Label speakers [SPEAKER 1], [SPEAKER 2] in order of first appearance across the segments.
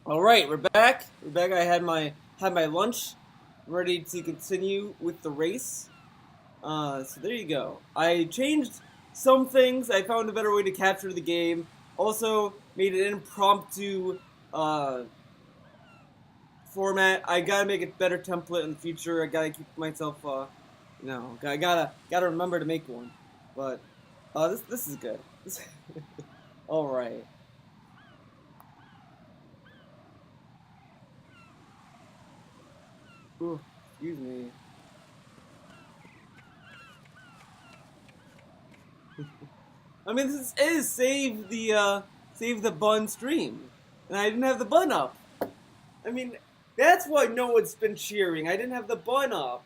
[SPEAKER 1] All right, we're back. We're back. I had my lunch, ready to continue with the race. So there you go. I changed some things. I found a better way to capture the game. Also made an impromptu uh, format. I gotta make a better template in the future. I gotta keep myself, I gotta remember to make one. But this is good. All right. Ooh, excuse me. I mean, this is save the bun stream, and I didn't have the bun up. I mean, that's why no one's been cheering. I didn't have the bun up.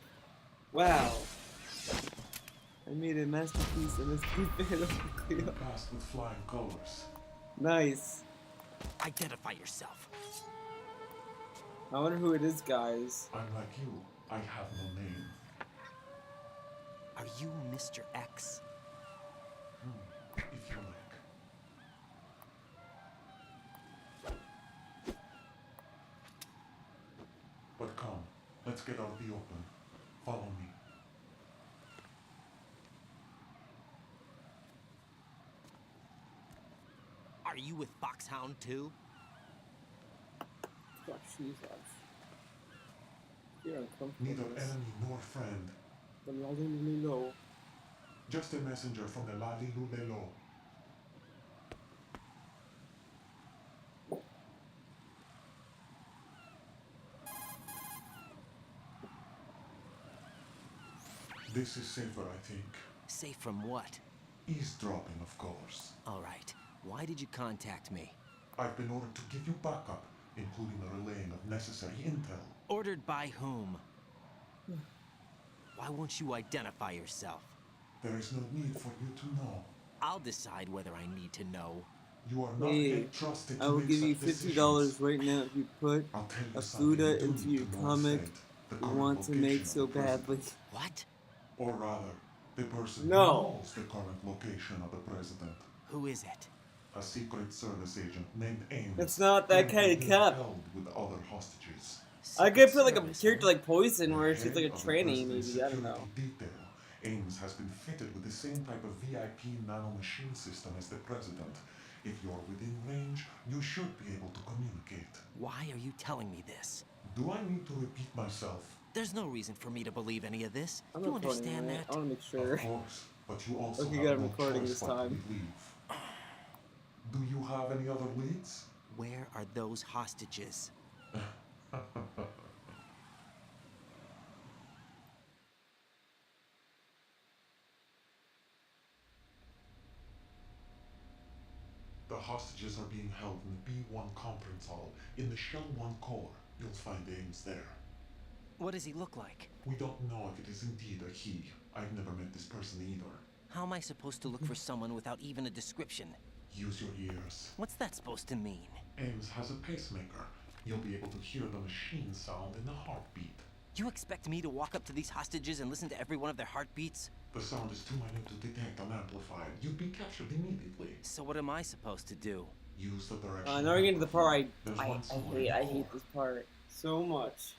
[SPEAKER 1] Wow. I made a masterpiece and it's
[SPEAKER 2] You passed with flying colors.
[SPEAKER 1] Nice.
[SPEAKER 3] Identify yourself.
[SPEAKER 1] I wonder who it is, guys.
[SPEAKER 2] Unlike you, I have no name.
[SPEAKER 3] Are you Mr. X?
[SPEAKER 2] If you like. But come, let's get out of the open. Follow me.
[SPEAKER 3] Are you with Foxhound too?
[SPEAKER 1] Got shoes off. You're uncomfortable.
[SPEAKER 2] Neither enemy nor friend.
[SPEAKER 1] The Lalilulilo.
[SPEAKER 2] Just a messenger from the Lalilulelo. This is safer, I think.
[SPEAKER 3] Safe from what?
[SPEAKER 2] Eavesdropping, of course.
[SPEAKER 3] All right. Why did you contact me?
[SPEAKER 2] I've been ordered to give you backup, including the relaying of necessary intel.
[SPEAKER 3] Ordered by whom? Why won't you identify yourself?
[SPEAKER 2] There is no need for you to know.
[SPEAKER 3] I'll decide whether I need to know.
[SPEAKER 2] You are not
[SPEAKER 1] Hey,
[SPEAKER 2] yet trusted to
[SPEAKER 1] I will
[SPEAKER 2] make
[SPEAKER 1] give you
[SPEAKER 2] such
[SPEAKER 1] $50
[SPEAKER 2] decisions.
[SPEAKER 1] right now if you put
[SPEAKER 2] I'll tell you
[SPEAKER 1] a
[SPEAKER 2] something
[SPEAKER 1] Fuda
[SPEAKER 2] you do
[SPEAKER 1] into
[SPEAKER 2] need
[SPEAKER 1] your
[SPEAKER 2] to know
[SPEAKER 1] comic
[SPEAKER 2] instead. The
[SPEAKER 1] you
[SPEAKER 2] current
[SPEAKER 1] want to
[SPEAKER 2] location
[SPEAKER 1] make
[SPEAKER 2] of
[SPEAKER 1] so
[SPEAKER 2] the president.
[SPEAKER 1] badly.
[SPEAKER 3] What?
[SPEAKER 2] Or rather, the person
[SPEAKER 1] No.
[SPEAKER 2] who knows the current location of the president.
[SPEAKER 3] Who is it?
[SPEAKER 2] A Secret Service agent named Ames.
[SPEAKER 1] It's not that kind of
[SPEAKER 2] currently
[SPEAKER 1] cap.
[SPEAKER 2] held with other hostages.
[SPEAKER 1] I could put like a
[SPEAKER 3] Service,
[SPEAKER 1] character
[SPEAKER 3] huh?
[SPEAKER 1] like Poison where
[SPEAKER 2] The
[SPEAKER 1] she's like a
[SPEAKER 2] head of the
[SPEAKER 1] tranny,
[SPEAKER 2] president's
[SPEAKER 1] maybe. I don't know.
[SPEAKER 2] security detail. Ames has been fitted with the same type of VIP nanomachine system as the president. If you're within range, you should be able to communicate.
[SPEAKER 3] Why are you telling me this?
[SPEAKER 2] Do I need to repeat myself?
[SPEAKER 3] There's no reason for me to believe any of this.
[SPEAKER 1] I'm
[SPEAKER 3] You
[SPEAKER 1] recording,
[SPEAKER 3] understand
[SPEAKER 1] right?
[SPEAKER 3] that?
[SPEAKER 1] I want to make sure.
[SPEAKER 2] Of course, but you also
[SPEAKER 1] Okay,
[SPEAKER 2] have
[SPEAKER 1] got a
[SPEAKER 2] no
[SPEAKER 1] recording
[SPEAKER 2] choice
[SPEAKER 1] this
[SPEAKER 2] but to
[SPEAKER 1] time.
[SPEAKER 2] believe. Do you have any other leads?
[SPEAKER 3] Where are those hostages?
[SPEAKER 2] The hostages are being held in the B1 conference hall in the Shell 1 core. You'll find Ames there.
[SPEAKER 3] What does he look like?
[SPEAKER 2] We don't know if it is indeed a he. I've never met this person either.
[SPEAKER 3] How am I supposed to look for someone without even a description?
[SPEAKER 2] Use your ears.
[SPEAKER 3] What's that supposed to mean?
[SPEAKER 2] Ames has a pacemaker. You'll be able to hear the machine sound in the heartbeat.
[SPEAKER 3] You expect me to walk up to these hostages and listen to every one of their heartbeats?
[SPEAKER 2] The sound is too minute to detect unamplified. You'd be captured immediately.
[SPEAKER 3] So what am I supposed to do?
[SPEAKER 2] Use the direction.
[SPEAKER 1] Now we're getting to the part
[SPEAKER 2] There's
[SPEAKER 1] I
[SPEAKER 2] one somewhere in
[SPEAKER 1] hate.
[SPEAKER 2] the
[SPEAKER 1] I hate
[SPEAKER 2] core.
[SPEAKER 1] this part so much.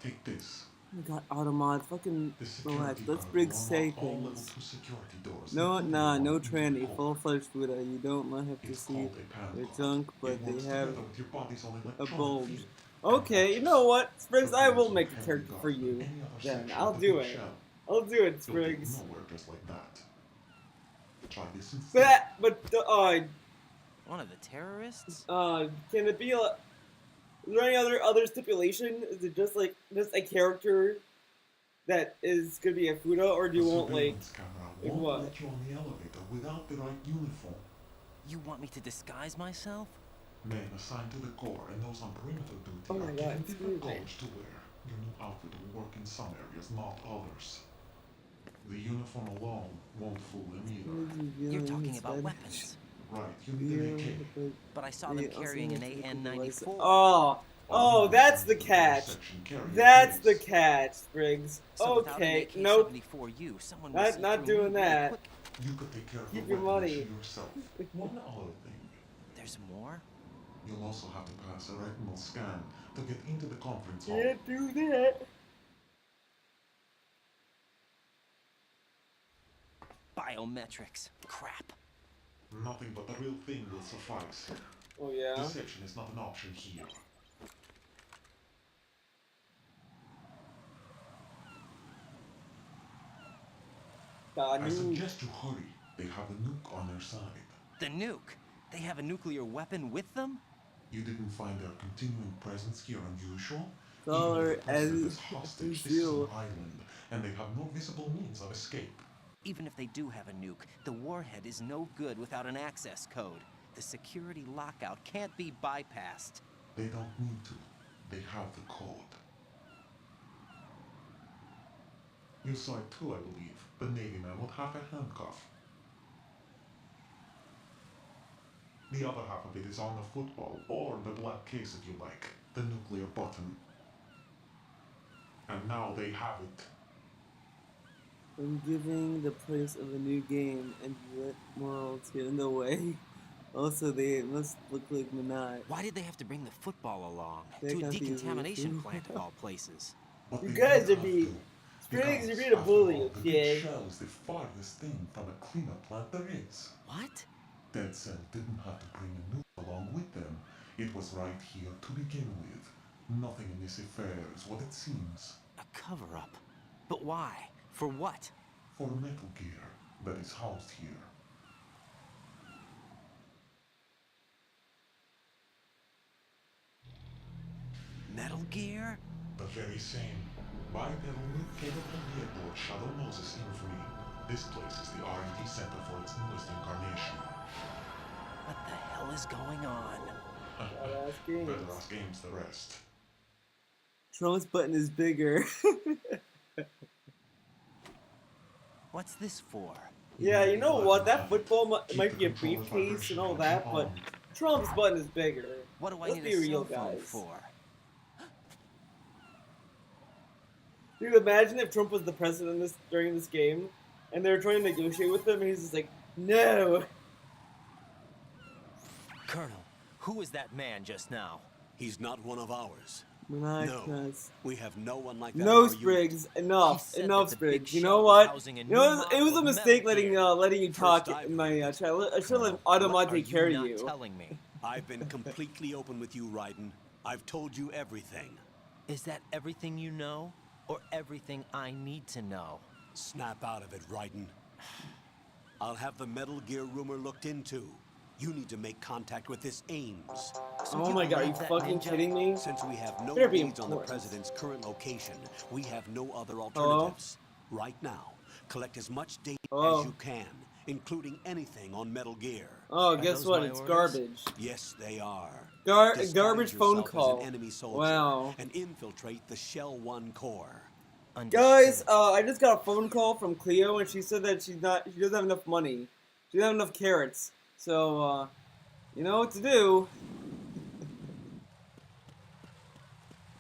[SPEAKER 2] Take this.
[SPEAKER 1] Oh my god, Automod, fucking
[SPEAKER 2] The security
[SPEAKER 1] relax. Let's
[SPEAKER 2] guard
[SPEAKER 1] bring
[SPEAKER 2] will
[SPEAKER 1] say
[SPEAKER 2] unlock all level
[SPEAKER 1] things.
[SPEAKER 2] 2 security doors.
[SPEAKER 1] No,
[SPEAKER 2] including
[SPEAKER 1] nah,
[SPEAKER 2] the
[SPEAKER 1] no
[SPEAKER 2] one in the
[SPEAKER 1] tranny,
[SPEAKER 2] core.
[SPEAKER 1] full-fledged Fuda. You don't let have to
[SPEAKER 2] It's
[SPEAKER 1] see
[SPEAKER 2] called a pan
[SPEAKER 1] their
[SPEAKER 2] pod.
[SPEAKER 1] junk,
[SPEAKER 2] It
[SPEAKER 1] but
[SPEAKER 2] works
[SPEAKER 1] they have
[SPEAKER 2] together with your body's own
[SPEAKER 1] a
[SPEAKER 2] electronic
[SPEAKER 1] bulge.
[SPEAKER 2] field.
[SPEAKER 1] Okay, you know what, Spriggs, I will make a character for you. Then I'll do it. I'll do it, Spriggs.
[SPEAKER 2] Nowhere just like that. Try this instead.
[SPEAKER 3] One of the terrorists?
[SPEAKER 1] Can it be a? Is there any other stipulation? Is it just like just a character that is gonna be a Fuda, or do you
[SPEAKER 2] The
[SPEAKER 1] want like?
[SPEAKER 2] surveillance camera
[SPEAKER 1] like
[SPEAKER 2] won't
[SPEAKER 1] what?
[SPEAKER 2] let you on the elevator without the right uniform.
[SPEAKER 3] You want me to disguise myself?
[SPEAKER 2] Men assigned to the core and those on perimeter duty
[SPEAKER 1] Oh my
[SPEAKER 2] are
[SPEAKER 1] God,
[SPEAKER 2] given
[SPEAKER 1] excuse
[SPEAKER 2] different
[SPEAKER 1] me.
[SPEAKER 2] colors to wear. Your new outfit will work in some areas, not others. The uniform alone won't fool them either.
[SPEAKER 3] You're talking about weapons.
[SPEAKER 2] Right, you need an AK.
[SPEAKER 3] But I saw them carrying an AN-94.
[SPEAKER 1] Oh, that's the catch.
[SPEAKER 2] Section carrier
[SPEAKER 1] That's the
[SPEAKER 2] case.
[SPEAKER 1] catch, Spriggs.
[SPEAKER 3] So without an
[SPEAKER 1] Okay, nope.
[SPEAKER 3] AK-74U, someone
[SPEAKER 1] Not doing that.
[SPEAKER 2] You could take care of
[SPEAKER 1] Keep
[SPEAKER 2] the
[SPEAKER 1] your
[SPEAKER 2] weapon
[SPEAKER 1] money.
[SPEAKER 2] issue yourself. One other thing.
[SPEAKER 3] There's more?
[SPEAKER 2] You'll also have to pass a retinal scan to get into the conference hall.
[SPEAKER 1] Can't do that.
[SPEAKER 3] Biometrics. Crap.
[SPEAKER 2] Nothing but the real thing will suffice.
[SPEAKER 1] Oh yeah.
[SPEAKER 2] Deception is not an option here. I suggest you hurry. They have a nuke on their side.
[SPEAKER 3] The nuke. They have a nuclear weapon with them?
[SPEAKER 2] You didn't find their continuing presence here unusual?
[SPEAKER 1] Color
[SPEAKER 2] Even if the president
[SPEAKER 1] as
[SPEAKER 2] is hostage, this is
[SPEAKER 1] you.
[SPEAKER 2] an island, and they have no visible means of escape.
[SPEAKER 3] Even if they do have a nuke, the warhead is no good without an access code. The security lockout can't be bypassed.
[SPEAKER 2] They don't need to. They have the code. You saw it too, I believe. The Navy man would have a handcuff. The other half of it is on the football, or the black case if you like. The nuclear button. And now they have it.
[SPEAKER 1] I'm giving the price of a new game and let morals get in the way. Also, they must look like Minaj.
[SPEAKER 3] Why did they have to bring the football along?
[SPEAKER 1] They
[SPEAKER 3] To a
[SPEAKER 1] got these
[SPEAKER 3] decontamination
[SPEAKER 1] issues.
[SPEAKER 3] plant of all places.
[SPEAKER 2] But
[SPEAKER 1] You
[SPEAKER 2] they
[SPEAKER 1] guys
[SPEAKER 2] do
[SPEAKER 1] are
[SPEAKER 2] have
[SPEAKER 1] being-
[SPEAKER 2] to,
[SPEAKER 1] Spriggs, you're
[SPEAKER 2] because,
[SPEAKER 1] being a bully,
[SPEAKER 2] after all, the
[SPEAKER 1] okay?
[SPEAKER 2] big shell is the farthest thing from a cleanup plant there is.
[SPEAKER 3] What?
[SPEAKER 2] Dead Cell didn't have to bring a nuke along with them. It was right here to begin with. Nothing in this affair is what it seems.
[SPEAKER 3] A cover-up. But why? For what?
[SPEAKER 2] For Metal Gear that is housed here.
[SPEAKER 3] Metal Gear?
[SPEAKER 2] The very same. Bipedal nuke-capable vehicle Shadow Moses infamy. This place is the R&D center for its newest incarnation.
[SPEAKER 3] What the hell is going on?
[SPEAKER 1] Badass games.
[SPEAKER 2] Better ask Ames the rest.
[SPEAKER 1] Trump's button is bigger.
[SPEAKER 3] What's this for?
[SPEAKER 1] Yeah, you know what? That
[SPEAKER 2] Keep
[SPEAKER 1] football
[SPEAKER 2] the
[SPEAKER 1] might be a
[SPEAKER 2] controller
[SPEAKER 1] briefcase
[SPEAKER 2] vibration
[SPEAKER 1] and all
[SPEAKER 2] engine
[SPEAKER 1] that, but
[SPEAKER 2] on.
[SPEAKER 1] Trump's button is bigger.
[SPEAKER 3] What do I
[SPEAKER 1] Let's
[SPEAKER 3] need
[SPEAKER 1] be
[SPEAKER 3] a
[SPEAKER 1] real,
[SPEAKER 3] cell phone
[SPEAKER 1] guys.
[SPEAKER 3] for?
[SPEAKER 1] Dude, imagine if Trump was the president during this game, and they were trying to negotiate with him, and he's just like, no.
[SPEAKER 3] Colonel, who was that man just now?
[SPEAKER 4] He's not one of ours.
[SPEAKER 1] Minaj
[SPEAKER 4] No.
[SPEAKER 1] cuss.
[SPEAKER 4] We have no one like that.
[SPEAKER 1] No,
[SPEAKER 4] in our unit.
[SPEAKER 1] Spriggs. Enough.
[SPEAKER 3] He said
[SPEAKER 1] Enough,
[SPEAKER 3] that the big
[SPEAKER 1] Spriggs. You
[SPEAKER 3] shell
[SPEAKER 1] know
[SPEAKER 3] was
[SPEAKER 1] what?
[SPEAKER 3] housing a
[SPEAKER 1] You
[SPEAKER 3] new
[SPEAKER 1] know, it
[SPEAKER 3] model
[SPEAKER 1] was a
[SPEAKER 3] of
[SPEAKER 1] mistake
[SPEAKER 3] Metal
[SPEAKER 1] letting
[SPEAKER 3] Gear.
[SPEAKER 1] letting you talk
[SPEAKER 4] I've
[SPEAKER 1] in my chat. I should let
[SPEAKER 3] What
[SPEAKER 1] Automate
[SPEAKER 3] are
[SPEAKER 1] take care
[SPEAKER 3] you
[SPEAKER 1] of
[SPEAKER 3] not
[SPEAKER 1] you.
[SPEAKER 3] telling me?
[SPEAKER 4] I've been completely open with you, Raiden. I've told you everything.
[SPEAKER 3] Is that everything you know? Or everything I need to know?
[SPEAKER 4] Snap out of it, Raiden. I'll have the Metal Gear rumor looked into. You need to make contact with this Ames.
[SPEAKER 3] So
[SPEAKER 1] Oh
[SPEAKER 3] you
[SPEAKER 1] my god, are you
[SPEAKER 3] believe that
[SPEAKER 1] fucking
[SPEAKER 3] ninja?
[SPEAKER 1] kidding me?
[SPEAKER 4] Since we have no
[SPEAKER 1] Better be
[SPEAKER 4] leads on the
[SPEAKER 1] important.
[SPEAKER 4] president's current location, we have no other
[SPEAKER 1] Hello?
[SPEAKER 4] alternatives. Right now, collect as much data
[SPEAKER 1] Hello?
[SPEAKER 4] as you can, including anything on Metal Gear.
[SPEAKER 1] Oh,
[SPEAKER 3] Are
[SPEAKER 1] guess
[SPEAKER 3] those
[SPEAKER 1] what?
[SPEAKER 3] my
[SPEAKER 1] It's
[SPEAKER 3] orders?
[SPEAKER 1] garbage.
[SPEAKER 4] Yes, they are.
[SPEAKER 1] Garbage
[SPEAKER 4] Disguise
[SPEAKER 1] phone
[SPEAKER 4] yourself as
[SPEAKER 1] call.
[SPEAKER 4] an enemy soldier
[SPEAKER 1] Wow.
[SPEAKER 4] and infiltrate the Shell 1 core.
[SPEAKER 1] Guys,
[SPEAKER 3] Understood.
[SPEAKER 1] I just got a phone call from Cleo, and she said that she doesn't have enough money. She doesn't have enough carrots. So, you know what to do.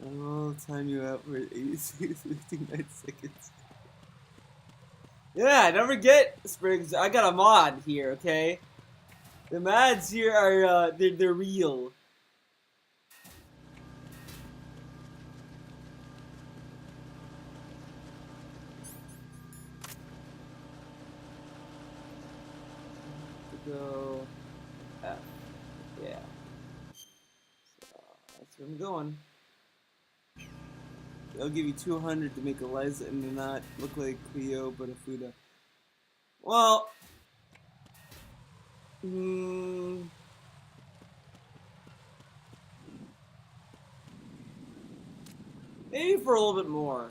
[SPEAKER 1] I'll time you out for 59 seconds. Yeah, don't forget, Spriggs, I got a mod here, okay? The mods here are, they're real. Go F. Yeah. So that's where I'm going. They'll give you 200 to make Eliza and not look like Cleo but a Fuda. Well, maybe for a little bit more.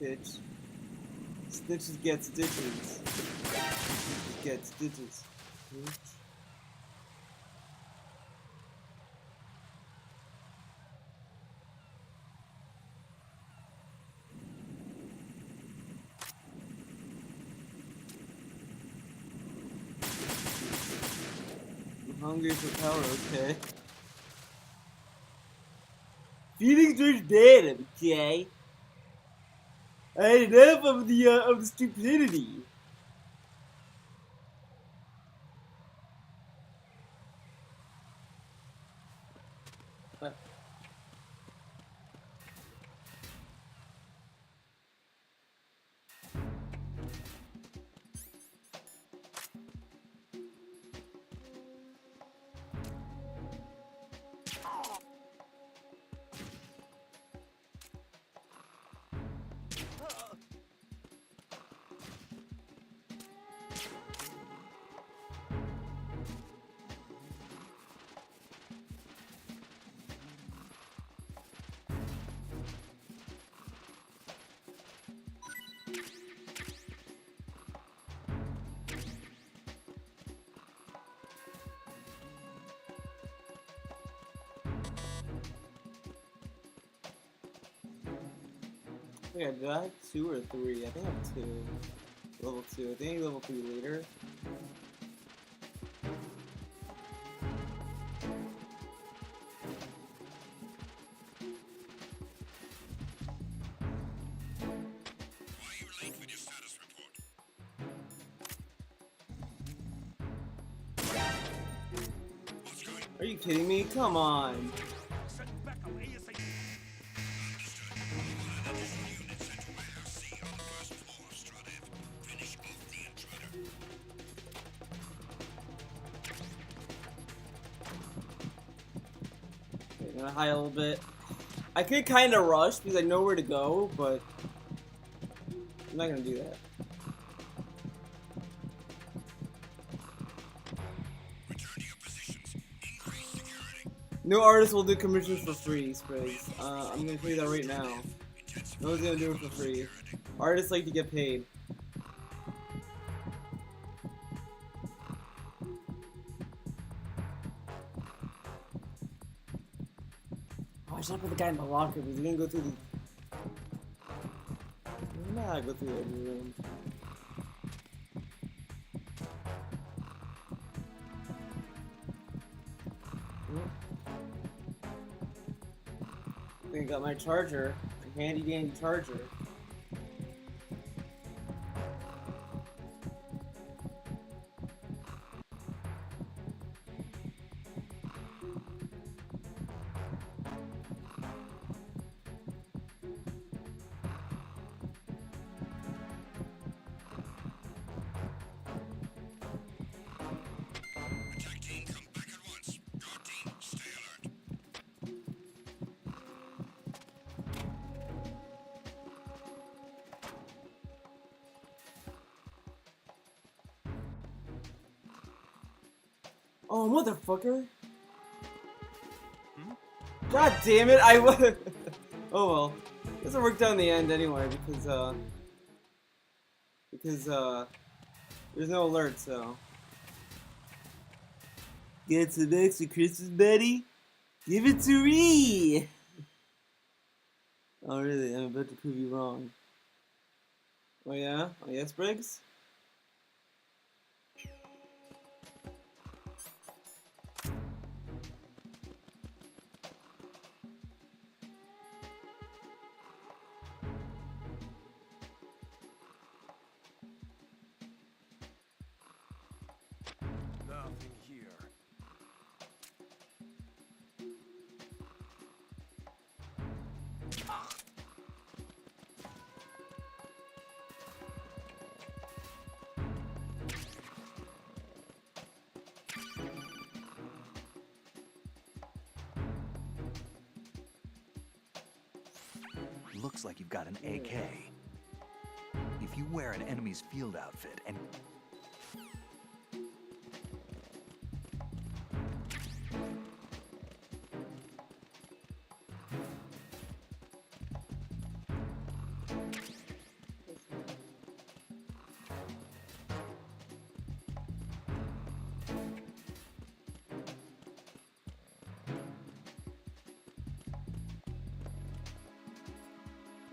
[SPEAKER 1] Bitch. Snitches get stitches. Get stitches. Bitch. I'm hungry for power, okay. feelings are bad, okay? I had enough of the stupidity. I think I got 2 or 3. I think I have 2. Level 2. I think level 3 later. Are you kidding me? Come on. Okay, I'm gonna hide a little bit. I could kind of rush because I know where to go, but I'm not gonna do that. No artist will do commissions for free, Spriggs. I'm gonna tell you that right now. No one's gonna do it for free. Artists like to get paid. Oh, I should put the guy in the locker because he's gonna go through the. Nah, go through the other room. I think I got my charger, my handy dandy charger. Oh, motherfucker! God damn it! I was. Oh well, this will work out in the end anyway because there's no alert, so. Get some extra Christmas, buddy? Give it to me! Oh really? I'm about to prove you wrong. Oh yeah? Oh yes, Briggs?
[SPEAKER 4] Nothing here.
[SPEAKER 5] Looks like you've got an AK. If you wear an enemy's field outfit and...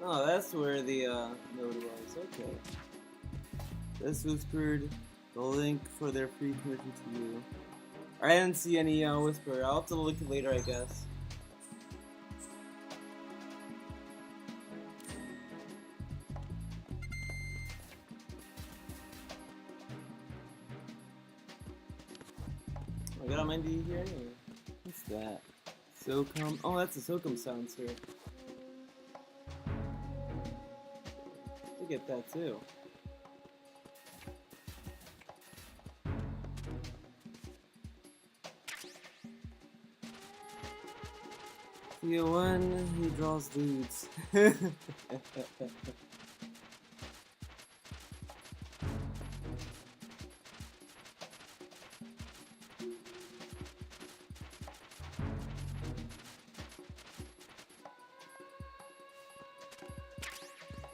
[SPEAKER 1] Oh, that's where the node was. Okay. This whispered the link for their free commission to you. I didn't see any whisper. I'll have to look it later, I guess. I got on D here. What's that? SOCOM. Oh, that's a SOCOM silencer. I get that too. See when he draws dudes. I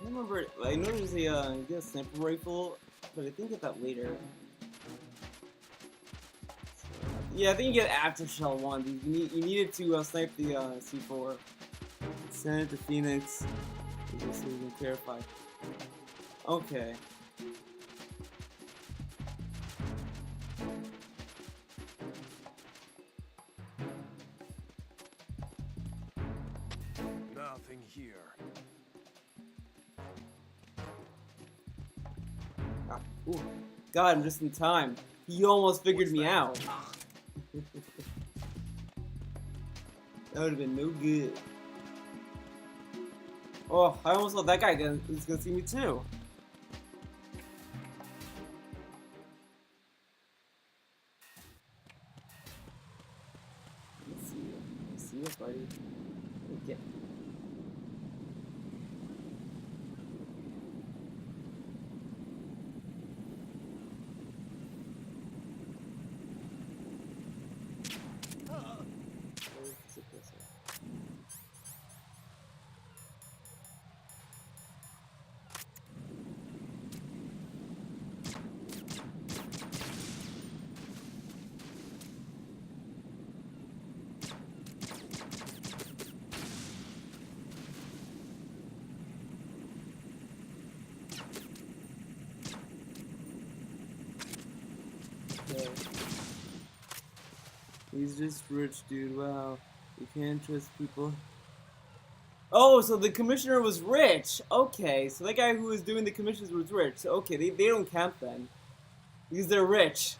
[SPEAKER 1] remember, I know there's a sniper rifle, but I think I get that later. Yeah, I think you get Aftershock 1. You needed to snipe the C4. Send it to Phoenix. So you can clarify. Okay.
[SPEAKER 6] Nothing here.
[SPEAKER 1] Ah, ooh. God, I'm just in time. He almost figured me out. That would have been no good. Oh, I almost thought that guy was gonna see me too. Let's see. See you, buddy. Okay. Okay. He's just rich, dude. Wow. You can't trust people. Oh, so the commissioner was rich. Okay, so that guy who was doing the commissions was rich. So, okay, they don't count then. Because they're rich.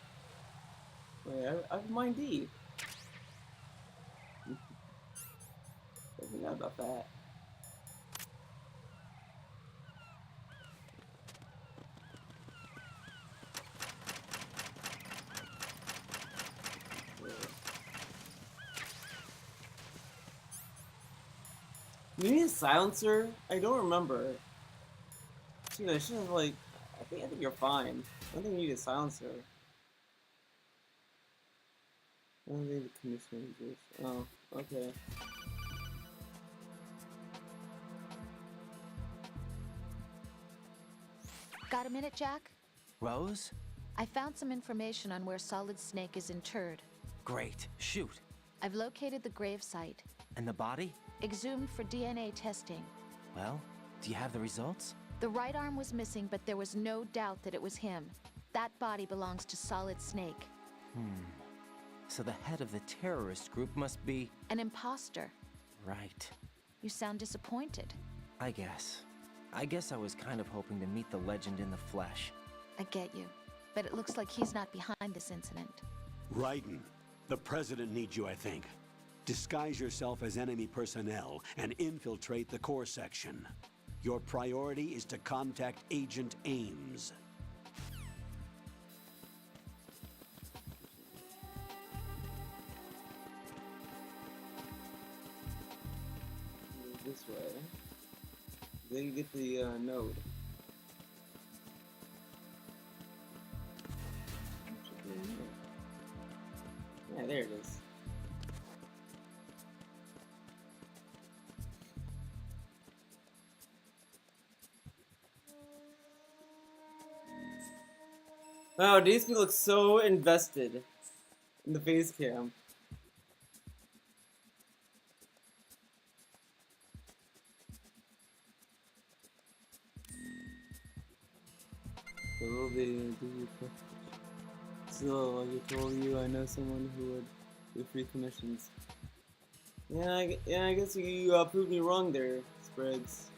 [SPEAKER 1] Wait, I have mind D. I forgot about that. You need a silencer? I don't remember. Dude, I should have like. I think you're fine. I don't think you need a silencer. I don't think the commissioner is rich. Oh, okay.
[SPEAKER 7] Got a minute, Jack?
[SPEAKER 3] Rose?
[SPEAKER 7] I found some information on where Solid Snake is interred.
[SPEAKER 3] Great. Shoot.
[SPEAKER 7] I've located the grave site.
[SPEAKER 3] And the body?
[SPEAKER 7] Exhumed for DNA testing.
[SPEAKER 3] Well, do you have the results?
[SPEAKER 7] The right arm was missing, but there was no doubt that it was him. That body belongs to Solid Snake.
[SPEAKER 3] So the head of the terrorist group must be...
[SPEAKER 7] An imposter.
[SPEAKER 3] Right.
[SPEAKER 7] You sound disappointed.
[SPEAKER 3] I guess. I guess I was kind of hoping to meet the legend in the flesh.
[SPEAKER 7] I get you. But it looks like he's not behind this incident.
[SPEAKER 4] Raiden, the president needs you, I think. Disguise yourself as enemy personnel and infiltrate the core section. Your priority is to contact Agent Ames.
[SPEAKER 1] This way. Then you get the node. Yeah, there it is. Wow, DSP looks so invested in the face cam. So, like I told you, I know someone who would do free commissions. Yeah, I guess you proved me wrong there, Spreads.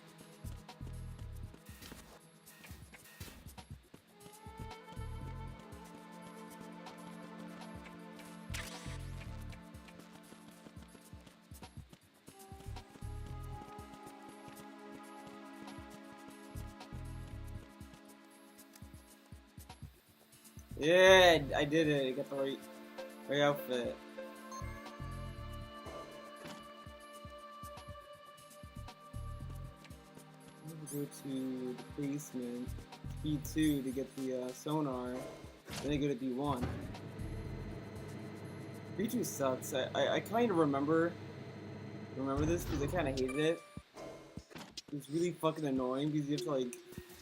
[SPEAKER 1] Yeah, I did it. I got the right outfit. Go to the basement, B2 to get the sonar, then I go to B1. B2 sucks. I kind of remember this because I kind of hated it. It was really fucking annoying because you have to like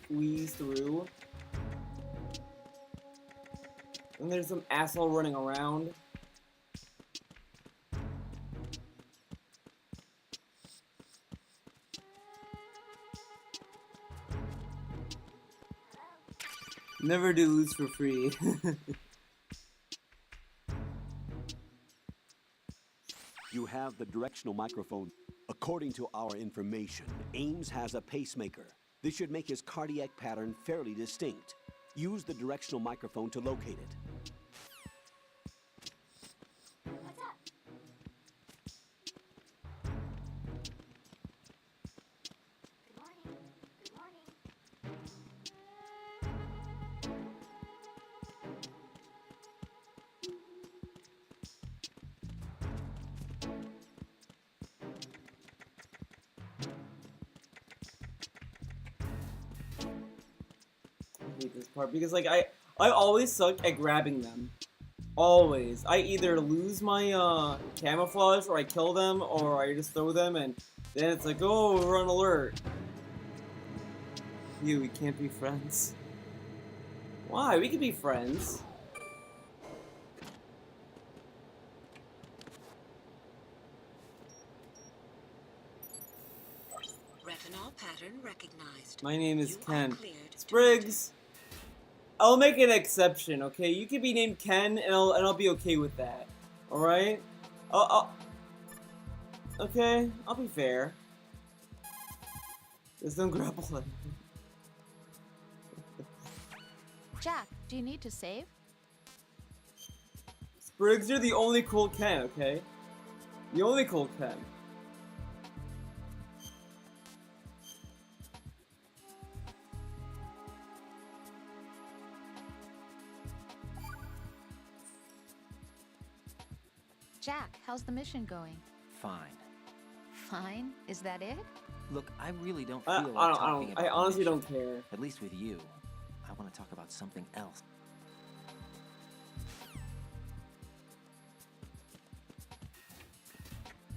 [SPEAKER 1] squeeze through. And there's some asshole running around. Never do lose for free.
[SPEAKER 4] You have the directional microphone. According to our information, Ames has a pacemaker. This should make his cardiac pattern fairly distinct. Use the directional microphone to locate it.
[SPEAKER 1] I hate this part because like I always suck at grabbing them. Always. I either lose my camouflage or I kill them or I just throw them and then it's like, oh, we're on alert. You, we can't be friends. Why? We can be friends.
[SPEAKER 6] Retinol pattern recognized.
[SPEAKER 1] My name is
[SPEAKER 6] You are
[SPEAKER 1] Ken.
[SPEAKER 6] cleared to
[SPEAKER 1] Spriggs. I'll make an exception, okay? You can be named Ken, and I'll be okay with that. All right? Okay, I'll be fair. Just don't grapple him.
[SPEAKER 7] Jack, do you need to save?
[SPEAKER 1] Spriggs, you're the only cool Ken, okay? The only cool Ken.
[SPEAKER 7] Jack, how's the mission going?
[SPEAKER 3] Fine.
[SPEAKER 7] Fine? Is that it?
[SPEAKER 3] Look, I really don't
[SPEAKER 1] I
[SPEAKER 3] feel like talking
[SPEAKER 1] don't.
[SPEAKER 3] about
[SPEAKER 1] I
[SPEAKER 3] the
[SPEAKER 1] honestly
[SPEAKER 3] mission.
[SPEAKER 1] don't care.
[SPEAKER 3] At least with you. I want to talk about something else.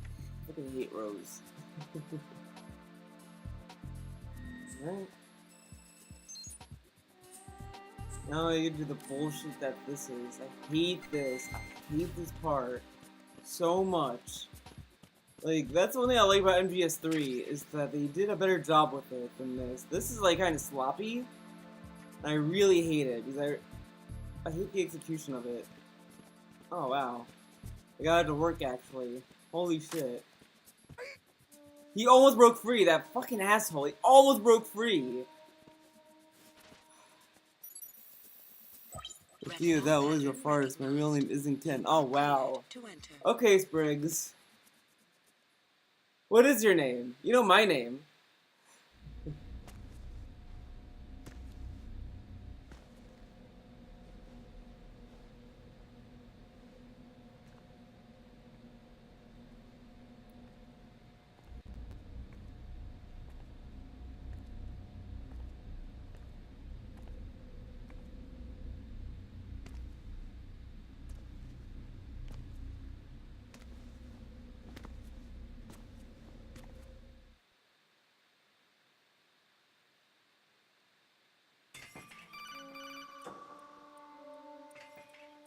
[SPEAKER 1] I fucking hate Rose. Right? Now I get to the bullshit that this is. I hate this. I hate this part so much. Like, that's the one thing I like about MGS3 is that they did a better job with it than this. This is like kind of sloppy. And I really hate it because I hate the execution of it. Oh wow. I got it to work actually. Holy shit. He almost broke free, that fucking asshole. He almost broke free. With you, that was a farce. My real name isn't Ken. Oh wow.
[SPEAKER 6] To enter.
[SPEAKER 1] Okay, Spriggs. What is your name? You know my name.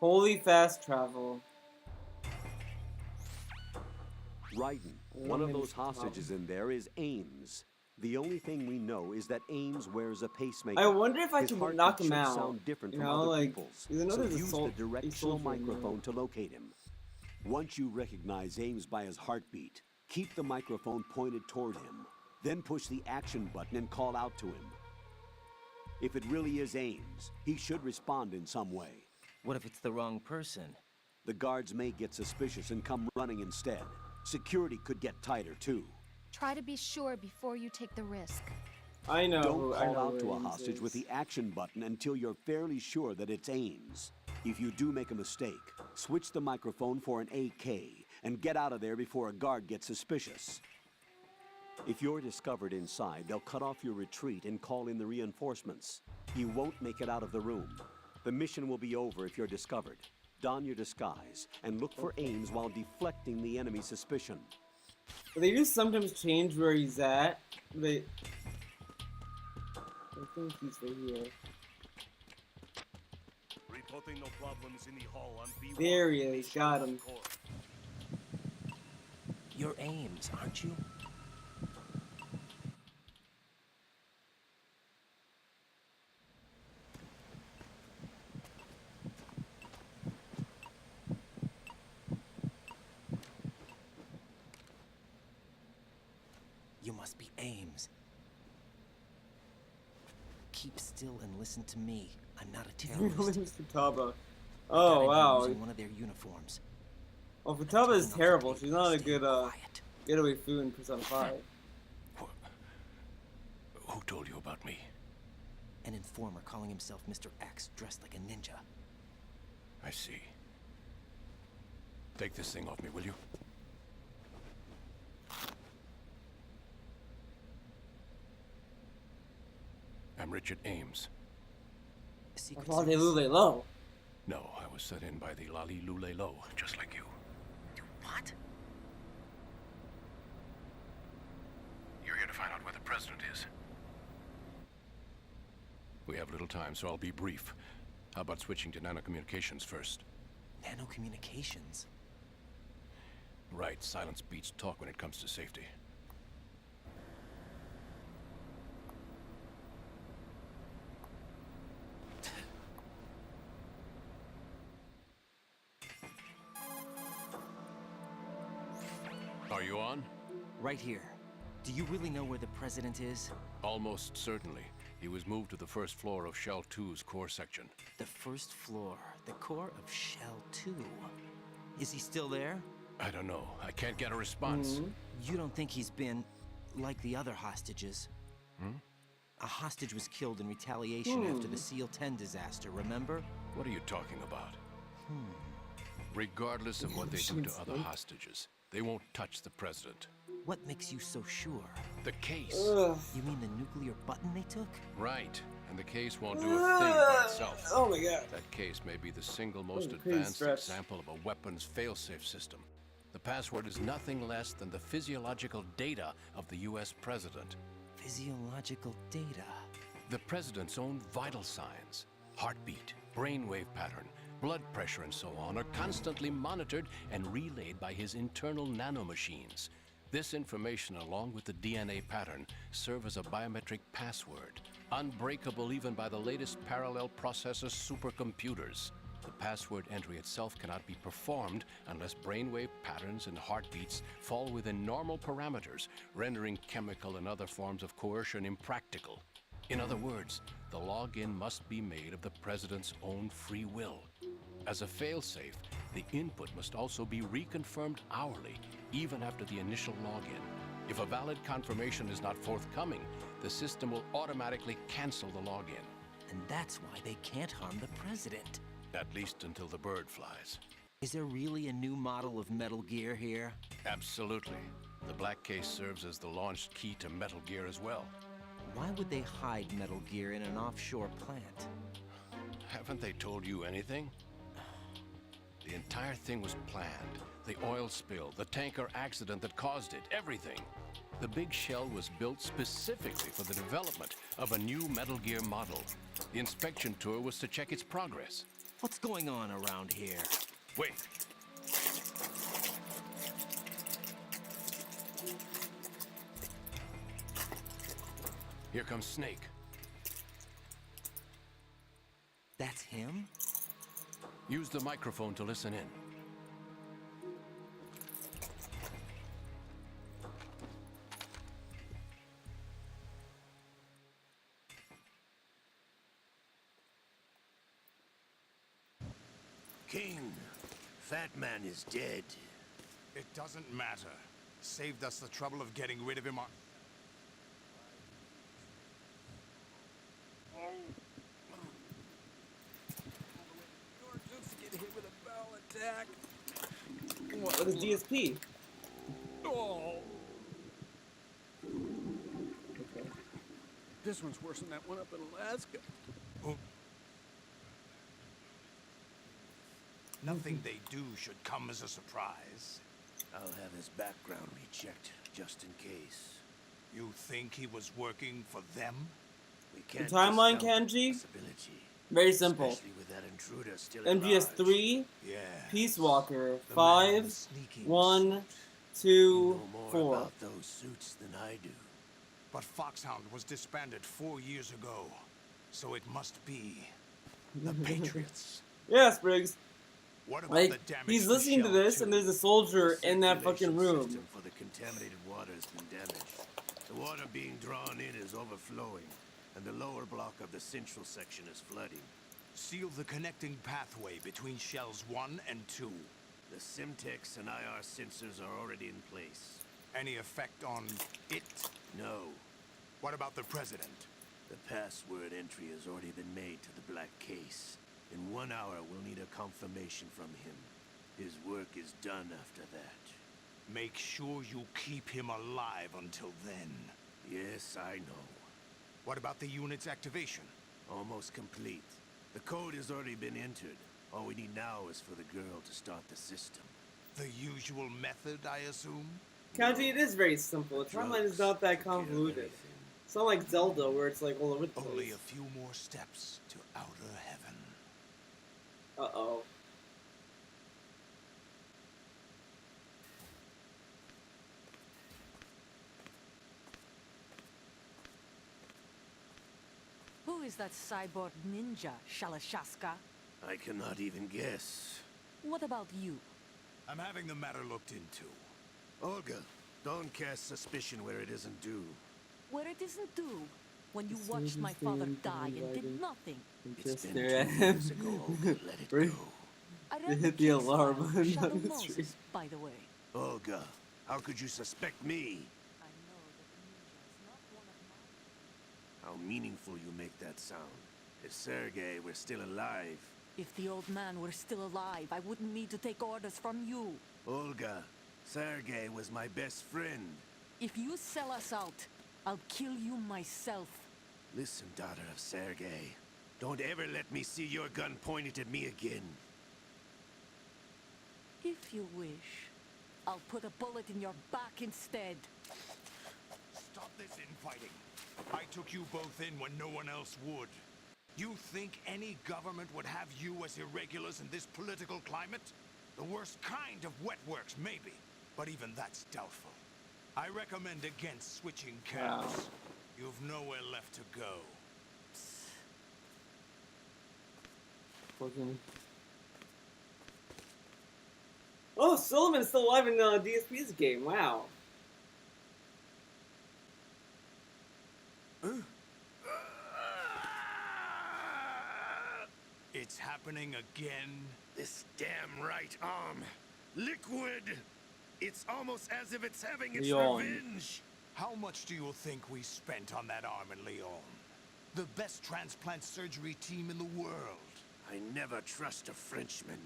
[SPEAKER 1] Holy fast travel.
[SPEAKER 4] Raiden, one of those hostages in there is Ames. The only thing we know is that Ames wears a pacemaker.
[SPEAKER 1] I wonder if I
[SPEAKER 4] His
[SPEAKER 1] can
[SPEAKER 4] heartbeat
[SPEAKER 1] knock him
[SPEAKER 4] should
[SPEAKER 1] out.
[SPEAKER 4] sound different
[SPEAKER 1] You
[SPEAKER 4] from
[SPEAKER 1] know,
[SPEAKER 4] other
[SPEAKER 1] like,
[SPEAKER 4] people's.
[SPEAKER 1] because I know
[SPEAKER 4] So
[SPEAKER 1] there's a
[SPEAKER 4] use the
[SPEAKER 1] a
[SPEAKER 4] directional
[SPEAKER 1] soldier in there.
[SPEAKER 4] microphone to locate him. Once you recognize Ames by his heartbeat, keep the microphone pointed toward him. Then push the action button and call out to him. If it really is Ames, he should respond in some way.
[SPEAKER 3] What if it's the wrong person?
[SPEAKER 4] The guards may get suspicious and come running instead. Security could get tighter, too.
[SPEAKER 7] Try to be sure before you take the risk.
[SPEAKER 1] I know.
[SPEAKER 4] Don't
[SPEAKER 1] I
[SPEAKER 4] call
[SPEAKER 1] know
[SPEAKER 4] out
[SPEAKER 1] who
[SPEAKER 4] to a
[SPEAKER 1] Ames
[SPEAKER 4] hostage with
[SPEAKER 1] is.
[SPEAKER 4] the action button until you're fairly sure that it's Ames. If you do make a mistake, switch the microphone for an AK and get out of there before a guard gets suspicious. If you're discovered inside, they'll cut off your retreat and call in the reinforcements. You won't make it out of the room. The mission will be over if you're discovered. Don your disguise and look for Ames while deflecting the enemy's suspicion.
[SPEAKER 1] But they do sometimes change where he's at. I think he's right here.
[SPEAKER 8] Reporting no problems in the hall on B1.
[SPEAKER 1] There he is. Got him.
[SPEAKER 3] You're Ames, aren't you? You must be Ames. Keep still and listen to me. I'm not a terrorist.
[SPEAKER 1] Mr. Taba.
[SPEAKER 3] Gotta
[SPEAKER 1] Oh
[SPEAKER 3] be
[SPEAKER 1] wow.
[SPEAKER 3] using one of their uniforms.
[SPEAKER 1] Well, Futaba is
[SPEAKER 3] Taking
[SPEAKER 1] terrible.
[SPEAKER 3] notes,
[SPEAKER 1] She's not a
[SPEAKER 3] stay
[SPEAKER 1] good
[SPEAKER 3] quiet.
[SPEAKER 1] getaway food in Persona 5.
[SPEAKER 8] Who told you about me?
[SPEAKER 3] An informer calling himself Mr. X, dressed like a ninja.
[SPEAKER 8] I see. Take this thing off me, will you? I'm Richard Ames.
[SPEAKER 3] Secret
[SPEAKER 1] Oh, they
[SPEAKER 3] Service.
[SPEAKER 1] lose low.
[SPEAKER 8] No, I was set in by the Lali Lule Lo, just like you.
[SPEAKER 3] What?
[SPEAKER 8] You're here to find out where the president is. We have little time, so I'll be brief. How about switching to nanocommunications first?
[SPEAKER 3] Nanocommunications?
[SPEAKER 8] Right, silence beats talk when it comes to safety. Are you on?
[SPEAKER 3] Right here. Do you really know where the president is?
[SPEAKER 8] Almost certainly. He was moved to the first floor of Shell 2's core section.
[SPEAKER 3] The first floor, the core of Shell 2. Is he still there?
[SPEAKER 8] I don't know. I can't get a response.
[SPEAKER 3] You don't think he's been like the other hostages? A hostage was killed in retaliation after the SEAL 10 disaster, remember?
[SPEAKER 8] What are you talking about? Regardless of what they do to other hostages, they won't touch the president.
[SPEAKER 3] What makes you so sure?
[SPEAKER 8] The case.
[SPEAKER 1] Ugh.
[SPEAKER 3] You mean the nuclear button they took?
[SPEAKER 8] Right. And the case won't do a thing by itself.
[SPEAKER 1] Oh my god.
[SPEAKER 8] That case may be the single most
[SPEAKER 1] Oh, crazy
[SPEAKER 8] advanced
[SPEAKER 1] stretch.
[SPEAKER 8] example of a weapons failsafe system. The password is nothing less than the physiological data of the US president.
[SPEAKER 3] Physiological data.
[SPEAKER 8] The president's own vital signs, heartbeat, brainwave pattern, blood pressure, and so on, are constantly monitored and relayed by his internal nanomachines. This information, along with the DNA pattern, serve as a biometric password, unbreakable even by the latest parallel processor supercomputers. The password entry itself cannot be performed unless brainwave patterns and heartbeats fall within normal parameters, rendering chemical and other forms of coercion impractical. In other words, the login must be made of the president's own free will. As a failsafe, the input must also be reconfirmed hourly, even after the initial login. If a valid confirmation is not forthcoming, the system will automatically cancel the login.
[SPEAKER 3] And that's why they can't harm the president.
[SPEAKER 8] At least until the bird flies.
[SPEAKER 3] Is there really a new model of Metal Gear here?
[SPEAKER 8] Absolutely. The black case serves as the launch key to Metal Gear as well.
[SPEAKER 3] Why would they hide Metal Gear in an offshore plant?
[SPEAKER 8] Haven't they told you anything? The entire thing was planned. The oil spill, the tanker accident that caused it, everything. The big shell was built specifically for the development of a new Metal Gear model. The inspection tour was to check its progress.
[SPEAKER 3] What's going on around here?
[SPEAKER 8] Wait. Here comes Snake.
[SPEAKER 3] That's him?
[SPEAKER 8] Use the microphone to listen in.
[SPEAKER 9] King, Fat Man is dead.
[SPEAKER 10] It doesn't matter. Saved us the trouble of getting rid of him on... back.
[SPEAKER 1] What is DSP?
[SPEAKER 10] Oh. This one's worse than that one up in Alaska. Oh. Nothing they do should come as a surprise.
[SPEAKER 9] I'll have his background rechecked, just in case.
[SPEAKER 10] You think he was working for them?
[SPEAKER 9] We can't
[SPEAKER 1] timeline,
[SPEAKER 9] discount the
[SPEAKER 1] Kanji?
[SPEAKER 9] possibility,
[SPEAKER 1] Very simple.
[SPEAKER 9] especially with that intruder still at
[SPEAKER 1] MGS
[SPEAKER 9] large.
[SPEAKER 1] 3,
[SPEAKER 10] Yeah.
[SPEAKER 1] Peace Walker,
[SPEAKER 9] The man
[SPEAKER 1] 5,
[SPEAKER 9] in the sneaking
[SPEAKER 1] 1,
[SPEAKER 9] suit.
[SPEAKER 1] 2,
[SPEAKER 9] You know more
[SPEAKER 1] 4.
[SPEAKER 9] about those suits than I do.
[SPEAKER 10] But Foxhound was disbanded 4 years ago. So it must be the Patriots.
[SPEAKER 1] Yeah, Spriggs.
[SPEAKER 10] What about
[SPEAKER 1] Like,
[SPEAKER 10] the damage
[SPEAKER 1] he's
[SPEAKER 10] to
[SPEAKER 1] listening to
[SPEAKER 10] Shell
[SPEAKER 1] this,
[SPEAKER 10] 2?
[SPEAKER 1] and there's a soldier in that fucking
[SPEAKER 9] Circulation
[SPEAKER 1] room.
[SPEAKER 9] system for the contaminated water has been damaged. The water being drawn in is overflowing, and the lower block of the central section is flooding.
[SPEAKER 10] Seal the connecting pathway between shells 1 and 2.
[SPEAKER 9] The Simtex and IR sensors are already in place.
[SPEAKER 10] Any effect on it?
[SPEAKER 9] No,
[SPEAKER 10] What about the president?
[SPEAKER 9] the password entry has already been made to the black case. In 1 hour, we'll need a confirmation from him. His work is done after that.
[SPEAKER 10] Make sure you keep him alive until then.
[SPEAKER 9] Yes, I know.
[SPEAKER 10] What about the unit's activation?
[SPEAKER 9] Almost complete. The code has already been entered. All we need now is for the girl to start the system.
[SPEAKER 10] The usual method, I assume?
[SPEAKER 1] Kanji, it is very simple. The timeline is not that convoluted. It's not like Zelda, where it's like all over the
[SPEAKER 10] Only
[SPEAKER 1] place.
[SPEAKER 10] a few more steps to outer heaven.
[SPEAKER 1] Uh-oh.
[SPEAKER 11] Who is that cyborg ninja, Shalashaska?
[SPEAKER 9] I cannot even guess.
[SPEAKER 11] What about you?
[SPEAKER 10] I'm having the matter looked into.
[SPEAKER 9] Olga, don't cast suspicion where it isn't due.
[SPEAKER 11] Where it isn't due. When you
[SPEAKER 1] As
[SPEAKER 11] watched
[SPEAKER 1] soon
[SPEAKER 11] my
[SPEAKER 1] as
[SPEAKER 11] father
[SPEAKER 1] they
[SPEAKER 11] die and
[SPEAKER 1] invited-
[SPEAKER 11] did nothing.
[SPEAKER 9] It's
[SPEAKER 1] Just
[SPEAKER 9] been
[SPEAKER 1] stare at
[SPEAKER 9] 2
[SPEAKER 1] him.
[SPEAKER 9] years ago, Olga. Let it
[SPEAKER 1] Right.
[SPEAKER 9] go.
[SPEAKER 11] I
[SPEAKER 1] They
[SPEAKER 11] read
[SPEAKER 1] hit the
[SPEAKER 11] case
[SPEAKER 1] alarm
[SPEAKER 11] file of
[SPEAKER 1] button
[SPEAKER 11] Shadow
[SPEAKER 1] on the
[SPEAKER 11] Moses,
[SPEAKER 1] street.
[SPEAKER 11] by the way.
[SPEAKER 9] Olga, how could you suspect me?
[SPEAKER 11] I know that the ninja is not one of
[SPEAKER 9] How meaningful you make that sound. If Sergei were still alive.
[SPEAKER 11] If the old man were still alive, I wouldn't need to take orders from you.
[SPEAKER 9] Olga, Sergei was my best friend.
[SPEAKER 11] If you sell us out, I'll kill you myself.
[SPEAKER 9] Listen, daughter of Sergei. Don't ever let me see your gun pointed at me again.
[SPEAKER 11] If you wish, I'll put a bullet in your back instead.
[SPEAKER 10] Stop this infighting. I took you both in when no one else would. You think any government would have you as irregulars in this political climate? The worst kind of wet works, maybe. But even that's doubtful. I recommend against switching camps.
[SPEAKER 1] Wow.
[SPEAKER 10] You've nowhere left to go.
[SPEAKER 1] Fucking... Oh, Silverman's still alive in DSP's game. Wow.
[SPEAKER 10] It's happening again.
[SPEAKER 9] This damn right arm. Liquid! It's almost as if it's having its
[SPEAKER 1] Leon.
[SPEAKER 9] revenge.
[SPEAKER 10] How much do you think we spent on that arm in Leon? The best transplant surgery team in the world.
[SPEAKER 9] I never trust a Frenchman.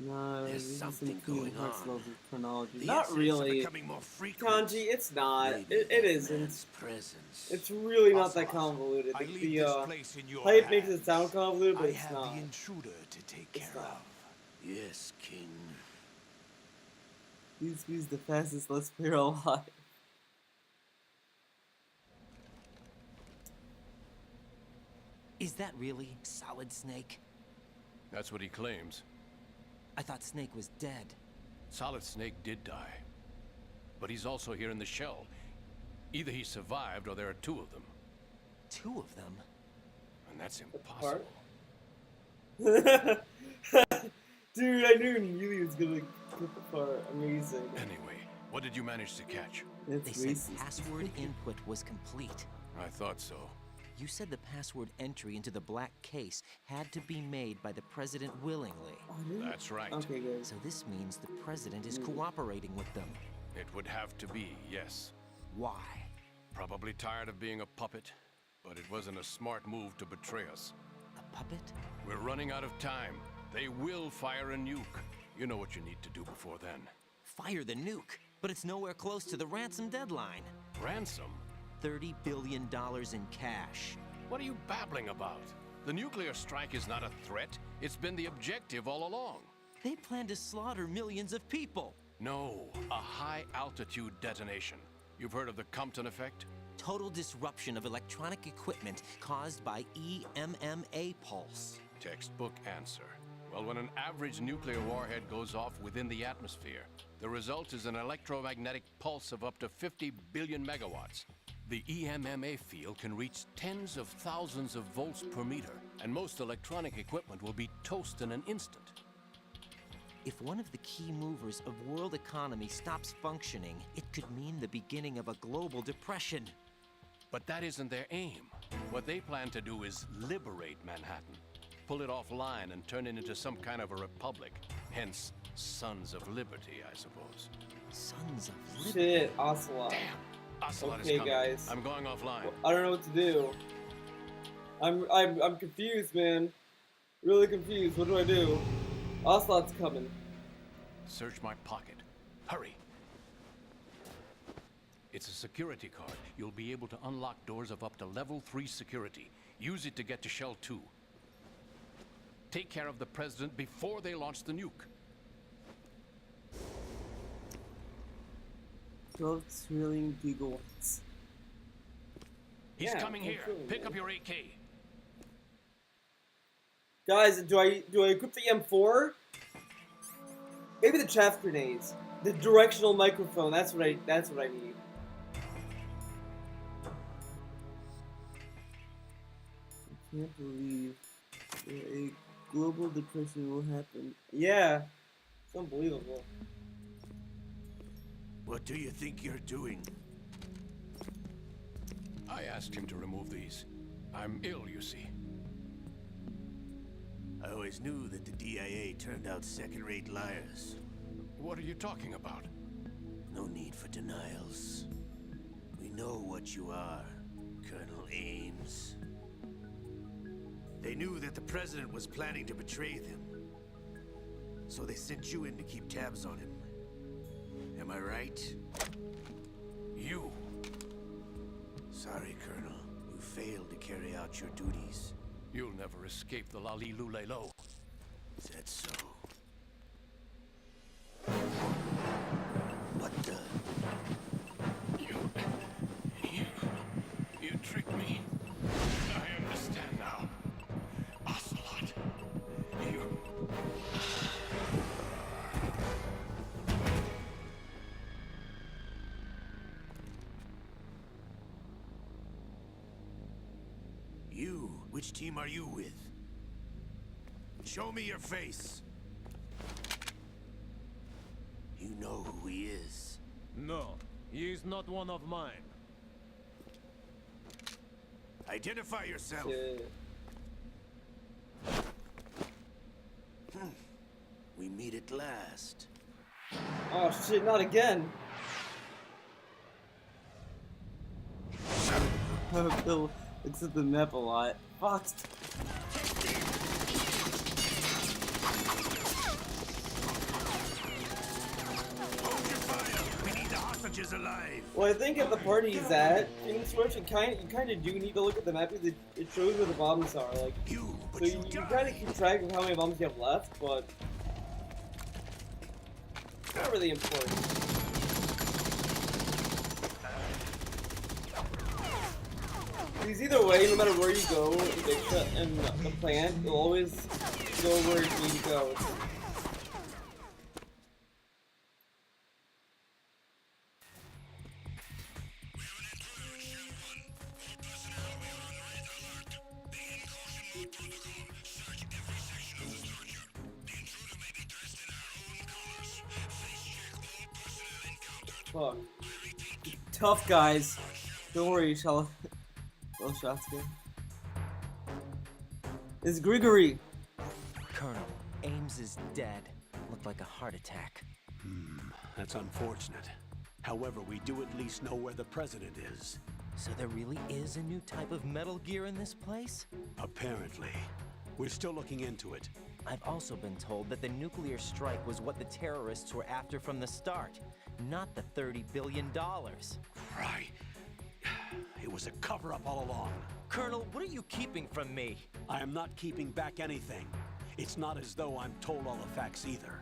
[SPEAKER 1] No,
[SPEAKER 9] There's
[SPEAKER 1] this is
[SPEAKER 9] something
[SPEAKER 1] some
[SPEAKER 9] going
[SPEAKER 1] complex
[SPEAKER 9] on.
[SPEAKER 1] levels of chronology.
[SPEAKER 9] The
[SPEAKER 1] Not
[SPEAKER 9] incidents are
[SPEAKER 1] really.
[SPEAKER 9] becoming more frequent.
[SPEAKER 1] Kanji, it's not.
[SPEAKER 9] Maybe
[SPEAKER 1] It
[SPEAKER 9] that
[SPEAKER 1] isn't.
[SPEAKER 9] man's presence.
[SPEAKER 1] It's really not that
[SPEAKER 10] Asaf,
[SPEAKER 1] convoluted.
[SPEAKER 10] I
[SPEAKER 1] The,
[SPEAKER 10] leave
[SPEAKER 1] the
[SPEAKER 10] this place in your
[SPEAKER 1] hype makes it
[SPEAKER 10] hands.
[SPEAKER 1] sound convoluted, but
[SPEAKER 10] I
[SPEAKER 1] it's
[SPEAKER 10] have
[SPEAKER 1] not.
[SPEAKER 10] the intruder to take
[SPEAKER 1] It's
[SPEAKER 10] care
[SPEAKER 1] not.
[SPEAKER 10] of.
[SPEAKER 9] Yes, King.
[SPEAKER 1] He's the fastest Let's Player alive.
[SPEAKER 3] Is that really Solid Snake?
[SPEAKER 8] That's what he claims.
[SPEAKER 3] I thought Snake was dead.
[SPEAKER 8] Solid Snake did die. But he's also here in the shell. Either he survived or there are 2 of them.
[SPEAKER 3] 2 of them?
[SPEAKER 8] And that's impossible.
[SPEAKER 1] Dude, I knew Neely was gonna get the part. Amazing.
[SPEAKER 8] Anyway, what did you manage to catch?
[SPEAKER 3] They
[SPEAKER 1] It's
[SPEAKER 3] said
[SPEAKER 1] racist.
[SPEAKER 3] password input was complete.
[SPEAKER 8] I thought so.
[SPEAKER 3] You said the password entry into the black case had to be made by the president willingly.
[SPEAKER 1] Oh, really?
[SPEAKER 8] That's right.
[SPEAKER 1] Okay, guys.
[SPEAKER 3] So this means the president is cooperating with them.
[SPEAKER 8] It would have to be, yes.
[SPEAKER 3] Why?
[SPEAKER 8] Probably tired of being a puppet. but it wasn't a smart move to betray us.
[SPEAKER 3] A puppet?
[SPEAKER 8] We're running out of time. They will fire a nuke. You know what you need to do before then.
[SPEAKER 3] Fire the nuke, but it's nowhere close to the ransom deadline.
[SPEAKER 8] Ransom?
[SPEAKER 3] $30 billion in cash.
[SPEAKER 8] What are you babbling about? The nuclear strike is not a threat. It's been the objective all along.
[SPEAKER 3] They plan to slaughter millions of people.
[SPEAKER 8] No, a high-altitude detonation. You've heard of the Compton effect?
[SPEAKER 3] Total disruption of electronic equipment caused by EMMA pulse.
[SPEAKER 8] Textbook answer. Well, when an average nuclear warhead goes off within the atmosphere, the result is an electromagnetic pulse of up to 50 billion megawatts. The EMMA field can reach tens of thousands of volts per meter, and most electronic equipment will be toast in an instant.
[SPEAKER 3] If one of the key movers of world economy stops functioning, it could mean the beginning of a global depression.
[SPEAKER 8] But that isn't their aim. What they plan to do is liberate Manhattan. Pull it offline and turn it into some kind of a republic. Hence, Sons of Liberty, I suppose.
[SPEAKER 3] Sons of Liberty?
[SPEAKER 1] Shit, Ocelot.
[SPEAKER 8] Damn! Ocelot is
[SPEAKER 1] Okay,
[SPEAKER 8] coming.
[SPEAKER 1] guys.
[SPEAKER 8] I'm going offline.
[SPEAKER 1] I don't know what to do. I'm confused, man. Really confused. What do I do? Ocelot's coming.
[SPEAKER 8] Search my pocket. Hurry! It's a security card. You'll be able to unlock doors of up to level 3 security. Use it to get to Shell 2. Take care of the president before they launch the nuke.
[SPEAKER 1] 12 trillion gigawatts.
[SPEAKER 8] He's coming here.
[SPEAKER 1] absolutely,
[SPEAKER 8] Pick
[SPEAKER 1] man.
[SPEAKER 8] up your AK.
[SPEAKER 1] Guys, do I equip the M4? Maybe the chaff grenades. The directional microphone. That's what I need. I can't believe a global depression will happen. Yeah, it's unbelievable.
[SPEAKER 9] What do you think you're doing?
[SPEAKER 8] I asked him to remove these. I'm ill, you see.
[SPEAKER 9] I always knew that the DIA turned out second-rate liars.
[SPEAKER 8] What are you talking about?
[SPEAKER 9] No need for denials. We know what you are, Colonel Ames. They knew that the president was planning to betray them. So they sent you in to keep tabs on him. Am I right?
[SPEAKER 8] You.
[SPEAKER 9] Sorry, Colonel. You failed to carry out your duties.
[SPEAKER 8] You'll never escape the Lalilulelo.
[SPEAKER 9] Is that so? What the?
[SPEAKER 8] You tricked me. I understand now. Ocelot. You.
[SPEAKER 9] You? Which team are you with? Show me your face. You know who he is.
[SPEAKER 12] No, he is not one of mine.
[SPEAKER 9] Identify yourself. We meet at last.
[SPEAKER 1] Oh shit, not again. Bill looks at the map a lot. Fuck.
[SPEAKER 9] We need the hostages alive.
[SPEAKER 1] Well, I think at the party he's at, in Switch, you kind of do need to look at the map because it shows where the bombs are. Like, so you kind of keep track of how many bombs you have left, but it's not really important. Because either way, no matter where you go in the plant, you'll always go where you need to go. Fuck. Tough guys. Don't worry, shall little shots good. It's Grigory.
[SPEAKER 3] Colonel, Ames is dead. Looked like a heart attack.
[SPEAKER 4] That's unfortunate. However, we do at least know where the president is.
[SPEAKER 3] So there really is a new type of Metal Gear in this place?
[SPEAKER 4] Apparently. We're still looking into it.
[SPEAKER 3] I've also been told that the nuclear strike was what the terrorists were after from the start, not the $30 billion.
[SPEAKER 4] Right. It was a cover-up all along.
[SPEAKER 3] Colonel, what are you keeping from me?
[SPEAKER 4] I am not keeping back anything. It's not as though I'm told all the facts either.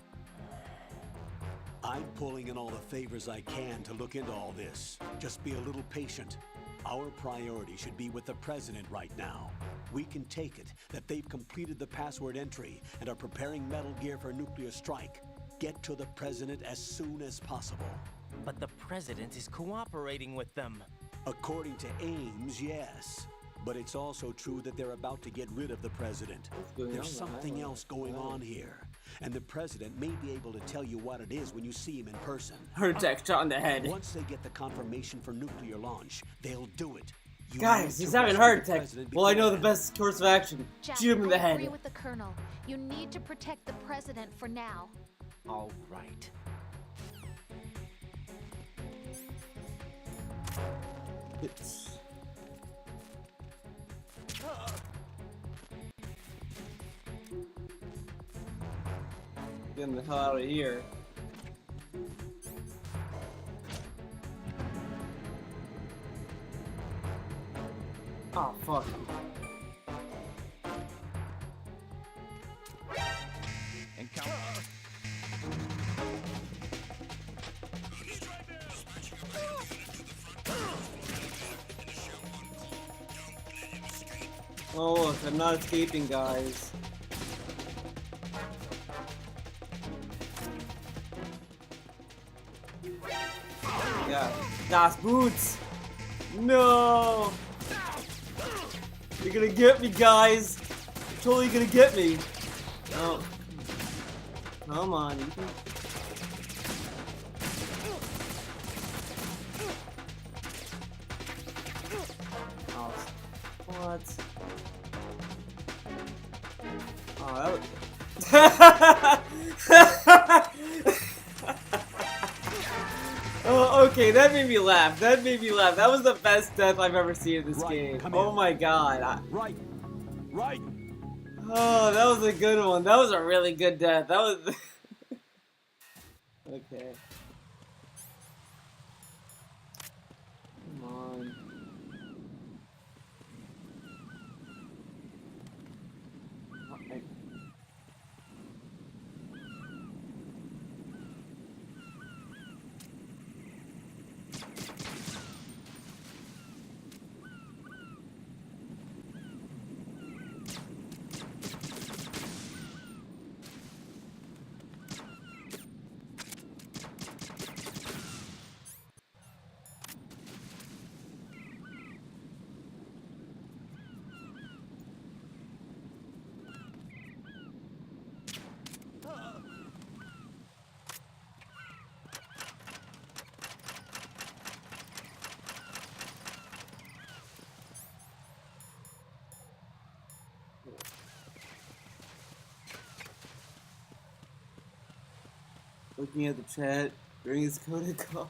[SPEAKER 4] I'm pulling in all the favors I can to look into all this. Just be a little patient. Our priority should be with the President right now. We can take it that they've completed the password entry and are preparing Metal Gear for nuclear strike. Get to the President as soon as possible.
[SPEAKER 3] But the President is cooperating with them.
[SPEAKER 4] According to Ames, yes. But it's also true that they're about to get rid of the President. There's something else going on here. And the President may be able to tell you what it is when you see him in person.
[SPEAKER 1] Heart attack, shot in the head.
[SPEAKER 4] Once they get the confirmation for nuclear launch, they'll do it. You
[SPEAKER 1] Guys,
[SPEAKER 4] need
[SPEAKER 1] he's
[SPEAKER 4] to
[SPEAKER 1] having a
[SPEAKER 4] rescue
[SPEAKER 1] heart
[SPEAKER 4] the
[SPEAKER 1] attack.
[SPEAKER 4] President
[SPEAKER 1] Well, I know the
[SPEAKER 4] beforehand.
[SPEAKER 1] best course of action.
[SPEAKER 7] Jack,
[SPEAKER 1] Shoot him in the
[SPEAKER 7] I
[SPEAKER 1] head.
[SPEAKER 7] agree with the Colonel. You need to protect the President for now.
[SPEAKER 3] All right.
[SPEAKER 1] Getting the hell out of here. Oh, fuck.
[SPEAKER 3] Encounter.
[SPEAKER 1] Oh, look, I'm not escaping, guys. Yeah. Das Boots! No! You're gonna get me, guys! You're totally gonna get me! Oh. Come on, you can... Oh, what? Oh, that was... Oh, okay, that made me laugh. That made me laugh. That was the best death I've ever seen in this game. Oh my god.
[SPEAKER 4] Right.
[SPEAKER 1] Oh, that was a good one. That was a really good death. That was... Okay. Come on. Okay. Looking at the chat during his Coda call.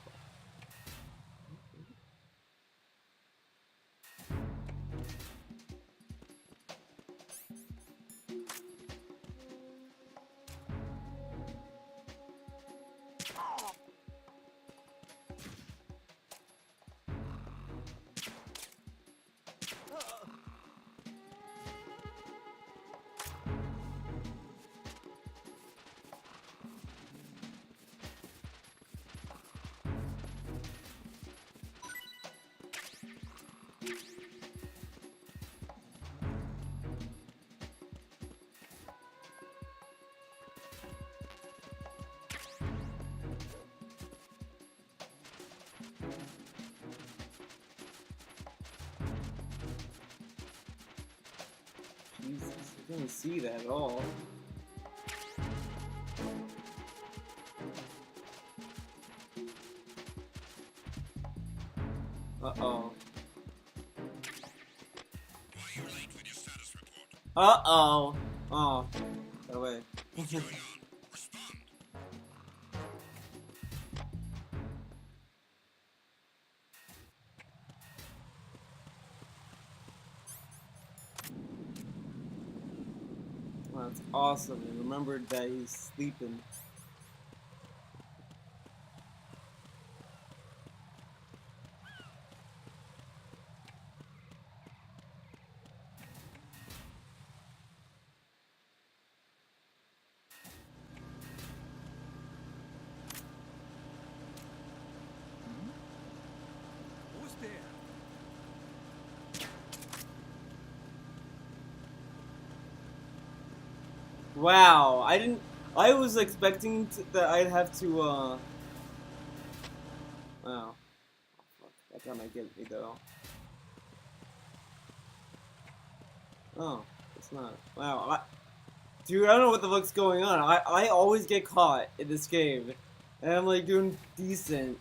[SPEAKER 1] Jesus, I didn't see that at all. Uh-oh. Uh-oh. Oh. Go away. That's awesome. And remembered that he's sleeping.
[SPEAKER 10] Who's there?
[SPEAKER 1] Wow, I was expecting that I'd have to, wow. Oh, fuck. That guy might get me, though. Oh, it's not. Wow, dude, I don't know what the fuck's going on. I always get caught in this game. And I'm, like, doing decent.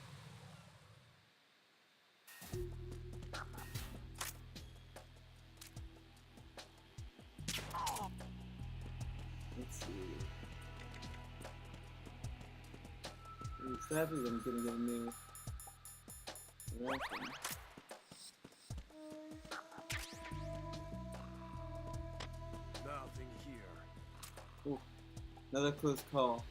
[SPEAKER 1] Let's see. That is I'm gonna get a new weapon.
[SPEAKER 10] Nothing here.
[SPEAKER 1] Ooh, another close call.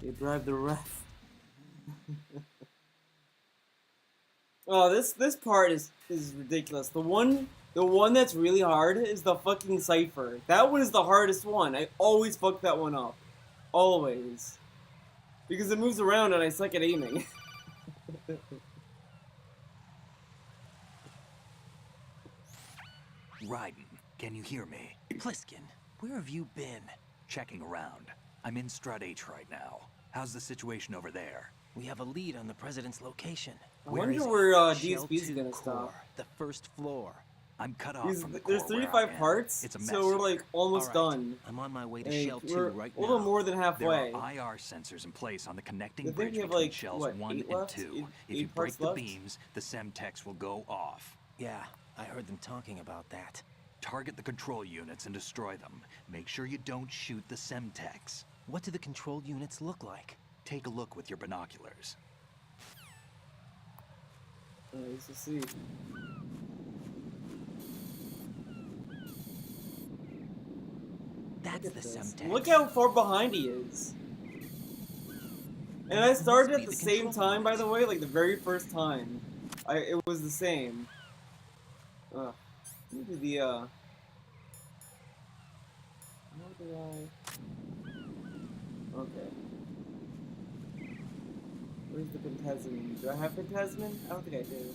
[SPEAKER 1] They drive the ref. Oh, this part is ridiculous. The one that's really hard is the fucking cipher. That one is the hardest one. I always fuck that one up. Always. Because it moves around and I suck at aiming.
[SPEAKER 5] Raiden, can you hear me?
[SPEAKER 3] Pliskin, where have you been?
[SPEAKER 5] Checking around. I'm in Strut H right now. How's the situation over there?
[SPEAKER 3] We have a lead on the president's location.
[SPEAKER 1] I
[SPEAKER 3] Where
[SPEAKER 1] wonder
[SPEAKER 3] is it?
[SPEAKER 1] where
[SPEAKER 3] Shell
[SPEAKER 1] DSP is
[SPEAKER 3] 2
[SPEAKER 1] gonna
[SPEAKER 3] core,
[SPEAKER 1] stop.
[SPEAKER 3] the first floor.
[SPEAKER 5] I'm cut off from the
[SPEAKER 1] There's
[SPEAKER 5] core where
[SPEAKER 1] 35
[SPEAKER 5] I am.
[SPEAKER 1] parts,
[SPEAKER 5] It's a mess
[SPEAKER 1] so we're like
[SPEAKER 5] here.
[SPEAKER 1] almost
[SPEAKER 3] All right,
[SPEAKER 1] done.
[SPEAKER 3] I'm on my way to
[SPEAKER 1] Like,
[SPEAKER 3] Shell 2
[SPEAKER 1] we're
[SPEAKER 3] right
[SPEAKER 1] a little
[SPEAKER 3] now.
[SPEAKER 1] more than halfway.
[SPEAKER 5] There are IR sensors in place on the connecting
[SPEAKER 1] I think
[SPEAKER 5] bridge
[SPEAKER 1] we have,
[SPEAKER 5] between
[SPEAKER 1] like,
[SPEAKER 5] shells
[SPEAKER 1] what,
[SPEAKER 5] 1
[SPEAKER 1] 8
[SPEAKER 5] and
[SPEAKER 1] left?
[SPEAKER 5] 2.
[SPEAKER 1] Eight-
[SPEAKER 5] If
[SPEAKER 1] eight
[SPEAKER 5] you break
[SPEAKER 1] parts
[SPEAKER 5] the
[SPEAKER 1] left?
[SPEAKER 5] beams, the Semtex will go off.
[SPEAKER 3] Yeah, I heard them talking about that.
[SPEAKER 5] Target the control units and destroy them. Make sure you don't shoot the Semtex.
[SPEAKER 3] What do the control units look like?
[SPEAKER 5] Take a look with your binoculars.
[SPEAKER 1] Nice to see.
[SPEAKER 3] That's
[SPEAKER 1] Look
[SPEAKER 3] the
[SPEAKER 1] at this.
[SPEAKER 3] Semtex.
[SPEAKER 1] Look how far behind he is. And I started
[SPEAKER 3] Must
[SPEAKER 1] at
[SPEAKER 3] be
[SPEAKER 1] the
[SPEAKER 3] the
[SPEAKER 1] same
[SPEAKER 3] control
[SPEAKER 1] time, by the way, like the very first time. It was the same. Maybe the, how do I... Okay. Where's the Pentasmin? Do I have Pentasmin? I don't think I do.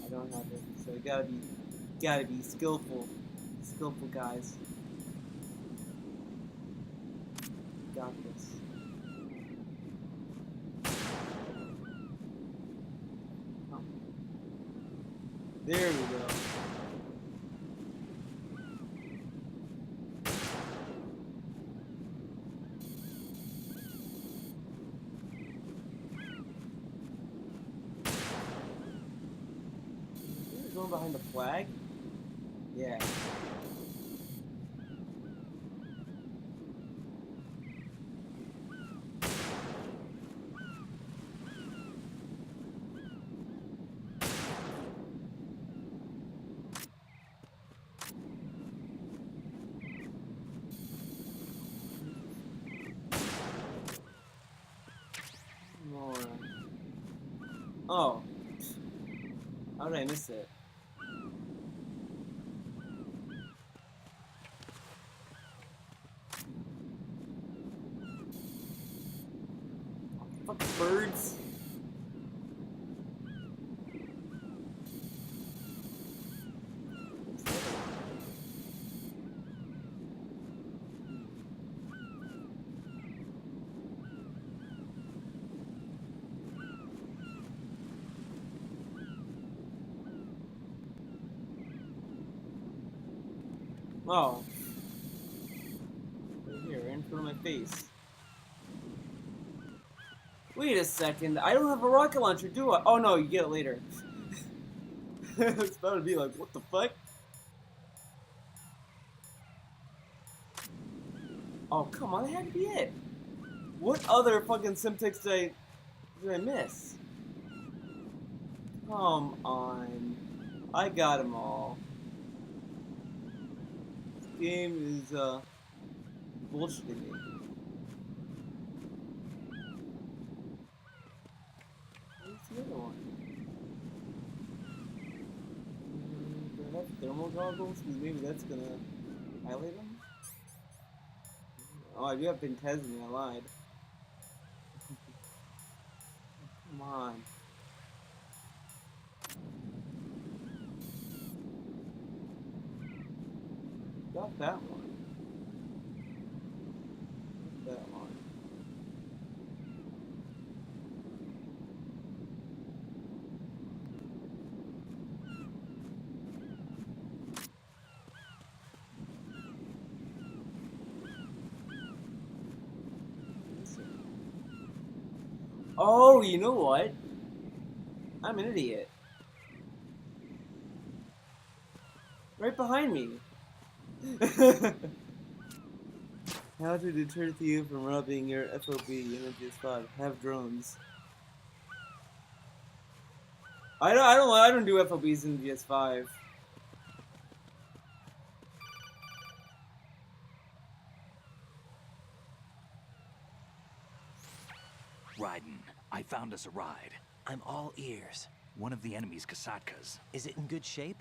[SPEAKER 1] I don't have it, so you gotta be skillful. Skillful guys. Got this. Oh. There we go. Going behind the flag? Yeah. More. Oh. How did I miss it? Fucking birds. Oh. Right here, in front of my face. Wait a second, I don't have a rocket launcher, do I? Oh no, you get it later. It's about to be like, what the fuck? Oh, come on, that had to be it. What other fucking Semtex did I miss? Come on. I got them all. This game is, bullshitting me. Where's the other one? Do I have thermal goggles? Because maybe that's gonna highlight them? Oh, I do have Pentesme, I lied. Come on. Got that one. Got that one. Oh, you know what? I'm an idiot. Right behind me. How to deter you from robbing your FOB in PS5? Have drones. I don't do FOBs in PS5.
[SPEAKER 5] Raiden, I found us a ride.
[SPEAKER 3] I'm all ears.
[SPEAKER 5] One of the enemy's Kasatkas.
[SPEAKER 3] Is it in good shape?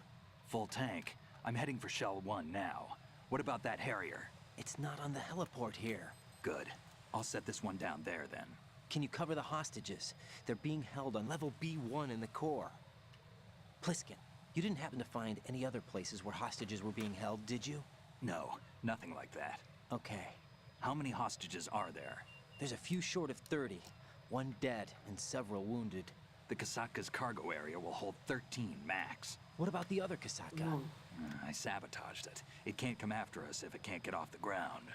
[SPEAKER 5] Full tank. I'm heading for Shell 1 now. What about that Harrier?
[SPEAKER 3] It's not on the heliport here.
[SPEAKER 5] Good. I'll set this one down there then.
[SPEAKER 3] Can you cover the hostages? They're being held on level B1 in the core. Pliskin, you didn't happen to find any other places where hostages were being held, did you?
[SPEAKER 5] No, nothing like that.
[SPEAKER 3] Okay.
[SPEAKER 5] How many hostages are there?
[SPEAKER 3] There's a few short of 30. One dead and several wounded.
[SPEAKER 5] The Kasatka's cargo area will hold 13 max.
[SPEAKER 3] What about the other Kasatka?
[SPEAKER 5] I sabotaged it. It can't come after us if it can't get off the ground.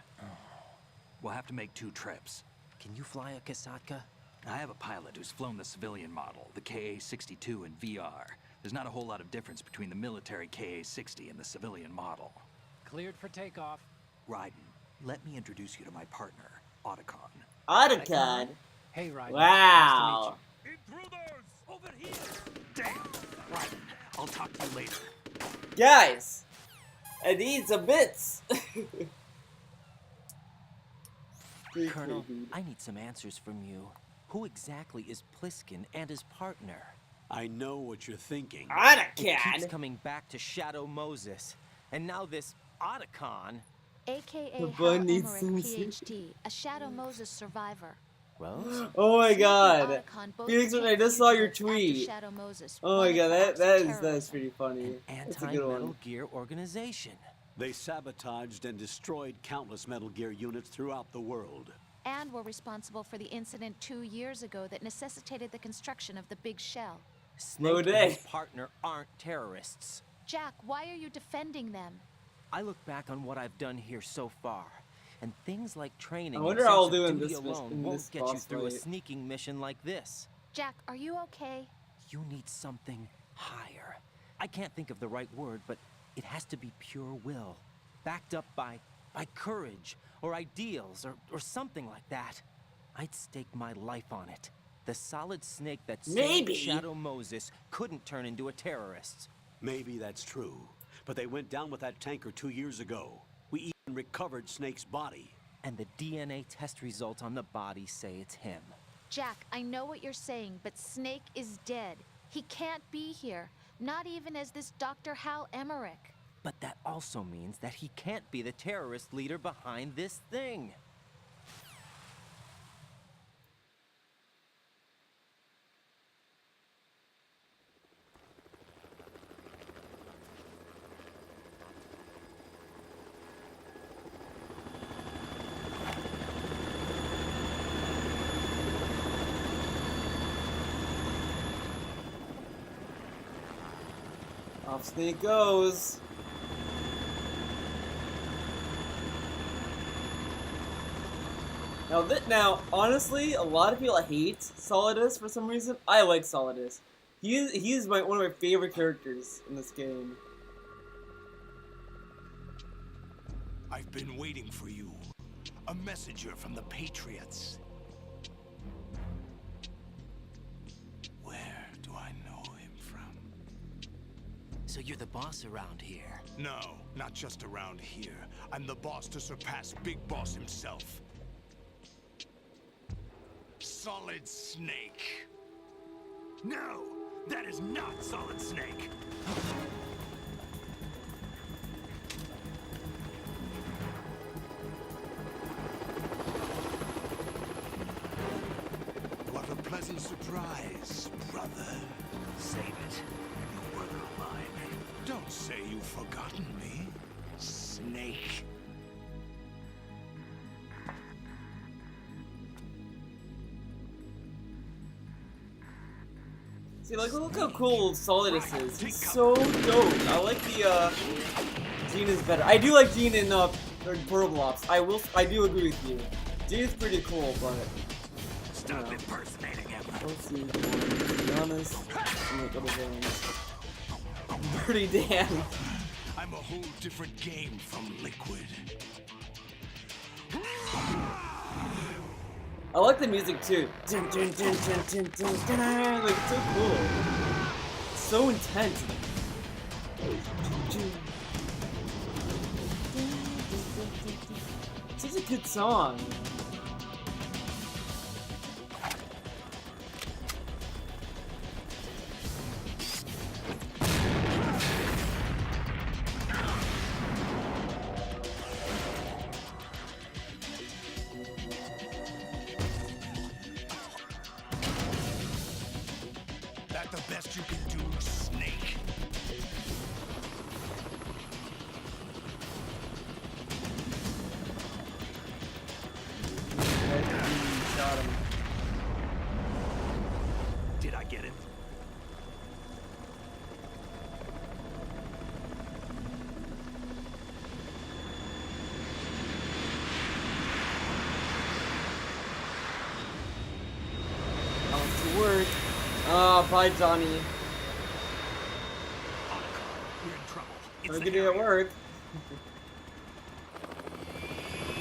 [SPEAKER 5] We'll have to make 2 trips.
[SPEAKER 3] Can you fly a Kasatka?
[SPEAKER 5] I have a pilot who's flown the civilian model, the KA-62 in VR. There's not a whole lot of difference between the military KA-60 and the civilian model.
[SPEAKER 12] Cleared for takeoff.
[SPEAKER 5] Raiden, let me introduce you to my partner, Otacon.
[SPEAKER 1] Otacon?
[SPEAKER 12] Hey, Raiden.
[SPEAKER 1] Wow.
[SPEAKER 12] Nice to meet you. Intruders! Over here!
[SPEAKER 5] Damn! Raiden, I'll talk to you later.
[SPEAKER 1] Guys, I need some bits.
[SPEAKER 3] Colonel, I need some answers from you. Who exactly is Pliskin and his partner?
[SPEAKER 4] I know what you're thinking.
[SPEAKER 3] It keeps coming back to Shadow Moses. And now this Otacon.
[SPEAKER 7] AKA
[SPEAKER 1] The
[SPEAKER 7] Hal
[SPEAKER 1] bun needs
[SPEAKER 7] Emmerich,
[SPEAKER 1] some
[SPEAKER 7] PhD, a Shadow Moses survivor.
[SPEAKER 3] Rose?
[SPEAKER 1] Oh my
[SPEAKER 7] Snake and
[SPEAKER 1] god.
[SPEAKER 7] Otacon both
[SPEAKER 1] Felix,
[SPEAKER 7] became
[SPEAKER 1] I just saw your
[SPEAKER 7] fugitives after
[SPEAKER 1] tweet.
[SPEAKER 7] Shadow Moses
[SPEAKER 1] Oh my
[SPEAKER 7] wanted
[SPEAKER 1] god,
[SPEAKER 7] acts of
[SPEAKER 1] that is
[SPEAKER 7] terrorism.
[SPEAKER 1] pretty funny. That's a good
[SPEAKER 3] Anti-Metal
[SPEAKER 1] one.
[SPEAKER 3] Gear organization.
[SPEAKER 4] They sabotaged and destroyed countless Metal Gear units throughout the world.
[SPEAKER 7] And were responsible for the incident 2 years ago that necessitated the construction of the Big Shell.
[SPEAKER 1] Slow
[SPEAKER 3] Snake and
[SPEAKER 1] day.
[SPEAKER 3] his partner aren't terrorists.
[SPEAKER 7] Jack, why are you defending them?
[SPEAKER 3] I look back on what I've done here so far, and things like training
[SPEAKER 1] I
[SPEAKER 3] and
[SPEAKER 1] wonder how I'll
[SPEAKER 3] sense of
[SPEAKER 1] do in
[SPEAKER 3] duty
[SPEAKER 1] this
[SPEAKER 3] alone
[SPEAKER 1] in
[SPEAKER 3] won't
[SPEAKER 1] this
[SPEAKER 3] get you
[SPEAKER 1] boss
[SPEAKER 3] through a
[SPEAKER 1] fight.
[SPEAKER 3] sneaking mission like this.
[SPEAKER 7] Jack, are you okay?
[SPEAKER 3] You need something higher. I can't think of the right word, but it has to be pure will, backed up by courage or ideals or something like that. I'd stake my life on it. The solid snake that saved
[SPEAKER 1] Maybe.
[SPEAKER 3] Shadow Moses couldn't turn into a terrorist.
[SPEAKER 4] Maybe that's true, but they went down with that tanker 2 years ago. We even recovered Snake's body.
[SPEAKER 3] And the DNA test results on the body say it's him.
[SPEAKER 7] Jack, I know what you're saying, but Snake is dead. He can't be here, not even as this Dr. Hal Emmerich.
[SPEAKER 3] But that also means that he can't be the terrorist leader behind this thing.
[SPEAKER 1] Off Snake goes. Now, honestly, a lot of people hate Solidus for some reason. I like Solidus. He's one of my favorite characters in this game.
[SPEAKER 10] I've been waiting for you. A messenger from the Patriots. Where do I know him from?
[SPEAKER 3] So you're the boss around here.
[SPEAKER 10] No, not just around here. I'm the boss to surpass Big Boss himself. Solid Snake.
[SPEAKER 9] No, that is not Solid Snake.
[SPEAKER 10] What a pleasant surprise, brother.
[SPEAKER 9] Save it. You brother of mine.
[SPEAKER 10] Don't say you've forgotten me, Snake.
[SPEAKER 1] See, like, look how cool Solidus is. He's so dope. I like the, Gene is better. I do like Gene in, Portable Ops. I do agree with you. Gene is pretty cool, but...
[SPEAKER 9] Stop impersonating him.
[SPEAKER 1] We'll see. To be honest, I'm like other villains. Pretty damn.
[SPEAKER 10] I'm a whole different game from Liquid.
[SPEAKER 1] I like the music too. Dun, dun, dun, dun, dun, dun, dun. Like, it's so cool. It's so intense. Such a good song.
[SPEAKER 10] That the best you can do, Snake?
[SPEAKER 1] Shot him.
[SPEAKER 9] Did I get him?
[SPEAKER 1] To work. Bye, Johnny.
[SPEAKER 9] You're in trouble.
[SPEAKER 1] Have a good day at work.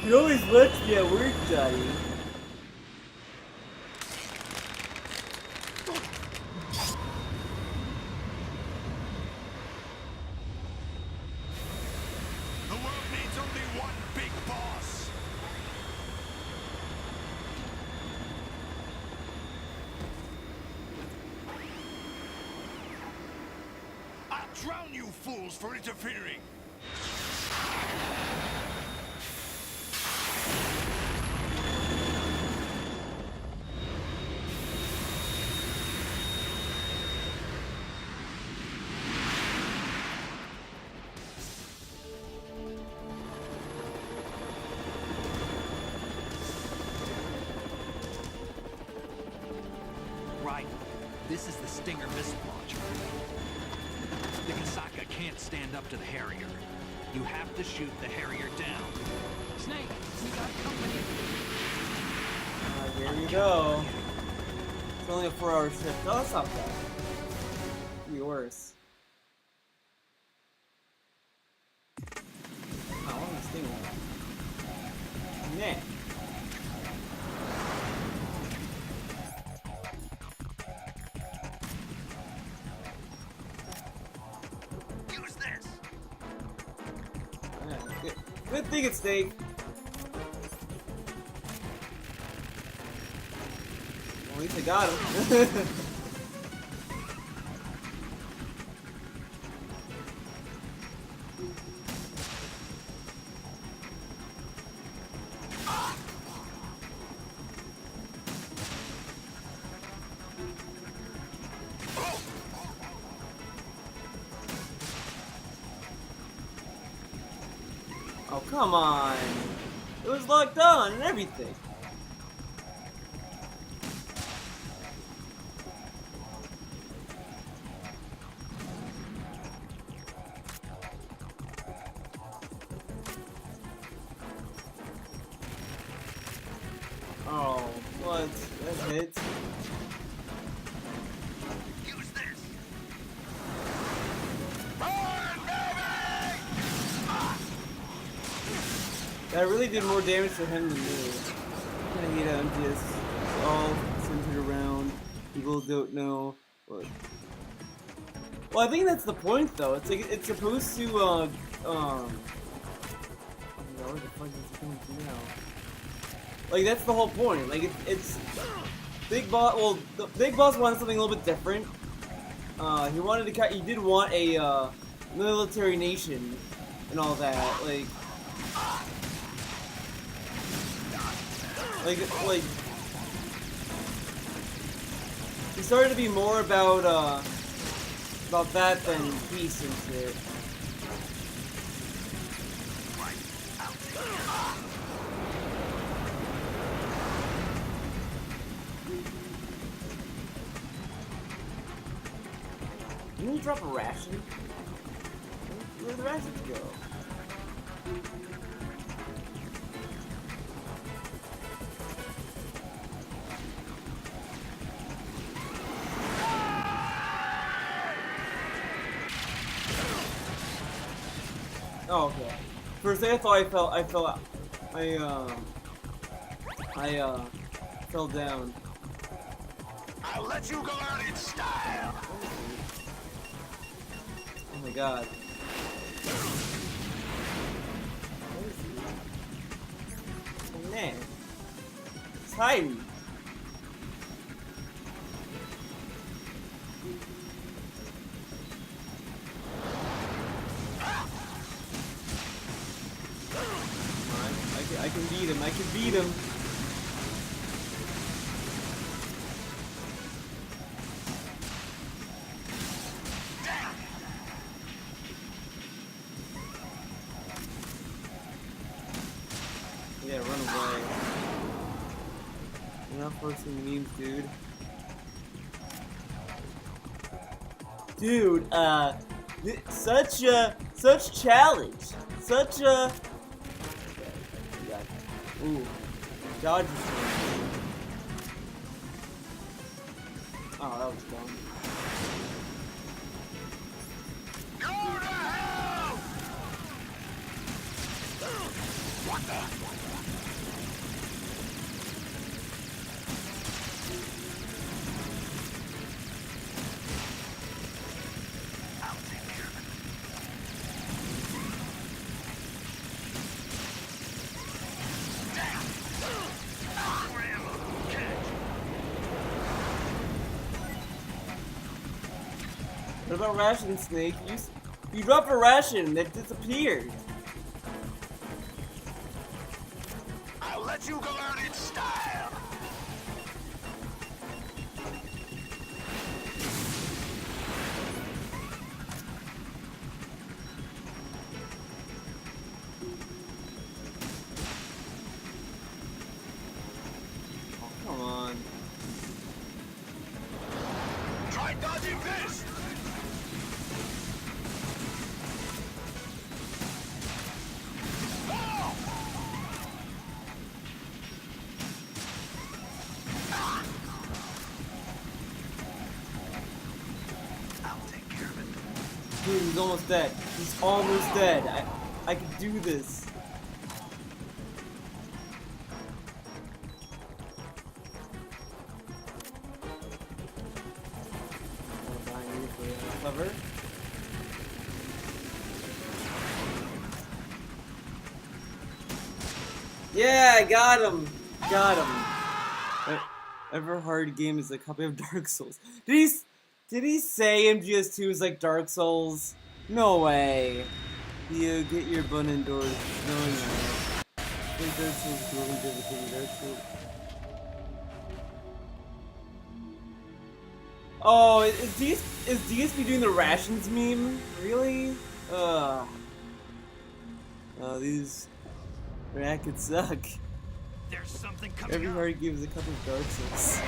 [SPEAKER 1] You always left me at work, Johnny.
[SPEAKER 10] The world needs only one big boss. I'll drown you fools for interfering.
[SPEAKER 5] Right. This is the Stinger missile launcher. The Kasaka can't stand up to the Harrier. You have to shoot the Harrier down.
[SPEAKER 12] Snake, we got company.
[SPEAKER 1] Here you go. It's only a 4-hour shift. Oh, that's not bad. Could be worse. I want this thing. Nah.
[SPEAKER 9] Use this.
[SPEAKER 1] Good thing it's Snake. Well, at least I got him. Oh, come on. It was locked on and everything. Oh, what? That hit.
[SPEAKER 9] Use this.
[SPEAKER 1] That really did more damage to him than me. I kinda hate how I'm just all centered around. People don't know what. Well, I think that's the point, though. It's like it's supposed to, where the fuck is it going to now? Like that's the whole point. Like it's Big Boss. Well, the Big Boss wanted something a little bit different. He wanted to. He did want a military nation and all that. Like. He started to be more about that than peace and shit. Didn't he drop a ration? Where'd the rations go? Oh, okay. For a second, I thought I fell down.
[SPEAKER 10] I'll let you go out in style.
[SPEAKER 1] Oh my god. Oh man. It's hiding. I can beat him. I can beat him. Yeah, run away. You're not posting memes, dude. Dude, such challenge. Such a. Ooh, dodge. Oh, that was dumb.
[SPEAKER 10] Go to hell! What the? I'll take care of it.
[SPEAKER 1] What about ration, Snake? You dropped a ration that disappeared.
[SPEAKER 10] I'll let you go out in style.
[SPEAKER 1] Oh, come on.
[SPEAKER 10] Try dodging this.
[SPEAKER 1] Dude, he's almost dead. He's almost dead. I can do this. Clever. Yeah, I got him. Got him. Every hard game is a copy of Dark Souls. Did he say MGS2 is like Dark Souls? No way. You get your bun indoors. No, I think Dark Souls is really difficult. Dark Souls. Oh, is DSP doing the rations meme? Really? Oh, these rackets suck.
[SPEAKER 10] There's something coming
[SPEAKER 1] Every hard game is a copy of Dark Souls.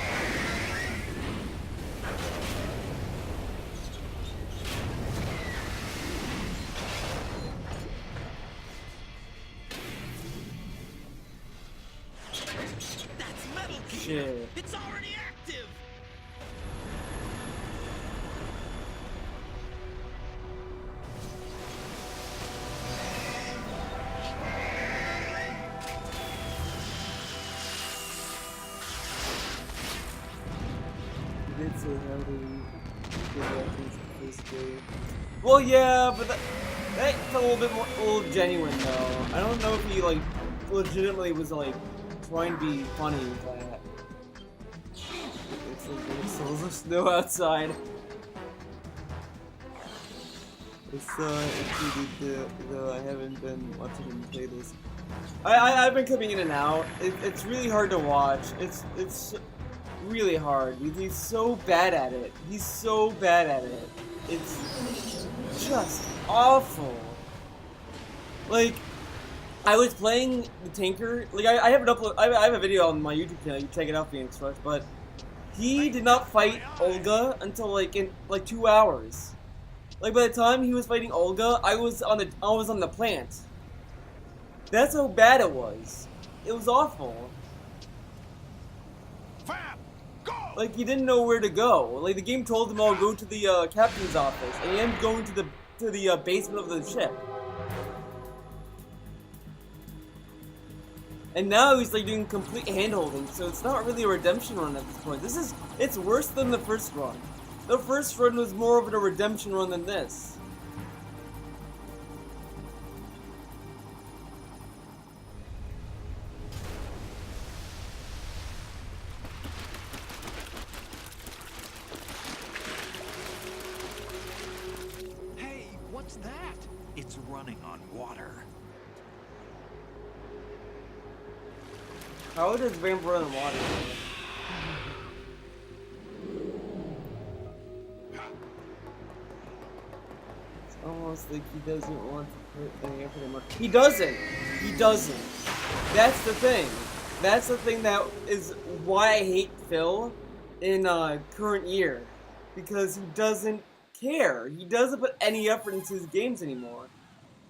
[SPEAKER 10] That's Metal Gear.
[SPEAKER 1] Shit.
[SPEAKER 10] It's already active.
[SPEAKER 1] Did say how to get weapons basically. Well, yeah, but that felt a little genuine though. I don't know if he like legitimately was like trying to be funny with that. It's a snow outside. I haven't been watching him play this. I've been coming in and out. It's really hard to watch. It's really hard. He's so bad at it. He's so bad at it. It's just awful. Like, I was playing the tanker. Like, I have an upload. I have a video on my YouTube channel. You can check it out, Phoenix Rush. But he did not fight Olga until in 2 hours. Like, by the time he was fighting Olga, I was on the plant. That's how bad it was. It was awful. Like, he didn't know where to go. Like, the game told him, "Oh, go to the captain's office," and he ended up going to the basement of the ship. And now he's like doing complete hand-holding, so it's not really a redemption run at this point. It's worse than the first run. The first run was more of a redemption run than this.
[SPEAKER 5] Hey, what's that? It's running on water.
[SPEAKER 1] How does Vamp run in water? Almost like he doesn't want to put any effort in. He doesn't. He doesn't. That's the thing. That's the thing that is why I hate Phil in current year, because he doesn't care. He doesn't put any effort into his games anymore.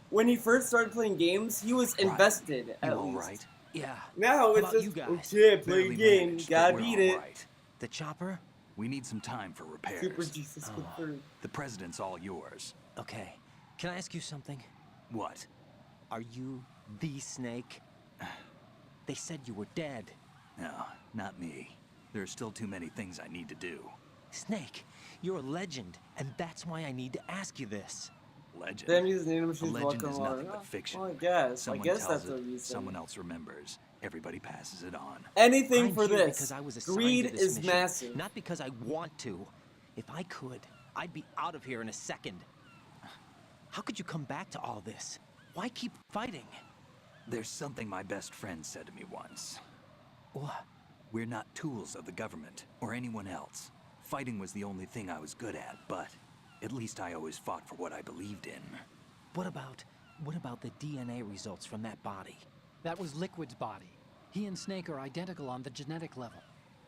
[SPEAKER 1] When he first started playing games, he was invested. At least.
[SPEAKER 3] Right? Yeah.
[SPEAKER 1] Now it's just okay, play a game, gotta beat it.
[SPEAKER 5] Right.
[SPEAKER 3] The chopper?
[SPEAKER 5] We need some time for repairs.
[SPEAKER 1] Super Jesus confirmed.
[SPEAKER 5] The president's all yours.
[SPEAKER 3] Okay. Can I ask you something?
[SPEAKER 5] What?
[SPEAKER 3] Are you the Snake? They said you were dead.
[SPEAKER 5] No, not me. There are still too many things I need to do.
[SPEAKER 3] Snake, you're a legend, and that's why I need to ask you this.
[SPEAKER 5] Legend?
[SPEAKER 1] Damn, these
[SPEAKER 5] A
[SPEAKER 1] nanomachines
[SPEAKER 5] legend
[SPEAKER 1] walking
[SPEAKER 5] is
[SPEAKER 1] on
[SPEAKER 5] nothing
[SPEAKER 1] water.
[SPEAKER 5] but fiction.
[SPEAKER 1] Well, I guess
[SPEAKER 5] Someone
[SPEAKER 1] that's
[SPEAKER 5] tells
[SPEAKER 1] the
[SPEAKER 5] it,
[SPEAKER 1] reason.
[SPEAKER 5] someone else remembers. Everybody passes it on.
[SPEAKER 1] Anything
[SPEAKER 3] I'm
[SPEAKER 1] for
[SPEAKER 3] here
[SPEAKER 1] this.
[SPEAKER 3] because I was assigned
[SPEAKER 1] Greed
[SPEAKER 3] to this
[SPEAKER 1] is
[SPEAKER 3] mission,
[SPEAKER 1] massive.
[SPEAKER 3] not because I want to. If I could, I'd be out of here in a second. How could you come back to all this? Why keep fighting?
[SPEAKER 5] There's something my best friend said to me once.
[SPEAKER 3] What?
[SPEAKER 5] We're not tools of the government or anyone else. Fighting was the only thing I was good at, but at least I always fought for what I believed in.
[SPEAKER 3] What about the DNA results from that body?
[SPEAKER 12] That was Liquid's body. He and Snake are identical on the genetic level.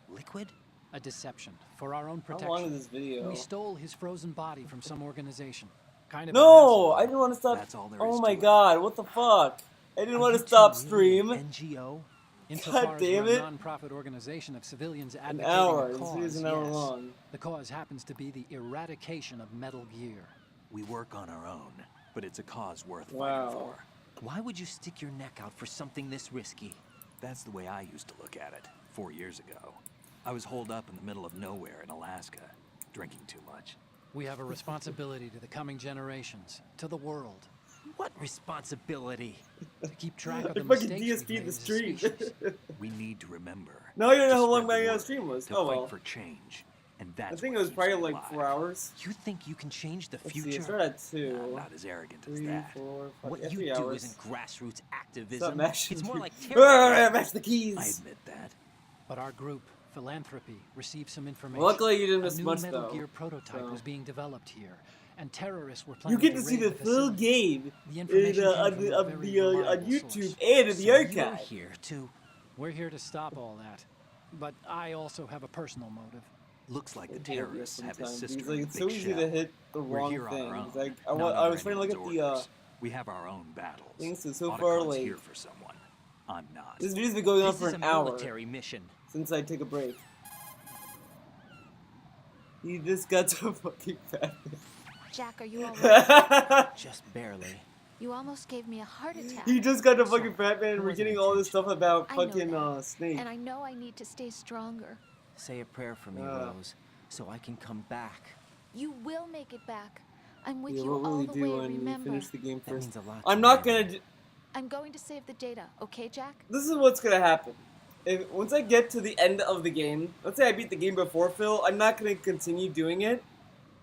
[SPEAKER 3] Liquid?
[SPEAKER 12] A deception, for our own protection.
[SPEAKER 1] How long is this video?
[SPEAKER 12] We stole his frozen body from some organization. Kind of
[SPEAKER 1] No, I didn't want to stop.
[SPEAKER 5] That's all there
[SPEAKER 1] Oh
[SPEAKER 5] is
[SPEAKER 1] my
[SPEAKER 5] to it.
[SPEAKER 1] god, what the fuck? I didn't want to stop stream.
[SPEAKER 3] NGO?
[SPEAKER 12] Insofar
[SPEAKER 1] God
[SPEAKER 12] as
[SPEAKER 1] damn
[SPEAKER 12] we're
[SPEAKER 1] it.
[SPEAKER 12] a non-profit organization of civilians
[SPEAKER 1] An
[SPEAKER 12] advocating
[SPEAKER 1] hour.
[SPEAKER 12] a
[SPEAKER 1] This
[SPEAKER 12] cause,
[SPEAKER 1] video's an hour
[SPEAKER 12] yes.
[SPEAKER 1] long.
[SPEAKER 12] The cause happens to be the eradication of Metal Gear.
[SPEAKER 5] We work on our own, but it's a cause worth
[SPEAKER 1] Wow.
[SPEAKER 5] fighting for.
[SPEAKER 3] Why would you stick your neck out for something this risky?
[SPEAKER 5] That's the way I used to look at it 4 years ago. I was holed up in the middle of nowhere in Alaska, drinking too much.
[SPEAKER 12] We have a responsibility to the coming generations, to the world.
[SPEAKER 3] What responsibility?
[SPEAKER 12] To keep track of
[SPEAKER 1] I
[SPEAKER 12] the
[SPEAKER 1] fucking
[SPEAKER 12] mistakes
[SPEAKER 1] DSP'd
[SPEAKER 12] we've
[SPEAKER 1] the
[SPEAKER 12] made as a
[SPEAKER 1] stream.
[SPEAKER 12] species.
[SPEAKER 5] We need to remember.
[SPEAKER 1] Now you don't know
[SPEAKER 5] to
[SPEAKER 1] how long
[SPEAKER 5] spread the
[SPEAKER 1] my
[SPEAKER 5] word,
[SPEAKER 1] stream was.
[SPEAKER 5] to
[SPEAKER 1] Oh
[SPEAKER 5] fight
[SPEAKER 1] well.
[SPEAKER 5] for change, and
[SPEAKER 1] I
[SPEAKER 5] that's
[SPEAKER 1] think
[SPEAKER 5] what
[SPEAKER 1] it was
[SPEAKER 5] keeps
[SPEAKER 1] probably
[SPEAKER 5] me
[SPEAKER 1] like
[SPEAKER 5] alive.
[SPEAKER 1] 4 hours.
[SPEAKER 3] You think you can change the
[SPEAKER 1] Let's see,
[SPEAKER 3] future?
[SPEAKER 1] it started at 2.
[SPEAKER 5] I'm not as arrogant as
[SPEAKER 1] 3,
[SPEAKER 5] that.
[SPEAKER 1] 4, 5,
[SPEAKER 3] What
[SPEAKER 1] yeah,
[SPEAKER 3] you
[SPEAKER 1] 3
[SPEAKER 3] do
[SPEAKER 1] hours.
[SPEAKER 3] isn't grassroots
[SPEAKER 1] Stop
[SPEAKER 3] activism.
[SPEAKER 1] mashing
[SPEAKER 3] It's more
[SPEAKER 1] the-
[SPEAKER 3] like
[SPEAKER 1] Ah,
[SPEAKER 3] terrorism.
[SPEAKER 1] mash the
[SPEAKER 5] I
[SPEAKER 1] keys.
[SPEAKER 5] admit that.
[SPEAKER 12] But our group, Philanthropy, received some information.
[SPEAKER 1] Luckily you didn't miss
[SPEAKER 12] a new
[SPEAKER 1] much
[SPEAKER 12] Metal
[SPEAKER 1] though.
[SPEAKER 12] Gear prototype
[SPEAKER 1] So.
[SPEAKER 12] was being developed here, and terrorists were
[SPEAKER 1] You
[SPEAKER 12] planning
[SPEAKER 1] get to see
[SPEAKER 12] raid
[SPEAKER 1] the full
[SPEAKER 12] facility.
[SPEAKER 1] game
[SPEAKER 12] The
[SPEAKER 1] in,
[SPEAKER 12] information came
[SPEAKER 1] on
[SPEAKER 12] from
[SPEAKER 1] the,
[SPEAKER 12] a
[SPEAKER 1] on
[SPEAKER 12] very
[SPEAKER 1] the on
[SPEAKER 12] reliable
[SPEAKER 1] YouTube
[SPEAKER 12] source.
[SPEAKER 1] and in the
[SPEAKER 3] So you're
[SPEAKER 1] archive.
[SPEAKER 3] here to...
[SPEAKER 12] We're here to stop all that. But I also have a personal motive.
[SPEAKER 5] Looks like the
[SPEAKER 1] I hate this
[SPEAKER 5] terrorists have his
[SPEAKER 1] sometimes.
[SPEAKER 5] sister
[SPEAKER 1] It's like
[SPEAKER 5] in
[SPEAKER 1] it's
[SPEAKER 5] a
[SPEAKER 1] so
[SPEAKER 5] big
[SPEAKER 1] easy
[SPEAKER 5] shell.
[SPEAKER 1] to hit the
[SPEAKER 5] We're
[SPEAKER 1] wrong
[SPEAKER 5] here on
[SPEAKER 1] thing.
[SPEAKER 5] our
[SPEAKER 1] It's
[SPEAKER 5] own,
[SPEAKER 1] like
[SPEAKER 5] not
[SPEAKER 1] I was
[SPEAKER 5] under
[SPEAKER 1] trying to look at
[SPEAKER 5] anyone's
[SPEAKER 1] the
[SPEAKER 5] orders. We have our own battles.
[SPEAKER 1] things is so
[SPEAKER 5] Otacron's
[SPEAKER 1] far late.
[SPEAKER 5] here for someone. I'm not.
[SPEAKER 1] This video's been going on
[SPEAKER 3] This
[SPEAKER 1] for
[SPEAKER 3] is
[SPEAKER 1] an
[SPEAKER 3] a
[SPEAKER 1] hour
[SPEAKER 3] military mission.
[SPEAKER 1] since I took a break. He just got so fucking fat.
[SPEAKER 7] Jack, are you alright?
[SPEAKER 3] Just barely.
[SPEAKER 7] You almost gave me a heart attack.
[SPEAKER 1] He just got to fucking fat man and
[SPEAKER 3] It
[SPEAKER 1] we're
[SPEAKER 3] wasn't
[SPEAKER 1] getting all this stuff about
[SPEAKER 7] I know
[SPEAKER 1] fucking
[SPEAKER 7] that.
[SPEAKER 1] Snake.
[SPEAKER 7] And I know I need to stay stronger.
[SPEAKER 3] Say a prayer for me,
[SPEAKER 1] Uh.
[SPEAKER 3] Rose, so I can come back.
[SPEAKER 7] You will make it back. I'm with
[SPEAKER 1] Yeah,
[SPEAKER 7] you
[SPEAKER 1] what will
[SPEAKER 7] all
[SPEAKER 1] you
[SPEAKER 7] the
[SPEAKER 1] do
[SPEAKER 7] way,
[SPEAKER 1] when you
[SPEAKER 7] remember.
[SPEAKER 1] finish the game
[SPEAKER 3] That
[SPEAKER 1] first?
[SPEAKER 3] means a lot
[SPEAKER 1] I'm
[SPEAKER 3] to
[SPEAKER 1] not
[SPEAKER 3] me.
[SPEAKER 1] gonna.
[SPEAKER 7] I'm going to save the data, okay, Jack?
[SPEAKER 1] This is what's gonna happen. If once I get to the end of the game, let's say I beat the game before Phil, I'm not gonna continue doing it.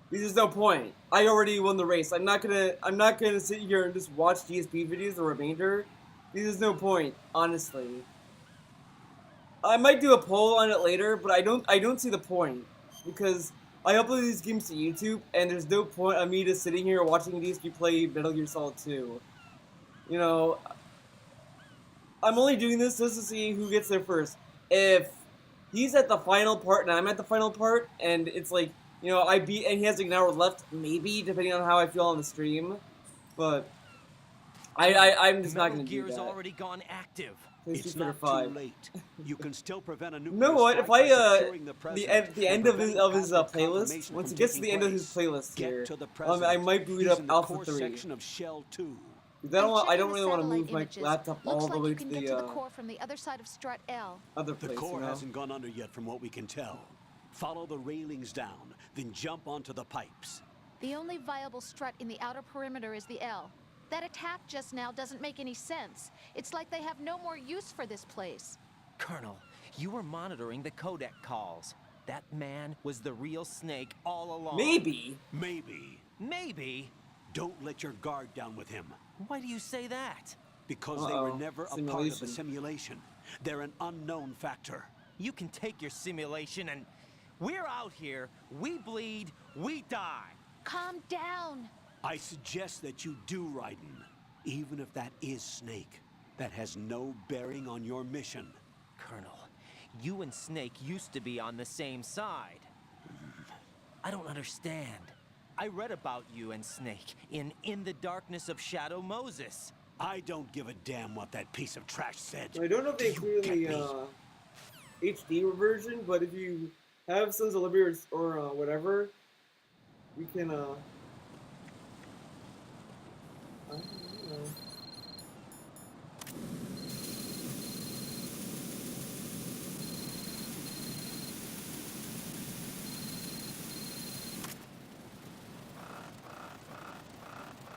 [SPEAKER 1] Because there's no point. I already won the race. I'm not gonna sit here and just watch GSP videos the remainder. Because there's no point, honestly. I might do a poll on it later, but I don't see the point. Because I upload these games to YouTube, and there's no point of me just sitting here watching DSP play Metal Gear Solid 2. You know, I'm only doing this just to see who gets there first. If he's at the final part and I'm at the final part, and it's like, you know, I beat and he has like an hour left, maybe, depending on how I feel on the stream. But I'm just not
[SPEAKER 4] Metal
[SPEAKER 1] going to do
[SPEAKER 4] Gear's
[SPEAKER 1] that.
[SPEAKER 4] already gone active.
[SPEAKER 1] Play
[SPEAKER 4] It's
[SPEAKER 1] Street Fighter
[SPEAKER 4] not
[SPEAKER 1] 5.
[SPEAKER 4] too late. You can still prevent a
[SPEAKER 1] You
[SPEAKER 4] nuclear
[SPEAKER 1] know what? If
[SPEAKER 4] strike
[SPEAKER 1] I
[SPEAKER 4] by securing the
[SPEAKER 1] the end of his
[SPEAKER 4] password
[SPEAKER 1] playlist,
[SPEAKER 4] confirmation
[SPEAKER 1] once
[SPEAKER 4] from
[SPEAKER 1] it gets to the
[SPEAKER 4] taking
[SPEAKER 1] end of his
[SPEAKER 4] place.
[SPEAKER 1] playlist
[SPEAKER 4] Get
[SPEAKER 1] here,
[SPEAKER 4] to the
[SPEAKER 1] I
[SPEAKER 4] president.
[SPEAKER 1] might boot
[SPEAKER 4] He's
[SPEAKER 1] up
[SPEAKER 4] in the
[SPEAKER 1] Alpha
[SPEAKER 4] core
[SPEAKER 1] 3.
[SPEAKER 4] section of Shell 2.
[SPEAKER 1] I don't want. I
[SPEAKER 7] I'm
[SPEAKER 1] don't
[SPEAKER 7] checking
[SPEAKER 1] really
[SPEAKER 7] the
[SPEAKER 1] want to
[SPEAKER 7] satellite
[SPEAKER 1] move my
[SPEAKER 7] images.
[SPEAKER 1] laptop
[SPEAKER 7] Looks
[SPEAKER 1] all the
[SPEAKER 7] like
[SPEAKER 1] way
[SPEAKER 7] you
[SPEAKER 1] to
[SPEAKER 7] can
[SPEAKER 1] the
[SPEAKER 7] get to the core from the other side of Strut L.
[SPEAKER 1] other
[SPEAKER 4] The
[SPEAKER 1] place.
[SPEAKER 4] core
[SPEAKER 1] You know?
[SPEAKER 4] hasn't gone under yet from what we can tell. Follow the railings down, then jump onto the pipes.
[SPEAKER 7] The only viable strut in the outer perimeter is the L. That attack just now doesn't make any sense. It's like they have no more use for this place.
[SPEAKER 3] Colonel, you were monitoring the codec calls. That man was the real Snake all along.
[SPEAKER 1] Maybe.
[SPEAKER 4] Maybe.
[SPEAKER 3] Maybe?
[SPEAKER 4] Don't let your guard down with him.
[SPEAKER 3] Why do you say that?
[SPEAKER 4] Because they were never a part of the simulation. They're an unknown factor.
[SPEAKER 3] You can take your simulation and... We're out here, we bleed, we die.
[SPEAKER 7] Calm down.
[SPEAKER 4] I suggest that you do, Raiden. Even if that is Snake. That has no bearing on your mission.
[SPEAKER 3] Colonel, you and Snake used to be on the same side. I don't understand. I read about you and Snake in The Darkness of Shadow Moses.
[SPEAKER 4] I don't give a damn what that piece of trash said.
[SPEAKER 1] I don't know if they include in the HD version, but if you have Sons of Liberty or whatever, you can I don't know.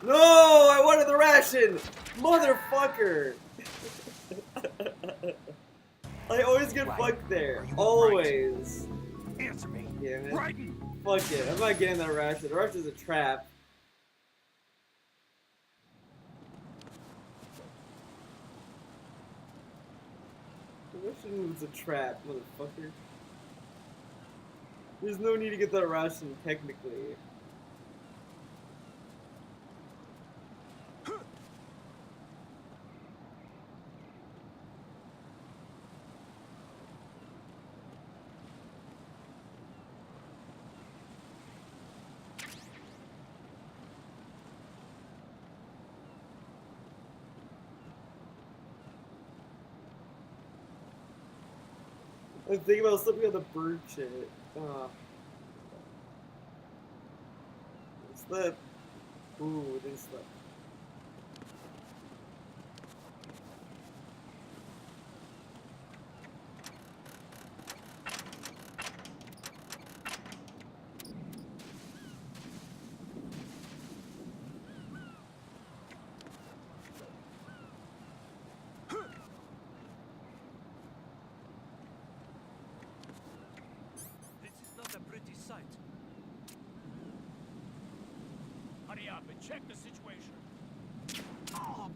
[SPEAKER 1] No, I wanted the ration! Motherfucker! I always get fucked there. Always.
[SPEAKER 10] Answer me.
[SPEAKER 1] Yeah, man.
[SPEAKER 10] Raiden!
[SPEAKER 1] Fuck it. I'm not getting that ration. The ration is a trap. The ration was a trap, motherfucker. There's no need to get that ration, technically. I was thinking about slipping on the bird shit. Slip. Ooh, they slip.
[SPEAKER 10] This is not a pretty sight. Hurry up and check the situation. Oh.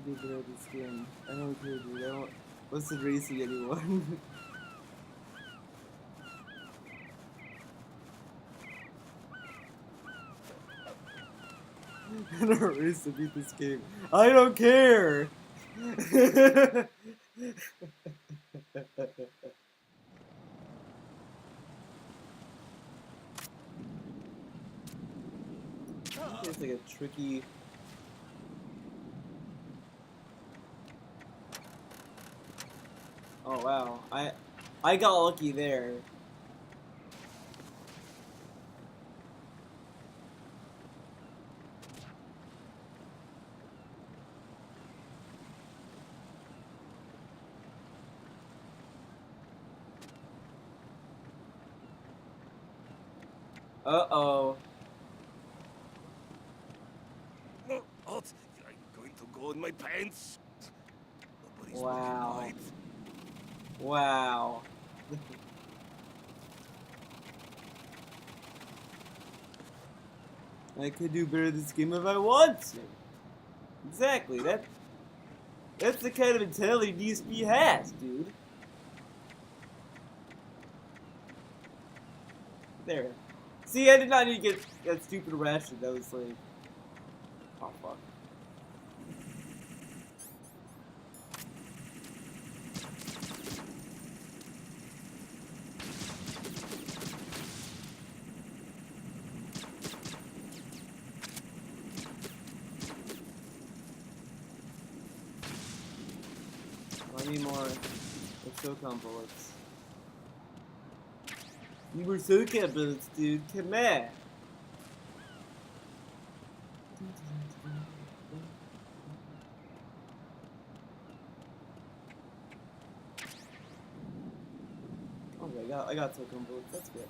[SPEAKER 1] We did know this game. I know we could do that. What's the racing anyone? I don't race to beat this game. I don't care! It's like a tricky. Oh wow, I got lucky there. Uh-oh.
[SPEAKER 9] No, I'm going to go in my pants. Nobody's
[SPEAKER 1] Wow.
[SPEAKER 9] looking right.
[SPEAKER 1] Wow. I could do better this game if I want to. Exactly, that's the kind of mentality DSP has, dude. There. See, I did not need to get that stupid ration. That was like... Oh, fuck. I need more SOCOM bullets. You were SOCOM bullets, dude. Come on. Okay, I got SOCOM bullets. That's good.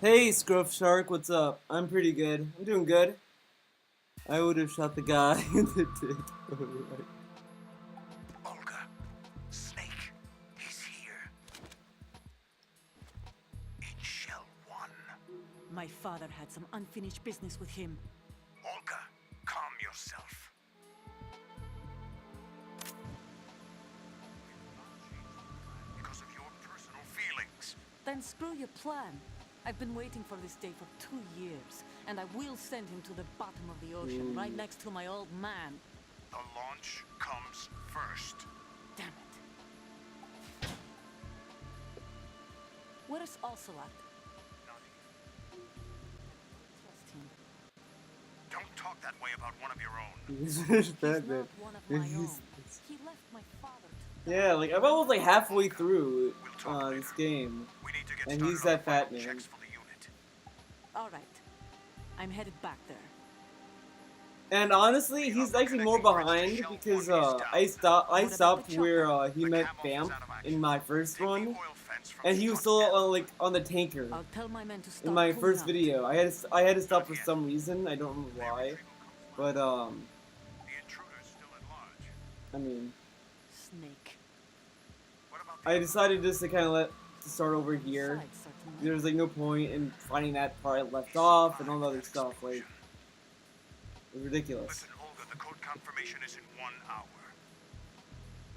[SPEAKER 1] Hey, Scruff Shark, what's up? I'm pretty good. I'm doing good. I would have shot the guy in the dick.
[SPEAKER 10] Olga, Snake, he's here. In Shell 1.
[SPEAKER 11] My father had some unfinished business with him.
[SPEAKER 10] Olga, calm yourself. Because of your personal feelings.
[SPEAKER 11] Then screw your plan. I've been waiting for this day for 2 years, and I will send him to the bottom of the ocean, right next to my old man.
[SPEAKER 10] The launch comes first.
[SPEAKER 11] Damn it. Where's Ocelot? Trust him.
[SPEAKER 10] Don't talk that way about one of your own.
[SPEAKER 1] He's
[SPEAKER 11] He's
[SPEAKER 1] bad,
[SPEAKER 11] not
[SPEAKER 1] man.
[SPEAKER 11] one of my own.
[SPEAKER 1] He's-
[SPEAKER 11] He left my father to
[SPEAKER 1] Yeah, like I'm almost like halfway through this game,
[SPEAKER 10] We need to get
[SPEAKER 1] and
[SPEAKER 10] started
[SPEAKER 1] he's
[SPEAKER 10] on the
[SPEAKER 1] that fat
[SPEAKER 10] final
[SPEAKER 1] man.
[SPEAKER 10] checks for the unit.
[SPEAKER 11] All right. I'm headed back there.
[SPEAKER 1] And honestly, he's actually more behind because I stopped where he met Vamp in my first run, and he was still on the tanker
[SPEAKER 11] I'll tell my men to start
[SPEAKER 1] in my
[SPEAKER 11] pulling
[SPEAKER 1] first
[SPEAKER 11] out.
[SPEAKER 1] video. I had to stop for some reason. I don't remember why, but
[SPEAKER 10] The intruder's still at large.
[SPEAKER 1] I mean,
[SPEAKER 11] Snake.
[SPEAKER 10] What about the
[SPEAKER 1] I decided just to kind of start over here.
[SPEAKER 11] Besides, certainly.
[SPEAKER 1] There was like no point in finding that part I left off and all the other stuff. Like, it was ridiculous.
[SPEAKER 10] Listen, Olga, the code confirmation is in 1 hour.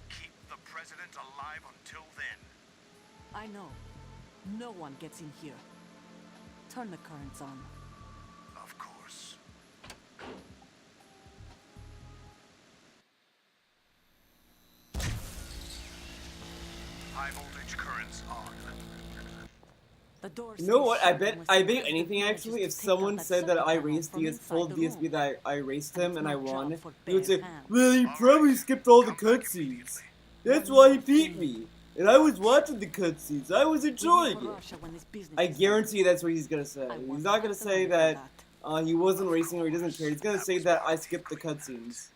[SPEAKER 10] Keep the president alive until then.
[SPEAKER 11] I know. No one gets in here. Turn the currents on.
[SPEAKER 10] Of course. High voltage currents on.
[SPEAKER 11] The door
[SPEAKER 1] You know
[SPEAKER 11] stays
[SPEAKER 1] what?
[SPEAKER 11] shut unless
[SPEAKER 1] I
[SPEAKER 11] the
[SPEAKER 1] bet
[SPEAKER 11] president
[SPEAKER 1] anything
[SPEAKER 11] manages
[SPEAKER 1] actually.
[SPEAKER 11] to
[SPEAKER 1] If
[SPEAKER 11] take out
[SPEAKER 1] someone
[SPEAKER 11] that
[SPEAKER 1] said that I
[SPEAKER 11] circuit
[SPEAKER 1] raced
[SPEAKER 11] panel from
[SPEAKER 1] told
[SPEAKER 11] inside the
[SPEAKER 1] DSP
[SPEAKER 11] room.
[SPEAKER 1] that I raced him and I
[SPEAKER 11] no
[SPEAKER 1] won,
[SPEAKER 11] job for
[SPEAKER 1] he would say,
[SPEAKER 11] bare hands.
[SPEAKER 1] "Well, he
[SPEAKER 10] All
[SPEAKER 1] probably
[SPEAKER 10] right.
[SPEAKER 1] skipped all the
[SPEAKER 10] Come back
[SPEAKER 1] cutscenes.
[SPEAKER 10] immediately.
[SPEAKER 1] That's why he beat me, and I was watching the cutscenes. I was
[SPEAKER 11] We leave
[SPEAKER 1] enjoying
[SPEAKER 11] for
[SPEAKER 1] it."
[SPEAKER 11] Russia when this business
[SPEAKER 1] I
[SPEAKER 11] is done.
[SPEAKER 1] guarantee that's what he's gonna say.
[SPEAKER 11] I
[SPEAKER 1] He's
[SPEAKER 11] want
[SPEAKER 1] not gonna
[SPEAKER 11] nothing
[SPEAKER 1] say
[SPEAKER 11] more than
[SPEAKER 1] that he wasn't racing or he doesn't care. He's gonna say that I skipped the cutscenes.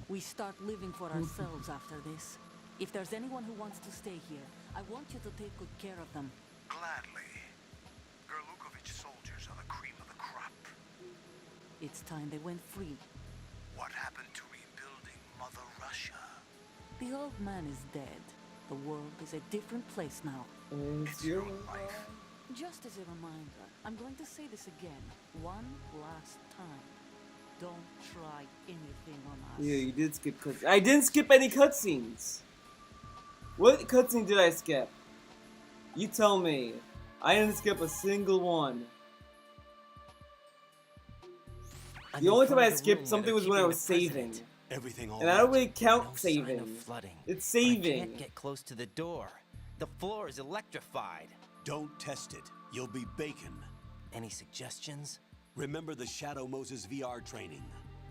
[SPEAKER 11] We start living for ourselves after this. If there's anyone who wants to stay here, I want you to take good care of them.
[SPEAKER 10] Gladly. Gerlukovich soldiers are the cream of the crop.
[SPEAKER 11] It's time they went free.
[SPEAKER 10] What happened to rebuilding Mother Russia?
[SPEAKER 11] The old man is dead. The world is a different place now.
[SPEAKER 10] It's your life.
[SPEAKER 11] Just as a reminder, I'm going to say this again, one last time. don't try anything on us.
[SPEAKER 1] Yeah, you did skip cutscenes. I didn't skip any cutscenes. What cutscene did I skip? You tell me. I didn't skip a single one. The only time I skipped something was when I was saving.
[SPEAKER 4] Everything all
[SPEAKER 1] And I don't
[SPEAKER 4] right?
[SPEAKER 1] really count
[SPEAKER 3] No sign
[SPEAKER 1] saving.
[SPEAKER 3] of flooding.
[SPEAKER 1] It's
[SPEAKER 3] But I
[SPEAKER 1] saving.
[SPEAKER 3] can't get close to the door. The floor is electrified.
[SPEAKER 4] Don't test it. You'll be bacon.
[SPEAKER 3] Any suggestions?
[SPEAKER 4] Remember the Shadow Moses VR training.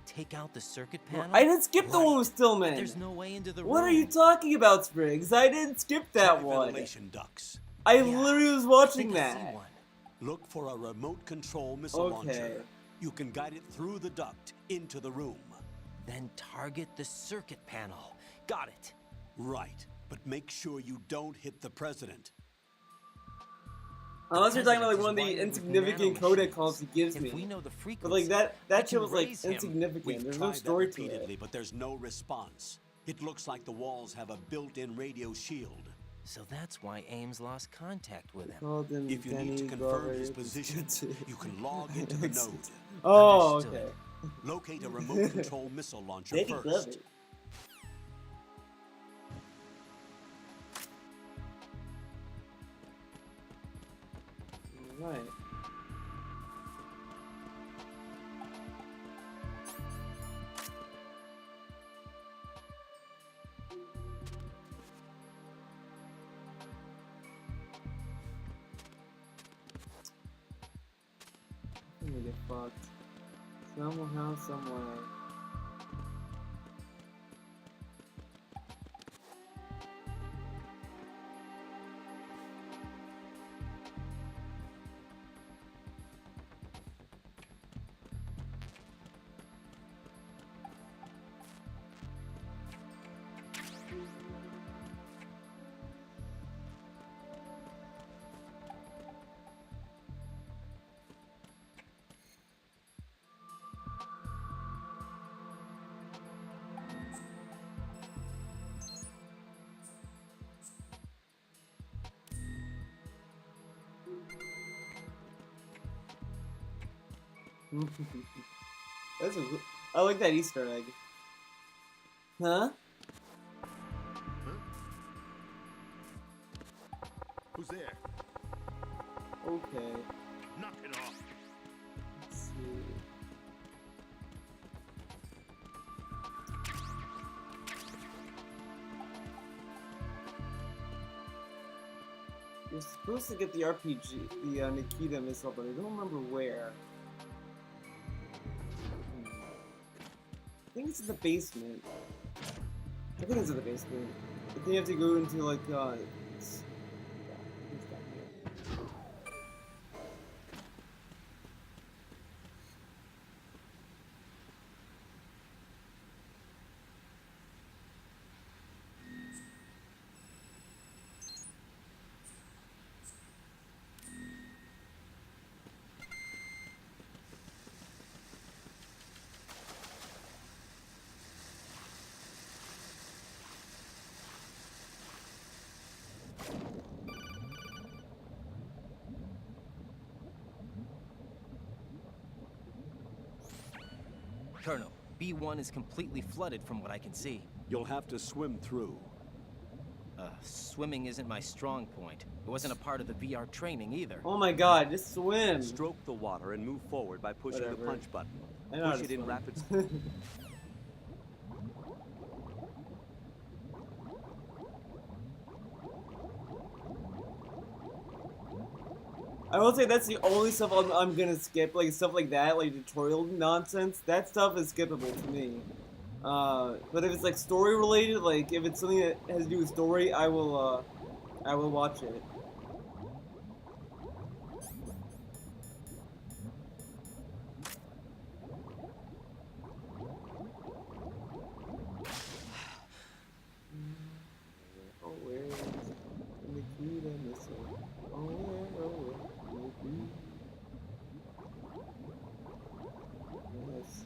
[SPEAKER 3] Take out the circuit panel?
[SPEAKER 1] I didn't skip the one with Stillman.
[SPEAKER 3] There's no way into the room.
[SPEAKER 1] What are you talking about, Spriggs? I didn't skip that
[SPEAKER 4] Try
[SPEAKER 1] one.
[SPEAKER 4] ventilation ducts.
[SPEAKER 1] I
[SPEAKER 3] Yeah,
[SPEAKER 1] literally was
[SPEAKER 3] I
[SPEAKER 1] watching
[SPEAKER 3] think I see
[SPEAKER 1] that.
[SPEAKER 3] one.
[SPEAKER 4] Look for a remote control missile
[SPEAKER 1] Okay.
[SPEAKER 4] launcher. You can guide it through the duct into the room.
[SPEAKER 3] Then target the circuit panel. Got it.
[SPEAKER 4] Right, but make sure you don't hit the president.
[SPEAKER 1] Unless you're talking about like
[SPEAKER 3] President
[SPEAKER 1] one of the
[SPEAKER 3] is wired with
[SPEAKER 1] insignificant
[SPEAKER 3] nanomachines.
[SPEAKER 1] codec calls he gives
[SPEAKER 3] If
[SPEAKER 1] me.
[SPEAKER 3] we know the frequency,
[SPEAKER 1] But like that
[SPEAKER 3] I
[SPEAKER 1] shit
[SPEAKER 3] can
[SPEAKER 1] was like
[SPEAKER 3] raise him.
[SPEAKER 1] insignificant.
[SPEAKER 4] We've
[SPEAKER 1] There's
[SPEAKER 4] tried
[SPEAKER 1] no story
[SPEAKER 4] that
[SPEAKER 1] to
[SPEAKER 4] repeatedly,
[SPEAKER 1] it.
[SPEAKER 4] but there's no response. It looks like the walls have a built-in radio shield.
[SPEAKER 3] So that's why Ames lost contact with him.
[SPEAKER 1] Called him
[SPEAKER 4] If you need to
[SPEAKER 1] Danny
[SPEAKER 4] confirm his
[SPEAKER 1] Glover.
[SPEAKER 4] position, you can log into the node.
[SPEAKER 1] Oh,
[SPEAKER 3] Understood.
[SPEAKER 1] okay.
[SPEAKER 4] Locate a remote control missile launcher
[SPEAKER 1] Danny
[SPEAKER 4] first.
[SPEAKER 1] Glover. Right. I'm gonna get fucked. Somehow, somewhere. That's a, I like that Easter egg. Huh?
[SPEAKER 9] Who's there?
[SPEAKER 1] Okay.
[SPEAKER 9] Knock it off.
[SPEAKER 1] Let's see. You're supposed to get the RPG, the Nikita missile, but I don't remember where. I think it's in the basement. I think it's in the basement. I think you have to go into like it's down here.
[SPEAKER 3] Colonel, B1 is completely flooded from what I can see.
[SPEAKER 4] You'll have to swim through.
[SPEAKER 3] Swimming isn't my strong point. It wasn't a part of the VR training either.
[SPEAKER 1] Oh my god, just swim!
[SPEAKER 13] Stroke the water and move forward by pushing
[SPEAKER 1] Whatever.
[SPEAKER 13] the punch button.
[SPEAKER 1] I know how
[SPEAKER 13] Push
[SPEAKER 1] to
[SPEAKER 13] it in
[SPEAKER 1] swim.
[SPEAKER 13] rapid speed.
[SPEAKER 1] I will say that's the only stuff I'm gonna skip, like stuff like that, like tutorial nonsense. That stuff is skippable to me. But if it's like story related, like if it's something that has to do with story, I will watch it. Oh, where is the Nikita missile? Oh, where will it be? Yes.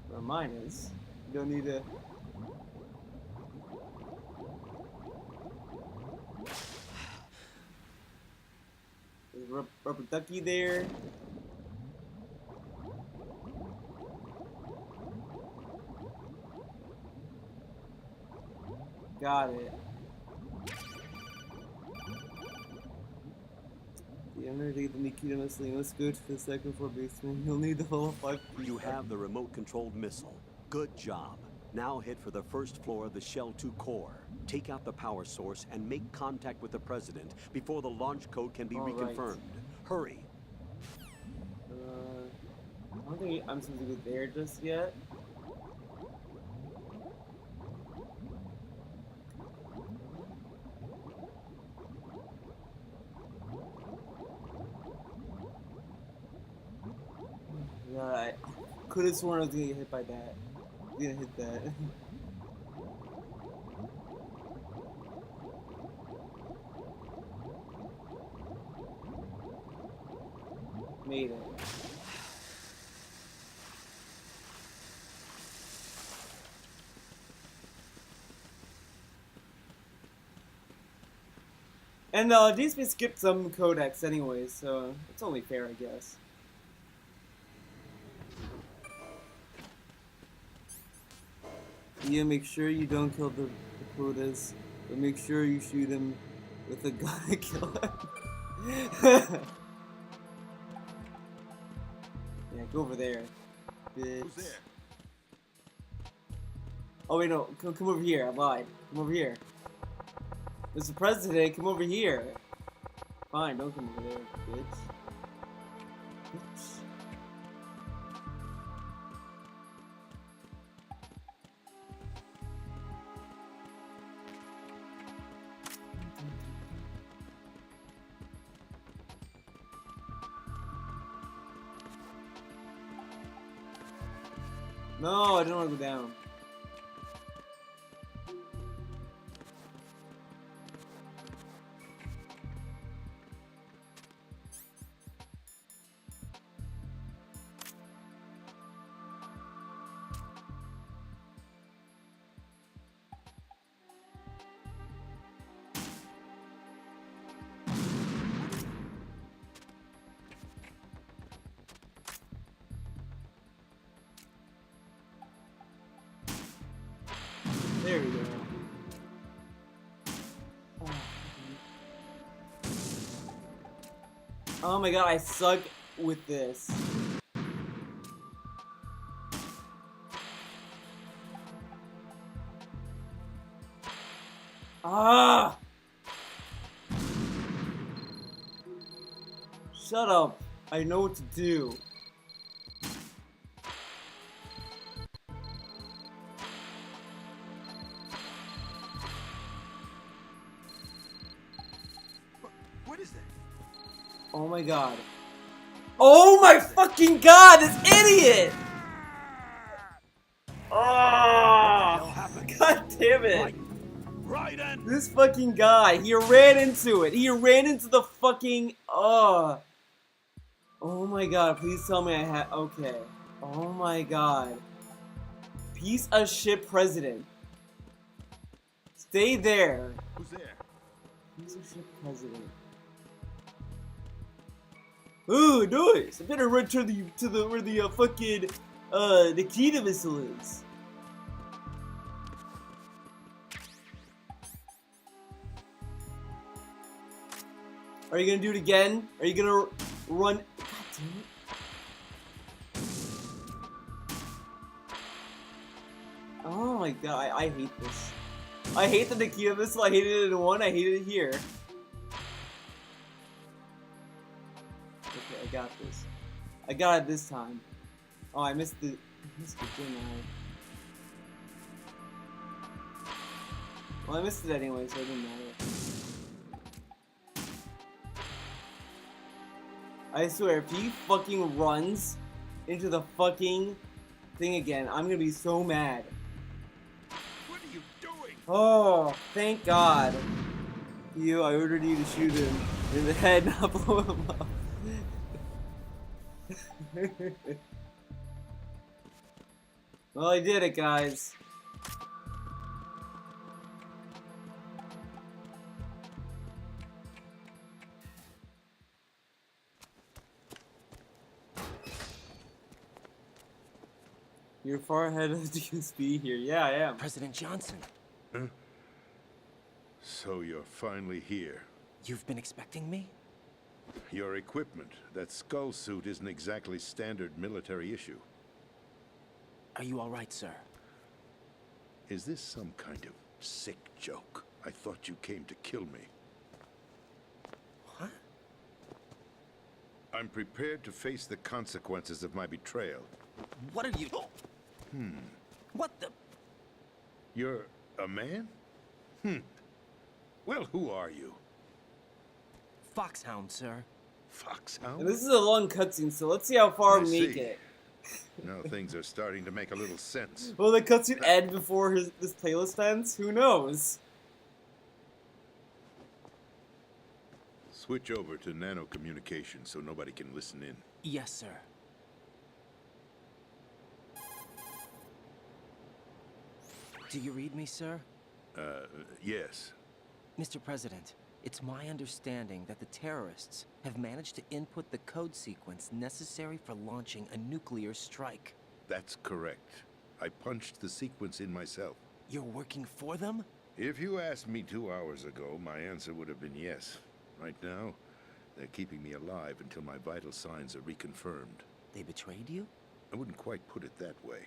[SPEAKER 1] Well, mine is. You don't need to. There's rubber ducky there. Got it. The underneath the Nikita missile. Let's go to the second floor basement. You'll need the level 5.
[SPEAKER 4] You have the remote-controlled missile. Good job. Now head for the first floor of the Shell 2 core. Take out the power source and make contact with the President before the launch code can be reconfirmed. Hurry.
[SPEAKER 1] I don't think I'm supposed to go there just yet. Yeah, I could have sworn I was gonna get hit by that. I was gonna hit that. Made it. And DSP skipped some codecs anyway, so it's only fair, I guess. Yeah, make sure you don't kill the Dakotas, but make sure you shoot him with a gun to kill him. Yeah, go over there, bitch.
[SPEAKER 10] Who's there?
[SPEAKER 1] Oh wait, no, come over here. I lied. Come over here. Mr. President, come over here. Fine, don't come over there, bitch. Bitch. No, I don't want to go down. There we go. Oh my god, I suck with this. Ah! Shut up. I know what to do.
[SPEAKER 10] What is that?
[SPEAKER 1] Oh my god. Oh my fucking god, this idiot! Oh, god damn it.
[SPEAKER 10] Raiden!
[SPEAKER 1] This fucking guy, he ran into it. He ran into the fucking, oh my god, please tell me I have, okay. Oh my god. Piece of shit president. Stay there.
[SPEAKER 10] Who's there?
[SPEAKER 1] Piece of shit president. Ooh, nice. I better run to the where the fucking Nikita missile is. Are you gonna do it again? Are you gonna run? God damn it. Oh my god, I hate this. I hate the Nikita missile. I hated it in 1. I hated it here. Okay, I got this. I got it this time. Oh, I missed the didn't I? Well, I missed it anyway, so it didn't matter. I swear, if he fucking runs into the fucking thing again, I'm gonna be so mad.
[SPEAKER 10] What are you doing?
[SPEAKER 1] Oh, thank God. I ordered you to shoot him in the head, not blow him up. Well, I did it, guys. You're far ahead of DSP here. Yeah, I am.
[SPEAKER 3] President Johnson.
[SPEAKER 2] Huh?
[SPEAKER 14] So you're finally here.
[SPEAKER 3] You've been expecting me?
[SPEAKER 14] Your equipment, that skull suit isn't exactly standard military issue.
[SPEAKER 3] Are you all right, sir?
[SPEAKER 14] Is this some kind of sick joke? I thought you came to kill me.
[SPEAKER 3] What?
[SPEAKER 14] I'm prepared to face the consequences of my betrayal.
[SPEAKER 3] What are you... What the...
[SPEAKER 14] You're a man? Well, who are you?
[SPEAKER 3] Foxhound, sir.
[SPEAKER 14] Foxhound?
[SPEAKER 1] And this is a long cutscene, so let's see how far
[SPEAKER 14] I
[SPEAKER 1] we make
[SPEAKER 14] see.
[SPEAKER 1] it.
[SPEAKER 14] Now things are starting to make a little sense.
[SPEAKER 1] Will the cutscene end before this playlist ends? Who knows?
[SPEAKER 14] Switch over to nano communication so nobody can listen in.
[SPEAKER 3] Yes, sir. Do you read me, sir?
[SPEAKER 14] Yes.
[SPEAKER 3] Mr. President, it's my understanding that the terrorists have managed to input the code sequence necessary for launching a nuclear strike.
[SPEAKER 14] That's correct. I punched the sequence in myself.
[SPEAKER 3] You're working for them?
[SPEAKER 14] If you asked me 2 hours ago, my answer would have been yes. Right now, they're keeping me alive until my vital signs are reconfirmed.
[SPEAKER 3] They betrayed you?
[SPEAKER 14] I wouldn't quite put it that way.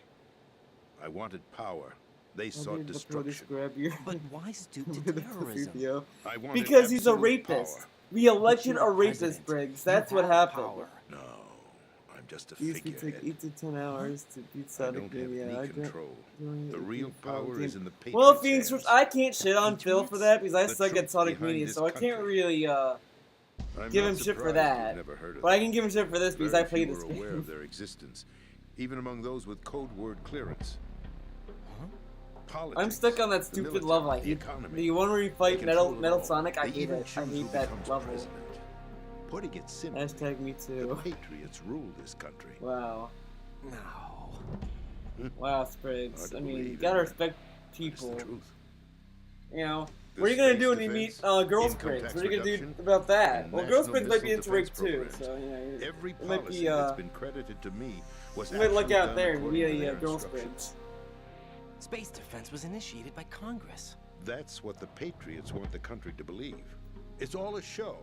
[SPEAKER 14] I wanted power. They
[SPEAKER 1] Why
[SPEAKER 14] sought
[SPEAKER 1] did the police
[SPEAKER 14] destruction.
[SPEAKER 1] grab you?
[SPEAKER 3] But why stoop to
[SPEAKER 1] With the
[SPEAKER 3] terrorism?
[SPEAKER 1] video?
[SPEAKER 14] I wanted
[SPEAKER 1] Because he's a
[SPEAKER 14] absolute
[SPEAKER 1] rapist.
[SPEAKER 14] power.
[SPEAKER 1] We elected
[SPEAKER 3] But you're
[SPEAKER 1] a
[SPEAKER 3] the
[SPEAKER 1] rapist,
[SPEAKER 3] president.
[SPEAKER 1] Briggs.
[SPEAKER 3] You
[SPEAKER 1] That's what
[SPEAKER 3] have
[SPEAKER 1] happened.
[SPEAKER 3] power.
[SPEAKER 14] No, I'm just a
[SPEAKER 1] These could take
[SPEAKER 14] figurehead.
[SPEAKER 1] 8 to 10 hours to beat
[SPEAKER 14] I
[SPEAKER 1] Sonic
[SPEAKER 14] don't have
[SPEAKER 1] Mania.
[SPEAKER 14] any
[SPEAKER 1] I don't-
[SPEAKER 14] control.
[SPEAKER 1] don't
[SPEAKER 14] The
[SPEAKER 1] have
[SPEAKER 14] real
[SPEAKER 1] control.
[SPEAKER 14] power is in the Patriots'
[SPEAKER 1] Well, Phoenix,
[SPEAKER 14] hands.
[SPEAKER 1] I can't shit on Phil for that because I
[SPEAKER 14] The
[SPEAKER 1] suck at
[SPEAKER 14] truth
[SPEAKER 1] Sonic
[SPEAKER 14] behind
[SPEAKER 1] Mania,
[SPEAKER 14] this
[SPEAKER 1] so I can't
[SPEAKER 14] country.
[SPEAKER 1] really
[SPEAKER 14] I'm
[SPEAKER 1] give
[SPEAKER 14] not
[SPEAKER 1] him shit for
[SPEAKER 14] surprised
[SPEAKER 1] that.
[SPEAKER 14] you've never heard of
[SPEAKER 1] But I
[SPEAKER 14] them.
[SPEAKER 1] can give him shit for this because
[SPEAKER 14] Very
[SPEAKER 1] I played
[SPEAKER 14] few
[SPEAKER 1] this
[SPEAKER 14] are
[SPEAKER 1] game.
[SPEAKER 14] aware of their existence, even among those with code word clearance. Politics,
[SPEAKER 1] I'm stuck on that
[SPEAKER 14] the
[SPEAKER 1] stupid
[SPEAKER 14] military,
[SPEAKER 1] level. I
[SPEAKER 14] the
[SPEAKER 1] hate
[SPEAKER 14] economy.
[SPEAKER 1] the one where you
[SPEAKER 14] They
[SPEAKER 1] fight
[SPEAKER 14] control it
[SPEAKER 1] Metal
[SPEAKER 14] all.
[SPEAKER 1] Sonic. I
[SPEAKER 14] They
[SPEAKER 1] hate
[SPEAKER 14] even
[SPEAKER 1] it. I
[SPEAKER 14] choose who
[SPEAKER 1] hate that
[SPEAKER 14] becomes
[SPEAKER 1] level.
[SPEAKER 14] president. Putting it simply,
[SPEAKER 1] Hashtag me
[SPEAKER 14] the
[SPEAKER 1] too.
[SPEAKER 14] Patriots rule this country.
[SPEAKER 1] Wow.
[SPEAKER 3] No.
[SPEAKER 1] Wow, Spriggs.
[SPEAKER 14] Hard to
[SPEAKER 1] I mean, you
[SPEAKER 14] believe,
[SPEAKER 1] gotta
[SPEAKER 14] isn't it?
[SPEAKER 1] respect
[SPEAKER 14] But it's the
[SPEAKER 1] people.
[SPEAKER 14] truth.
[SPEAKER 1] You know,
[SPEAKER 14] The
[SPEAKER 1] what are you gonna
[SPEAKER 14] space
[SPEAKER 1] do when you meet
[SPEAKER 14] defense,
[SPEAKER 1] Girl
[SPEAKER 14] income
[SPEAKER 1] Spriggs?
[SPEAKER 14] tax
[SPEAKER 1] What are you gonna do
[SPEAKER 14] reduction,
[SPEAKER 1] about that?
[SPEAKER 14] and
[SPEAKER 1] Well, Girl
[SPEAKER 14] national
[SPEAKER 1] Spriggs might be
[SPEAKER 14] missile
[SPEAKER 1] into rape
[SPEAKER 14] defense
[SPEAKER 1] too,
[SPEAKER 14] programs.
[SPEAKER 1] so you know,
[SPEAKER 14] Every
[SPEAKER 1] it might
[SPEAKER 14] policy
[SPEAKER 1] be
[SPEAKER 14] that's been credited to me was
[SPEAKER 1] you might look
[SPEAKER 14] actually
[SPEAKER 1] out
[SPEAKER 14] done
[SPEAKER 1] there and
[SPEAKER 14] according
[SPEAKER 1] be
[SPEAKER 14] to
[SPEAKER 1] a
[SPEAKER 14] their
[SPEAKER 1] Girl
[SPEAKER 14] instructions.
[SPEAKER 1] Spriggs.
[SPEAKER 3] Space defense was initiated by Congress.
[SPEAKER 14] That's what the Patriots want the country to believe. It's all a show.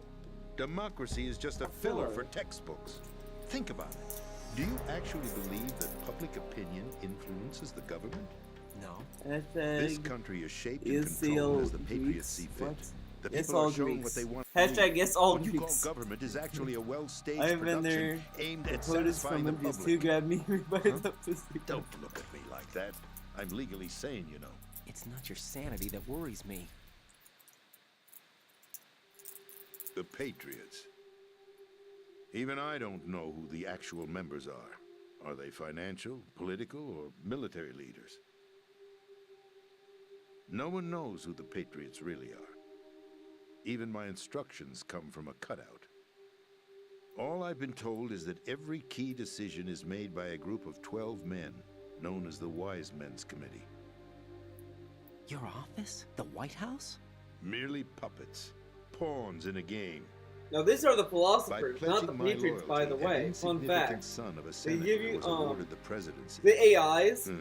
[SPEAKER 14] Democracy is just a filler for textbooks. Think about it. Do you actually believe that public opinion influences the government?
[SPEAKER 3] No.
[SPEAKER 14] This country is shaped and
[SPEAKER 1] Yes,
[SPEAKER 14] controlled
[SPEAKER 1] all
[SPEAKER 14] as the Patriots
[SPEAKER 1] Greeks.
[SPEAKER 14] see fit.
[SPEAKER 1] What?
[SPEAKER 14] The
[SPEAKER 1] Yes,
[SPEAKER 14] people
[SPEAKER 1] all
[SPEAKER 14] are shown
[SPEAKER 1] Greeks.
[SPEAKER 14] what they want. to
[SPEAKER 1] Hashtag
[SPEAKER 14] believe.
[SPEAKER 1] yes, all
[SPEAKER 14] What you call
[SPEAKER 1] Greeks.
[SPEAKER 14] government is actually a well-staged
[SPEAKER 1] I've been
[SPEAKER 14] production
[SPEAKER 1] there.
[SPEAKER 14] aimed at
[SPEAKER 1] The quote is
[SPEAKER 14] satisfying
[SPEAKER 1] from
[SPEAKER 14] the
[SPEAKER 1] Memphis
[SPEAKER 14] public.
[SPEAKER 1] 2 grabbed me by the pussy.
[SPEAKER 14] Don't look at me like that. I'm legally sane, you know.
[SPEAKER 3] It's not your sanity that worries me.
[SPEAKER 14] The Patriots. Even I don't know who the actual members are. Are they financial, political, or military leaders? No one knows who the Patriots really are. Even my instructions come from a cutout. All I've been told is that every key decision is made by a group of 12 men, known as the Wise Men's Committee.
[SPEAKER 3] Your office? The White House?
[SPEAKER 14] Merely puppets, pawns in a game.
[SPEAKER 1] Now these are the
[SPEAKER 14] By
[SPEAKER 1] philosophers, not the
[SPEAKER 14] pledging my
[SPEAKER 1] Patriots, by the
[SPEAKER 14] loyalty,
[SPEAKER 1] way.
[SPEAKER 14] an
[SPEAKER 1] Fun
[SPEAKER 14] insignificant
[SPEAKER 1] fact.
[SPEAKER 14] son of a
[SPEAKER 1] They
[SPEAKER 14] senator
[SPEAKER 1] give you
[SPEAKER 14] was awarded the presidency.
[SPEAKER 1] the AIs.
[SPEAKER 14] Of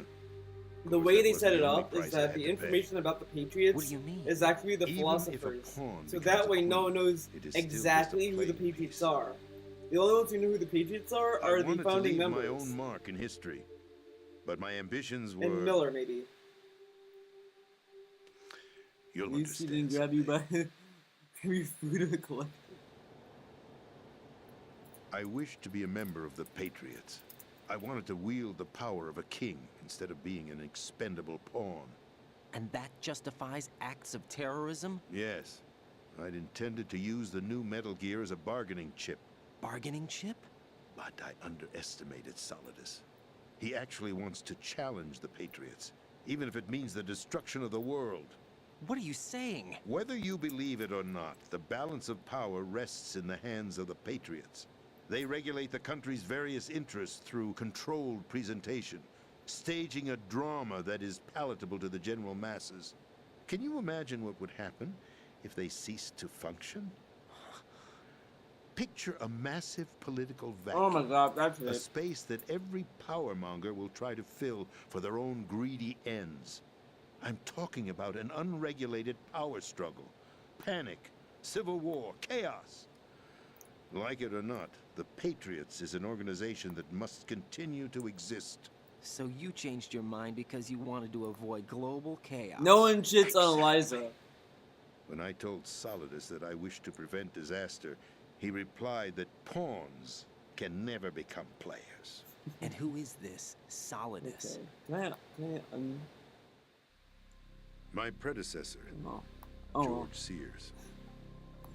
[SPEAKER 1] The
[SPEAKER 14] course,
[SPEAKER 1] way
[SPEAKER 14] that
[SPEAKER 1] they
[SPEAKER 14] wasn't
[SPEAKER 1] set it
[SPEAKER 14] the only
[SPEAKER 1] up is
[SPEAKER 14] price I
[SPEAKER 1] that
[SPEAKER 14] had
[SPEAKER 1] the
[SPEAKER 14] to pay.
[SPEAKER 1] information about the Patriots
[SPEAKER 3] What do you mean?
[SPEAKER 1] is actually the
[SPEAKER 14] Even if a
[SPEAKER 1] philosophers.
[SPEAKER 14] pawn
[SPEAKER 1] So
[SPEAKER 14] becomes
[SPEAKER 1] that
[SPEAKER 14] a
[SPEAKER 1] way no one
[SPEAKER 14] queen,
[SPEAKER 1] knows
[SPEAKER 14] it is still just a
[SPEAKER 1] exactly who the
[SPEAKER 14] playing
[SPEAKER 1] Patriots
[SPEAKER 14] piece.
[SPEAKER 1] are. The only ones who know who the Patriots are
[SPEAKER 14] I
[SPEAKER 1] the
[SPEAKER 14] wanted to
[SPEAKER 1] founding
[SPEAKER 14] leave
[SPEAKER 1] members.
[SPEAKER 14] my own mark in history, but my ambitions were.
[SPEAKER 1] And Miller, maybe.
[SPEAKER 14] You'll
[SPEAKER 1] You see me
[SPEAKER 14] understand.
[SPEAKER 1] grab you by grab your food in the collector.
[SPEAKER 14] I wished to be a member of the Patriots. I wanted to wield the power of a king instead of being an expendable pawn.
[SPEAKER 3] And that justifies acts of terrorism?
[SPEAKER 14] Yes, I'd intended to use the new Metal Gear as a bargaining chip.
[SPEAKER 3] Bargaining chip?
[SPEAKER 14] But I underestimated Solidus. He actually wants to challenge the Patriots, even if it means the destruction of the world.
[SPEAKER 3] What are you saying?
[SPEAKER 14] Whether you believe it or not, the balance of power rests in the hands of the Patriots. They regulate the country's various interests through controlled presentation, staging a drama that is palatable to the general masses. Can you imagine what would happen if they ceased to function? Picture a massive political vacuum.
[SPEAKER 1] Oh my god, that's
[SPEAKER 14] A
[SPEAKER 1] it.
[SPEAKER 14] space that every powermonger will try to fill for their own greedy ends. I'm talking about an unregulated power struggle, panic, civil war, chaos. Like it or not, the Patriots is an organization that must continue to exist.
[SPEAKER 3] So you changed your mind because you wanted to avoid global chaos.
[SPEAKER 1] No one shits on Eliza.
[SPEAKER 14] When I told Solidus that I wished to prevent disaster, he replied that pawns can never become players.
[SPEAKER 3] And who is this Solidus?
[SPEAKER 1] Okay.
[SPEAKER 14] My predecessor,
[SPEAKER 1] Oh.
[SPEAKER 14] George Sears.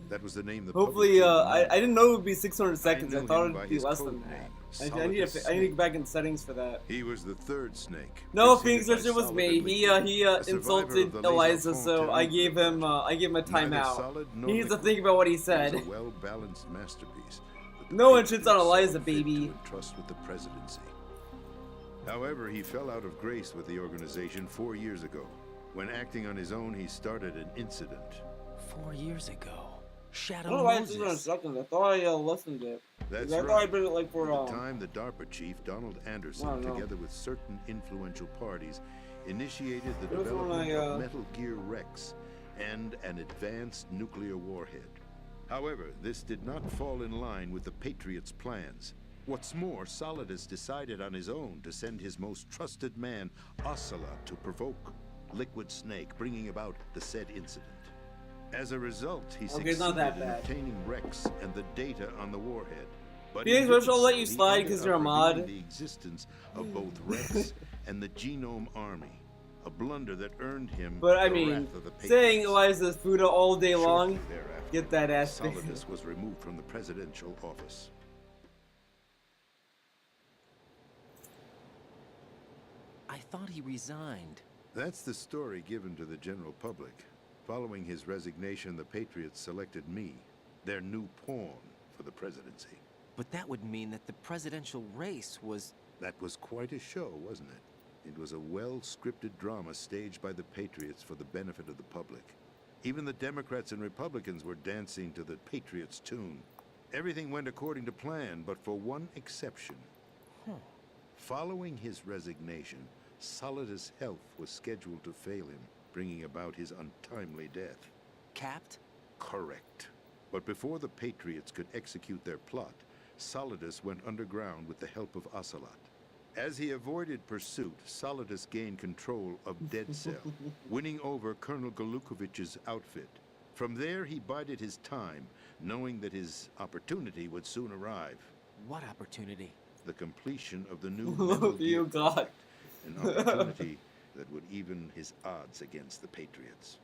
[SPEAKER 14] That was the name the
[SPEAKER 1] Hopefully,
[SPEAKER 14] public
[SPEAKER 1] I didn't know it would be 600 seconds. I
[SPEAKER 14] knew
[SPEAKER 1] thought
[SPEAKER 14] him by
[SPEAKER 1] it'd be
[SPEAKER 14] his
[SPEAKER 1] less
[SPEAKER 14] code
[SPEAKER 1] than that.
[SPEAKER 14] name,
[SPEAKER 1] I need
[SPEAKER 14] Solidus
[SPEAKER 1] to get back in settings for that.
[SPEAKER 14] He was the third snake.
[SPEAKER 1] No,
[SPEAKER 14] preceded
[SPEAKER 1] Phoenix
[SPEAKER 14] by
[SPEAKER 1] Richard was
[SPEAKER 14] Solid
[SPEAKER 1] me.
[SPEAKER 14] and
[SPEAKER 1] He
[SPEAKER 14] Liquid, a survivor
[SPEAKER 1] insulted
[SPEAKER 14] of the
[SPEAKER 1] Eliza,
[SPEAKER 14] Les
[SPEAKER 1] so
[SPEAKER 14] Enfants
[SPEAKER 1] I gave him a
[SPEAKER 14] Neither
[SPEAKER 1] timeout.
[SPEAKER 14] Solid nor
[SPEAKER 1] He needs to
[SPEAKER 14] Liquid.
[SPEAKER 1] think about what he
[SPEAKER 14] It was
[SPEAKER 1] said.
[SPEAKER 14] a well-balanced masterpiece. that the
[SPEAKER 1] No one
[SPEAKER 14] Patriots
[SPEAKER 1] shits on
[SPEAKER 14] saw
[SPEAKER 1] Eliza,
[SPEAKER 14] fit
[SPEAKER 1] baby.
[SPEAKER 14] to entrust with the presidency. However, he fell out of grace with the organization 4 years ago. When acting on his own, he started an incident.
[SPEAKER 3] 4 years ago.
[SPEAKER 1] I
[SPEAKER 3] Shadow
[SPEAKER 1] don't know why it's
[SPEAKER 3] Moses.
[SPEAKER 1] 600 seconds. I thought I listened to it.
[SPEAKER 14] That's
[SPEAKER 1] I
[SPEAKER 14] right.
[SPEAKER 1] thought I did it like for
[SPEAKER 14] At the time, the DARPA chief, Donald Anderson,
[SPEAKER 1] I don't know.
[SPEAKER 14] together with certain influential parties, initiated the
[SPEAKER 1] It was when
[SPEAKER 14] development
[SPEAKER 1] I,
[SPEAKER 14] of Metal Gear Rex and an advanced nuclear warhead. However, this did not fall in line with the Patriots' plans. What's more, Solidus decided on his own to send his most trusted man, Ocelot, to provoke Liquid Snake, bringing about the said incident. As a result, he
[SPEAKER 1] Okay, it's not that
[SPEAKER 14] succeeded in
[SPEAKER 1] bad.
[SPEAKER 14] obtaining Rex and the data on the warhead. But
[SPEAKER 1] Phoenix
[SPEAKER 14] in
[SPEAKER 1] Rush,
[SPEAKER 14] doing
[SPEAKER 1] I'll let
[SPEAKER 14] so,
[SPEAKER 1] you
[SPEAKER 14] he
[SPEAKER 1] slide
[SPEAKER 14] ended
[SPEAKER 1] 'cause
[SPEAKER 14] up
[SPEAKER 1] you're a mod.
[SPEAKER 14] revealing the existence of both Rex and the Genome Army, a blunder that earned him
[SPEAKER 1] But I
[SPEAKER 14] the
[SPEAKER 1] mean,
[SPEAKER 14] wrath of the
[SPEAKER 1] saying
[SPEAKER 14] Patriots.
[SPEAKER 1] Eliza's Fuda all day long,
[SPEAKER 14] Shortly thereafter,
[SPEAKER 1] get that ass fixed.
[SPEAKER 14] Solidus was removed from the presidential office.
[SPEAKER 3] I thought he resigned.
[SPEAKER 14] That's the story given to the general public. Following his resignation, the Patriots selected me, their new pawn, for the presidency.
[SPEAKER 3] But that would mean that the presidential race was...
[SPEAKER 14] That was quite a show, wasn't it? It was a well-scripted drama staged by the Patriots for the benefit of the public. Even the Democrats and Republicans were dancing to the Patriots' tune. Everything went according to plan, but for one exception. Following his resignation, Solidus' health was scheduled to fail him, bringing about his untimely death.
[SPEAKER 3] Capped?
[SPEAKER 14] Correct. But before the Patriots could execute their plot, Solidus went underground with the help of Ocelot. As he avoided pursuit, Solidus gained control of Dead Cell, winning over Colonel Galukovich's outfit. From there, he bided his time, knowing that his opportunity would soon arrive.
[SPEAKER 3] What opportunity?
[SPEAKER 14] The completion of the new
[SPEAKER 1] Love
[SPEAKER 14] Metal Gear
[SPEAKER 1] you, God.
[SPEAKER 14] project, an opportunity that would even his odds against the Patriots.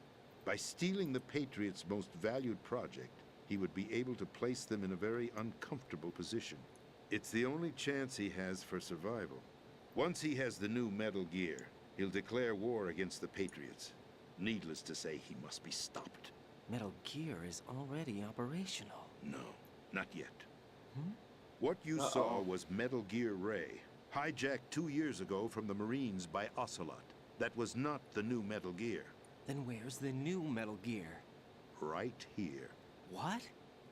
[SPEAKER 14] By stealing the Patriots' most valued project, he would be able to place them in a very uncomfortable position. It's the only chance he has for survival. Once he has the new Metal Gear, he'll declare war against the Patriots. Needless to say, he must be stopped.
[SPEAKER 3] Metal Gear is already operational.
[SPEAKER 14] No, not yet. What you saw was Metal Gear Ray, hijacked 2 years ago from the Marines by Ocelot. That was not the new Metal Gear.
[SPEAKER 3] Then where's the new Metal Gear?
[SPEAKER 14] Right here.
[SPEAKER 3] What?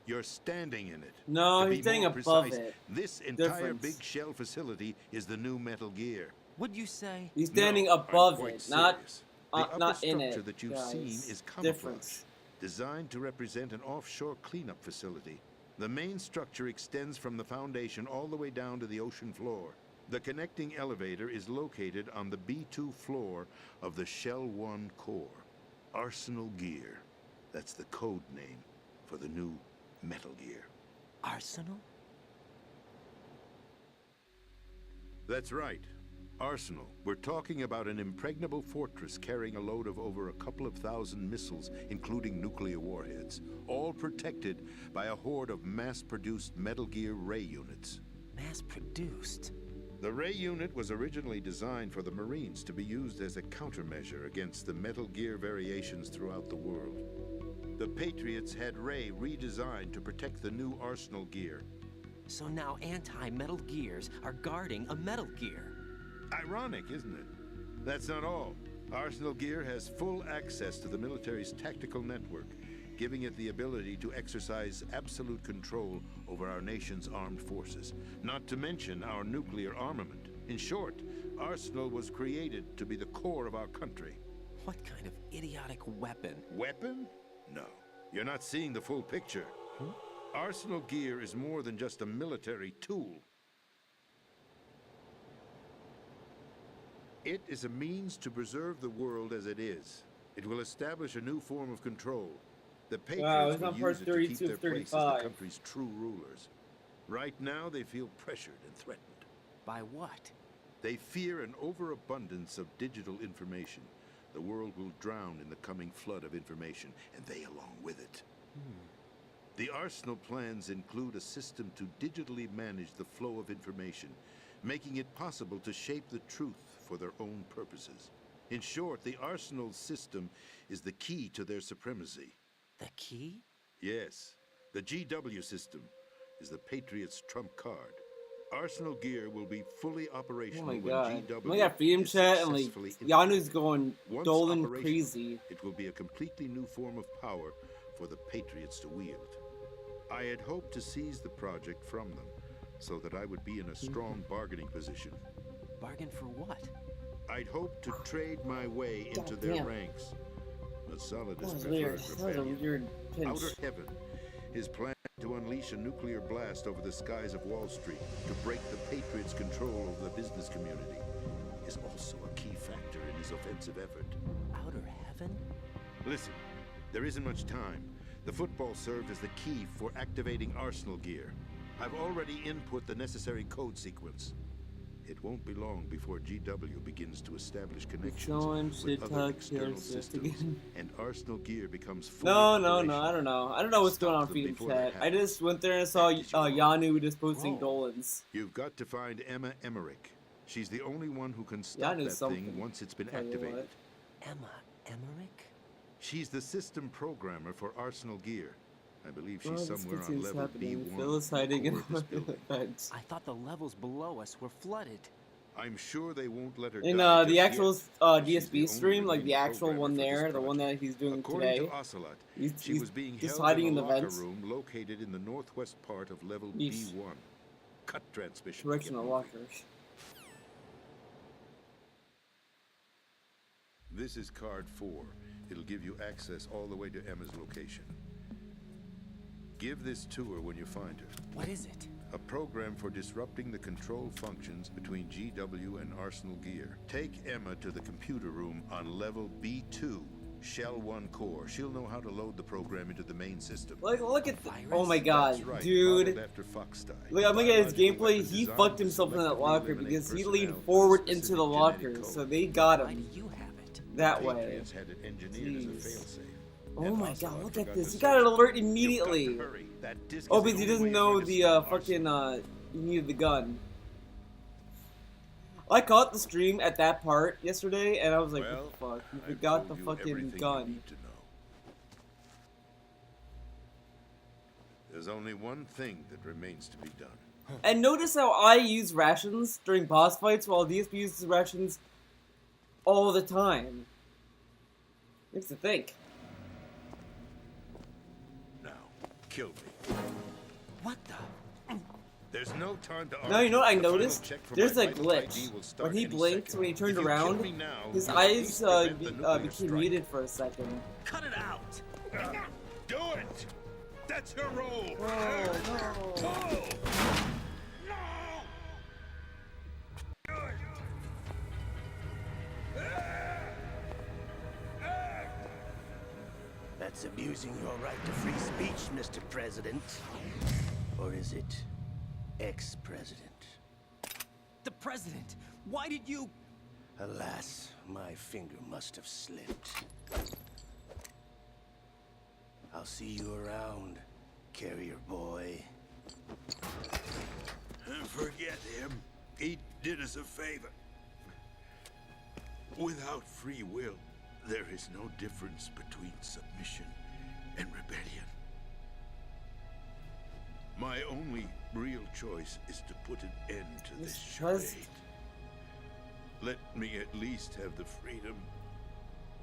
[SPEAKER 14] You're standing in it.
[SPEAKER 1] No,
[SPEAKER 14] To
[SPEAKER 1] he's
[SPEAKER 14] be
[SPEAKER 1] standing
[SPEAKER 14] more
[SPEAKER 1] above
[SPEAKER 14] precise,
[SPEAKER 1] it.
[SPEAKER 14] This entire
[SPEAKER 1] Difference.
[SPEAKER 14] big shell facility is the new Metal Gear.
[SPEAKER 3] What'd you say?
[SPEAKER 1] He's standing
[SPEAKER 14] No, I'm
[SPEAKER 1] above
[SPEAKER 14] quite
[SPEAKER 1] it, not
[SPEAKER 14] serious. The upper
[SPEAKER 1] not in
[SPEAKER 14] structure
[SPEAKER 1] it.
[SPEAKER 14] that you've
[SPEAKER 1] guys.
[SPEAKER 14] seen is camouflage,
[SPEAKER 1] Difference.
[SPEAKER 14] designed to represent an offshore cleanup facility. The main structure extends from the foundation all the way down to the ocean floor. The connecting elevator is located on the B2 floor of the Shell 1 core. Arsenal Gear. That's the code name for the new Metal Gear.
[SPEAKER 3] Arsenal?
[SPEAKER 14] That's right. Arsenal. We're talking about an impregnable fortress carrying a load of over a couple of thousand missiles, including nuclear warheads, all protected by a horde of mass-produced Metal Gear Ray units.
[SPEAKER 3] Mass-produced?
[SPEAKER 14] The Ray unit was originally designed for the Marines to be used as a countermeasure against the Metal Gear variations throughout the world. The Patriots had Ray redesigned to protect the new Arsenal Gear.
[SPEAKER 3] So now anti-Metal Gears are guarding a Metal Gear.
[SPEAKER 14] Ironic, isn't it? That's not all. Arsenal Gear has full access to the military's tactical network, giving it the ability to exercise absolute control over our nation's armed forces, not to mention our nuclear armament. In short, Arsenal was created to be the core of our country.
[SPEAKER 3] What kind of idiotic weapon?
[SPEAKER 14] Weapon? No. You're not seeing the full picture. Arsenal gear is more than just a military tool. It is a means to preserve the world as it is. It will establish a new form of control. The Patriots
[SPEAKER 1] it's
[SPEAKER 14] will
[SPEAKER 1] on part
[SPEAKER 14] use it to keep
[SPEAKER 1] 32
[SPEAKER 14] their
[SPEAKER 1] of
[SPEAKER 14] place as the
[SPEAKER 1] 35.
[SPEAKER 14] country's true rulers. Right now, they feel pressured and threatened.
[SPEAKER 3] By what?
[SPEAKER 14] They fear an overabundance of digital information. The world will drown in the coming flood of information, and they along with it. The Arsenal plans include a system to digitally manage the flow of information, making it possible to shape the truth for their own purposes. In short, the Arsenal system is the key to their supremacy.
[SPEAKER 3] The key?
[SPEAKER 14] Yes, the GW system is the Patriots' trump card. Arsenal gear will be fully
[SPEAKER 1] Oh
[SPEAKER 14] operational
[SPEAKER 1] my
[SPEAKER 14] when
[SPEAKER 1] god.
[SPEAKER 14] GW
[SPEAKER 1] We got freedom
[SPEAKER 14] is
[SPEAKER 1] chat and like
[SPEAKER 14] successfully
[SPEAKER 1] Yanu's going
[SPEAKER 14] Once
[SPEAKER 1] Dolan
[SPEAKER 14] operational,
[SPEAKER 1] crazy.
[SPEAKER 14] It will be a completely new form of power for the Patriots to wield. I had hoped to seize the project from them, so that I would be in a strong bargaining position.
[SPEAKER 3] Bargain for what?
[SPEAKER 14] I'd hoped to trade my way into their
[SPEAKER 1] Goddamn.
[SPEAKER 14] ranks. But Solidus
[SPEAKER 1] That was
[SPEAKER 14] preferred
[SPEAKER 1] weird. That was a
[SPEAKER 14] rebellion.
[SPEAKER 1] weird pinch.
[SPEAKER 14] Outer Heaven, his plan to unleash a nuclear blast over the skies of Wall Street to break the Patriots' control over the business community, is also a key factor in his offensive effort.
[SPEAKER 3] Outer Heaven?
[SPEAKER 14] Listen, there isn't much time. The football served as the key for activating Arsenal gear. I've already input the necessary code sequence. It won't be long before GW begins to establish
[SPEAKER 1] Someone
[SPEAKER 14] connections
[SPEAKER 1] should
[SPEAKER 14] with other
[SPEAKER 1] talk
[SPEAKER 14] external
[SPEAKER 1] Taylor Swift
[SPEAKER 14] systems,
[SPEAKER 1] again.
[SPEAKER 14] and Arsenal gear becomes fully
[SPEAKER 1] No, I
[SPEAKER 14] operational.
[SPEAKER 1] don't know. I don't know what's going on
[SPEAKER 14] Stop them
[SPEAKER 1] Freedom
[SPEAKER 14] before they
[SPEAKER 1] Chat. I
[SPEAKER 14] happen.
[SPEAKER 1] just went there and saw Yanu just posting Dolans.
[SPEAKER 14] You've got to find Emma Emmerich. She's the only one who can stop
[SPEAKER 1] Yanu
[SPEAKER 14] that
[SPEAKER 1] something.
[SPEAKER 14] thing once it's been
[SPEAKER 1] Tell you
[SPEAKER 14] activated.
[SPEAKER 1] what.
[SPEAKER 3] Emma Emmerich?
[SPEAKER 14] She's the system programmer for Arsenal gear. I believe she's
[SPEAKER 1] Well, this
[SPEAKER 14] somewhere on
[SPEAKER 1] continues
[SPEAKER 14] level
[SPEAKER 1] happening.
[SPEAKER 14] B1.
[SPEAKER 1] Phil is hiding in
[SPEAKER 14] core of this
[SPEAKER 1] one of the
[SPEAKER 14] building.
[SPEAKER 1] vents.
[SPEAKER 3] I thought the levels below us were flooded.
[SPEAKER 14] I'm sure they won't let her
[SPEAKER 1] In
[SPEAKER 14] die
[SPEAKER 1] the
[SPEAKER 14] just
[SPEAKER 1] actual
[SPEAKER 14] yet, but she's the
[SPEAKER 1] DSB
[SPEAKER 14] only
[SPEAKER 1] stream, like the
[SPEAKER 14] remaining
[SPEAKER 1] actual
[SPEAKER 14] programmer
[SPEAKER 1] one
[SPEAKER 14] for this
[SPEAKER 1] there, the one
[SPEAKER 14] project.
[SPEAKER 1] that he's doing
[SPEAKER 14] According
[SPEAKER 1] today,
[SPEAKER 14] to Ocelot,
[SPEAKER 1] he's
[SPEAKER 14] she was being
[SPEAKER 1] just
[SPEAKER 14] held
[SPEAKER 1] hiding
[SPEAKER 14] in
[SPEAKER 1] in
[SPEAKER 14] a
[SPEAKER 1] the
[SPEAKER 14] locker
[SPEAKER 1] vents.
[SPEAKER 14] room located in the northwest part of level
[SPEAKER 1] Yeesh.
[SPEAKER 14] B1. Cut transmission.
[SPEAKER 1] Directional
[SPEAKER 14] Get moving.
[SPEAKER 1] lockers.
[SPEAKER 14] This is card 4. It'll give you access all the way to Emma's location. Give this to her when you find her.
[SPEAKER 3] What is it?
[SPEAKER 14] A program for disrupting the control functions between GW and Arsenal gear. Take Emma to the computer room on level B2, Shell 1 core. She'll know how to load the program into the main system.
[SPEAKER 1] Look at oh my god,
[SPEAKER 14] That's right,
[SPEAKER 1] dude.
[SPEAKER 14] modeled after Foxdie.
[SPEAKER 1] Look, I'm looking at his
[SPEAKER 14] Biological
[SPEAKER 1] gameplay.
[SPEAKER 14] weapon
[SPEAKER 1] He
[SPEAKER 14] designed
[SPEAKER 1] fucked
[SPEAKER 14] to
[SPEAKER 1] himself in that
[SPEAKER 14] selectively
[SPEAKER 1] locker
[SPEAKER 14] eliminate
[SPEAKER 1] because he
[SPEAKER 14] personnel
[SPEAKER 1] leaned
[SPEAKER 14] with a
[SPEAKER 1] forward into
[SPEAKER 14] specific
[SPEAKER 1] the
[SPEAKER 14] genetic
[SPEAKER 1] lockers,
[SPEAKER 14] code.
[SPEAKER 1] so they got
[SPEAKER 3] Why
[SPEAKER 1] him
[SPEAKER 3] do you have it?
[SPEAKER 1] that way.
[SPEAKER 14] Patriots had it engineered as a
[SPEAKER 1] Jeez.
[SPEAKER 14] failsafe.
[SPEAKER 1] Oh
[SPEAKER 14] And
[SPEAKER 1] my
[SPEAKER 14] Ocelot
[SPEAKER 1] god, look
[SPEAKER 14] forgot
[SPEAKER 1] at
[SPEAKER 14] to
[SPEAKER 1] this. He
[SPEAKER 14] search
[SPEAKER 1] got an
[SPEAKER 14] the
[SPEAKER 1] alert
[SPEAKER 14] gear. You've got
[SPEAKER 1] immediately.
[SPEAKER 14] to hurry. That disc
[SPEAKER 1] Oh,
[SPEAKER 14] is
[SPEAKER 1] because he
[SPEAKER 14] the only
[SPEAKER 1] doesn't
[SPEAKER 14] way
[SPEAKER 1] know
[SPEAKER 14] you're going to
[SPEAKER 1] the
[SPEAKER 14] stop
[SPEAKER 1] fucking
[SPEAKER 14] Arsenal.
[SPEAKER 1] he needed the gun. I caught the stream at that part yesterday, and I was like,
[SPEAKER 14] Well,
[SPEAKER 1] what the fuck? You
[SPEAKER 14] I've
[SPEAKER 1] forgot the
[SPEAKER 14] told you
[SPEAKER 1] fucking
[SPEAKER 14] everything you
[SPEAKER 1] gun.
[SPEAKER 14] need to know. There's only one thing that remains to be done.
[SPEAKER 1] And notice how I use rations during boss fights while DSP uses rations all the time. Makes you think.
[SPEAKER 14] Now, kill me.
[SPEAKER 3] What the?
[SPEAKER 14] There's no time to
[SPEAKER 1] Now you know what I
[SPEAKER 14] The final
[SPEAKER 1] noticed?
[SPEAKER 14] check for
[SPEAKER 1] There's
[SPEAKER 14] my
[SPEAKER 1] a
[SPEAKER 14] vital
[SPEAKER 1] glitch.
[SPEAKER 14] ID will start
[SPEAKER 1] When he
[SPEAKER 14] any
[SPEAKER 1] blinked,
[SPEAKER 14] second.
[SPEAKER 1] when he turned
[SPEAKER 14] If you kill
[SPEAKER 1] around,
[SPEAKER 14] me now,
[SPEAKER 1] his
[SPEAKER 14] you'll at
[SPEAKER 1] eyes
[SPEAKER 14] least prevent the nuclear
[SPEAKER 1] became
[SPEAKER 14] strike.
[SPEAKER 1] muted for a second.
[SPEAKER 10] Cut it out! Do it! That's your role!
[SPEAKER 1] Oh,
[SPEAKER 10] no!
[SPEAKER 9] That's abusing your right to free speech, Mr. President. Or is it ex-president?
[SPEAKER 3] The president! Why did you...
[SPEAKER 9] Alas, my finger must have slipped. I'll see you around, carrier boy.
[SPEAKER 10] Forget him. He did us a favor. Without free will, there is no difference between submission and rebellion. My only real choice is to put an end to this charade. Let me at least have the freedom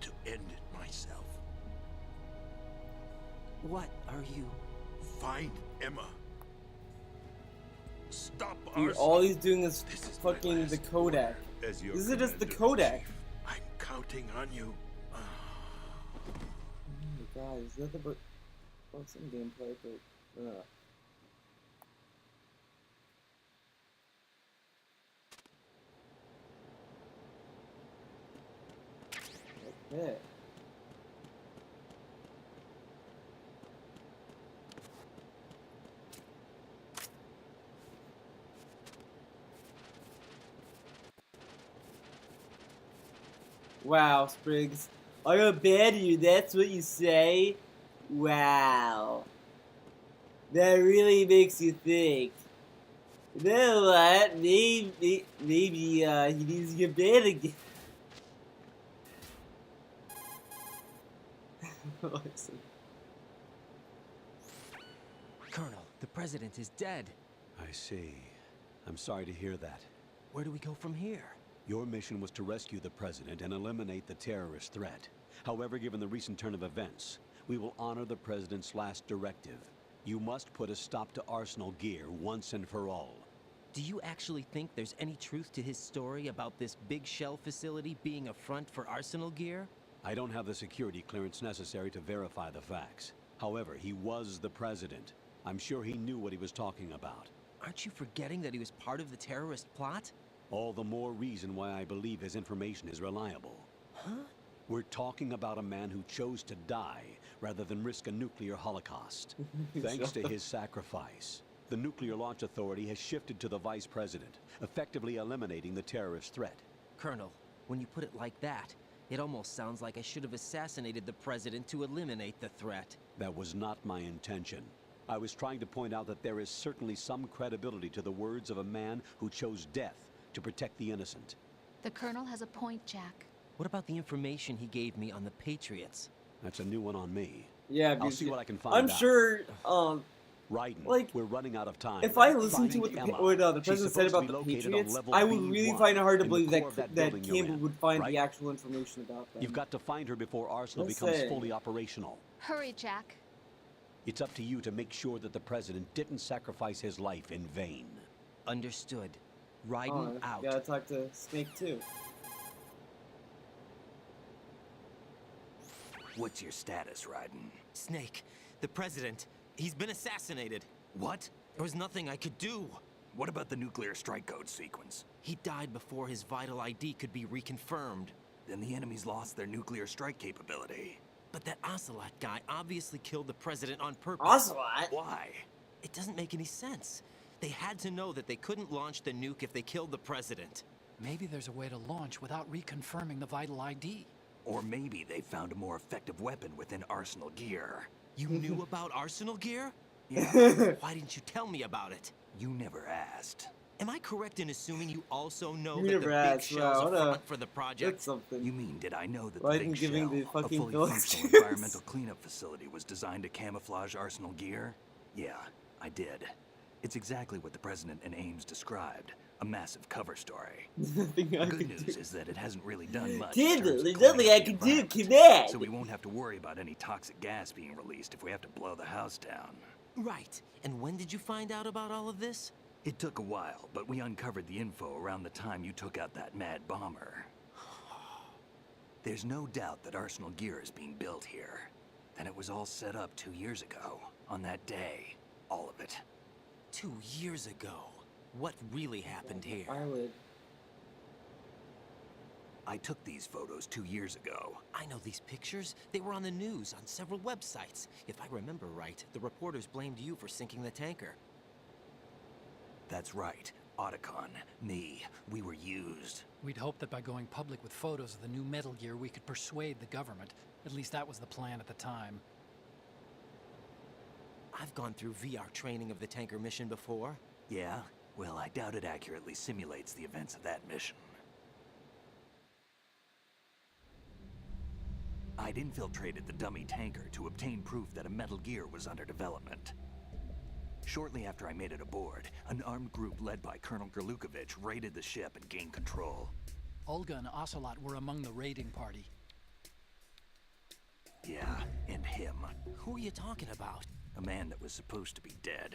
[SPEAKER 10] to end it myself.
[SPEAKER 3] What are you...
[SPEAKER 10] Find Emma. Stop
[SPEAKER 1] Dude,
[SPEAKER 10] our...
[SPEAKER 1] all he's doing is
[SPEAKER 10] This is my
[SPEAKER 1] fucking the
[SPEAKER 10] last
[SPEAKER 1] Kodak.
[SPEAKER 10] As your
[SPEAKER 1] This is just the
[SPEAKER 10] commander-in-chief,
[SPEAKER 1] Kodak.
[SPEAKER 10] I'm counting on you.
[SPEAKER 1] Oh my god, is that the... Well, some gameplay, but okay. Wow, Spriggs. I got bad you, that's what you say? Wow. That really makes you think. You know what? Maybe he needs to get bad again.
[SPEAKER 3] Colonel, the president is dead.
[SPEAKER 4] I see. I'm sorry to hear that.
[SPEAKER 3] Where do we go from here?
[SPEAKER 4] Your mission was to rescue the president and eliminate the terrorist threat. However, given the recent turn of events, we will honor the president's last directive. You must put a stop to Arsenal Gear once and for all.
[SPEAKER 3] Do you actually think there's any truth to his story about this big shell facility being a front for Arsenal Gear?
[SPEAKER 4] I don't have the security clearance necessary to verify the facts. However, he was the president. I'm sure he knew what he was talking about.
[SPEAKER 3] Aren't you forgetting that he was part of the terrorist plot?
[SPEAKER 4] All the more reason why I believe his information is reliable.
[SPEAKER 3] Huh?
[SPEAKER 4] We're talking about a man who chose to die rather than risk a nuclear holocaust. Thanks to his sacrifice, the Nuclear Launch Authority has shifted to the vice president, effectively eliminating the terrorist threat.
[SPEAKER 3] Colonel, when you put it like that, it almost sounds like I should have assassinated the president to eliminate the threat.
[SPEAKER 4] That was not my intention. I was trying to point out that there is certainly some credibility to the words of a man who chose death to protect the innocent.
[SPEAKER 7] The Colonel has a point, Jack.
[SPEAKER 3] What about the information he gave me on the Patriots?
[SPEAKER 4] That's a new one on me.
[SPEAKER 1] Yeah,
[SPEAKER 4] I'll see what I can find
[SPEAKER 1] I'm
[SPEAKER 4] out.
[SPEAKER 1] sure,
[SPEAKER 4] Raiden,
[SPEAKER 1] like,
[SPEAKER 4] we're running out of time.
[SPEAKER 1] if I listened to
[SPEAKER 4] Finding
[SPEAKER 1] what
[SPEAKER 4] Emma.
[SPEAKER 1] the
[SPEAKER 4] She's
[SPEAKER 1] president said
[SPEAKER 4] supposed to
[SPEAKER 1] about
[SPEAKER 4] be
[SPEAKER 1] the
[SPEAKER 4] located on
[SPEAKER 1] Patriots,
[SPEAKER 4] level
[SPEAKER 1] I would really
[SPEAKER 4] B1
[SPEAKER 1] find it hard to
[SPEAKER 4] in the
[SPEAKER 1] believe
[SPEAKER 4] core of
[SPEAKER 1] that
[SPEAKER 4] building you're
[SPEAKER 1] Campbell
[SPEAKER 4] in,
[SPEAKER 1] would find
[SPEAKER 4] right?
[SPEAKER 1] the actual information about them.
[SPEAKER 4] You've got to find her before Arsenal
[SPEAKER 1] Let's
[SPEAKER 4] becomes
[SPEAKER 1] say.
[SPEAKER 4] fully operational.
[SPEAKER 7] Hurry, Jack.
[SPEAKER 4] It's up to you to make sure that the president didn't sacrifice his life in vain.
[SPEAKER 3] Understood. Raiden out.
[SPEAKER 1] Gotta talk to Snake too.
[SPEAKER 5] What's your status, Raiden?
[SPEAKER 3] Snake, the president, he's been assassinated.
[SPEAKER 5] What?
[SPEAKER 3] There was nothing I could do.
[SPEAKER 5] What about the nuclear strike code sequence?
[SPEAKER 3] He died before his vital ID could be reconfirmed.
[SPEAKER 5] Then the enemy's lost their nuclear strike capability.
[SPEAKER 3] But that Ocelot guy obviously killed the president on purpose.
[SPEAKER 1] Ocelot?
[SPEAKER 5] Why?
[SPEAKER 3] It doesn't make any sense. They had to know that they couldn't launch the nuke if they killed the president.
[SPEAKER 12] Maybe there's a way to launch without reconfirming the vital ID.
[SPEAKER 5] Or maybe they found a more effective weapon within Arsenal Gear.
[SPEAKER 3] You knew about Arsenal Gear?
[SPEAKER 5] Yeah.
[SPEAKER 3] Why didn't you tell me about it?
[SPEAKER 5] You never asked.
[SPEAKER 3] Am I correct in assuming you also know
[SPEAKER 1] You
[SPEAKER 3] that the
[SPEAKER 1] never
[SPEAKER 3] big
[SPEAKER 1] asked.
[SPEAKER 3] shell's
[SPEAKER 1] Wow,
[SPEAKER 3] a
[SPEAKER 1] what a-
[SPEAKER 3] front for the project?
[SPEAKER 1] That's something.
[SPEAKER 5] You mean, did I know that
[SPEAKER 1] Why
[SPEAKER 5] the
[SPEAKER 1] didn't
[SPEAKER 5] Big
[SPEAKER 1] giving
[SPEAKER 5] Shell,
[SPEAKER 1] the
[SPEAKER 5] a
[SPEAKER 1] fucking
[SPEAKER 5] fully
[SPEAKER 1] Phil
[SPEAKER 5] functional
[SPEAKER 1] excuse?
[SPEAKER 5] environmental cleanup facility, was designed to camouflage Arsenal Gear? Yeah, I did. It's exactly what the President and Ames described. A massive cover story.
[SPEAKER 1] Nothing I
[SPEAKER 5] The good
[SPEAKER 1] could
[SPEAKER 5] news
[SPEAKER 1] do.
[SPEAKER 5] is that it hasn't really done much. in
[SPEAKER 1] Kendall,
[SPEAKER 5] terms of
[SPEAKER 1] there's
[SPEAKER 5] cleaning
[SPEAKER 1] nothing
[SPEAKER 5] up
[SPEAKER 1] I
[SPEAKER 5] the
[SPEAKER 1] can do,
[SPEAKER 5] environment.
[SPEAKER 1] command!
[SPEAKER 5] So we won't have to worry about any toxic gas being released if we have to blow the house down.
[SPEAKER 3] Right. And when did you find out about all of this?
[SPEAKER 5] It took a while, but we uncovered the info around the time you took out that mad bomber. There's no doubt that Arsenal Gear is being built here. Then it was all set up 2 years ago, on that day. All of it.
[SPEAKER 3] 2 years ago. What really happened here?
[SPEAKER 1] Eyelid.
[SPEAKER 5] I took these photos 2 years ago.
[SPEAKER 3] I know these pictures. They were on the news, on several websites. If I remember right, the reporters blamed you for sinking the tanker.
[SPEAKER 5] That's right. Otacon, me, we were used.
[SPEAKER 12] We'd hoped that by going public with photos of the new Metal Gear, we could persuade the government. At least that was the plan at the time.
[SPEAKER 3] I've gone through VR training of the tanker mission before.
[SPEAKER 5] Yeah? Well, I doubt it accurately simulates the events of that mission. I'd infiltrated the dummy tanker to obtain proof that a Metal Gear was under development. Shortly after I made it aboard, an armed group led by Colonel Gerlukovich raided the ship and gained control.
[SPEAKER 12] Olga and Ocelot were among the raiding party.
[SPEAKER 5] Yeah, and him.
[SPEAKER 3] Who are you talking about?
[SPEAKER 5] A man that was supposed to be dead.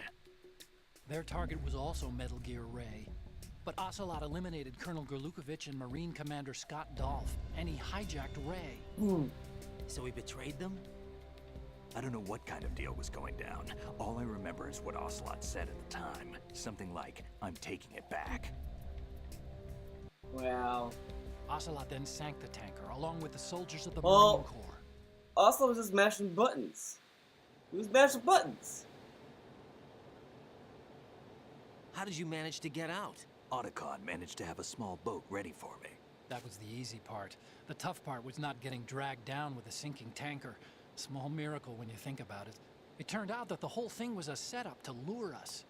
[SPEAKER 12] Their target was also Metal Gear Ray. But Ocelot eliminated Colonel Gerlukovich and Marine Commander Scott Dolph, and he hijacked Ray.
[SPEAKER 3] So he betrayed them?
[SPEAKER 5] I don't know what kind of deal was going down. All I remember is what Ocelot said at the time. Something like, I'm taking it back.
[SPEAKER 1] Wow.
[SPEAKER 12] Ocelot then sank the tanker, along with the soldiers of the
[SPEAKER 1] Well,
[SPEAKER 12] Marine Corps.
[SPEAKER 1] Ocelot was just mashing buttons. He was mashing buttons.
[SPEAKER 3] How did you manage to get out?
[SPEAKER 5] Otacon managed to have a small boat ready for me.
[SPEAKER 12] That was the easy part. The tough part was not getting dragged down with a sinking tanker. Small miracle when you think about it. It turned out that the whole thing was a setup to lure us.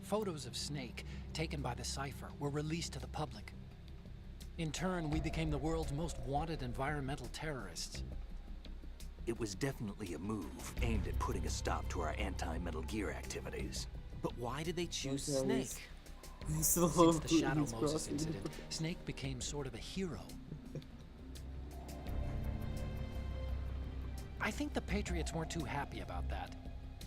[SPEAKER 12] Photos of Snake, taken by the Cypher, were released to the public. In turn, we became the world's most wanted environmental terrorists.
[SPEAKER 5] It was definitely a move aimed at putting a stop to our anti-Metal Gear activities.
[SPEAKER 3] But why did they choose
[SPEAKER 1] Okay,
[SPEAKER 3] Snake?
[SPEAKER 12] Since the Shadow Moses incident, Snake became sort of a hero. I think the Patriots weren't too happy about that.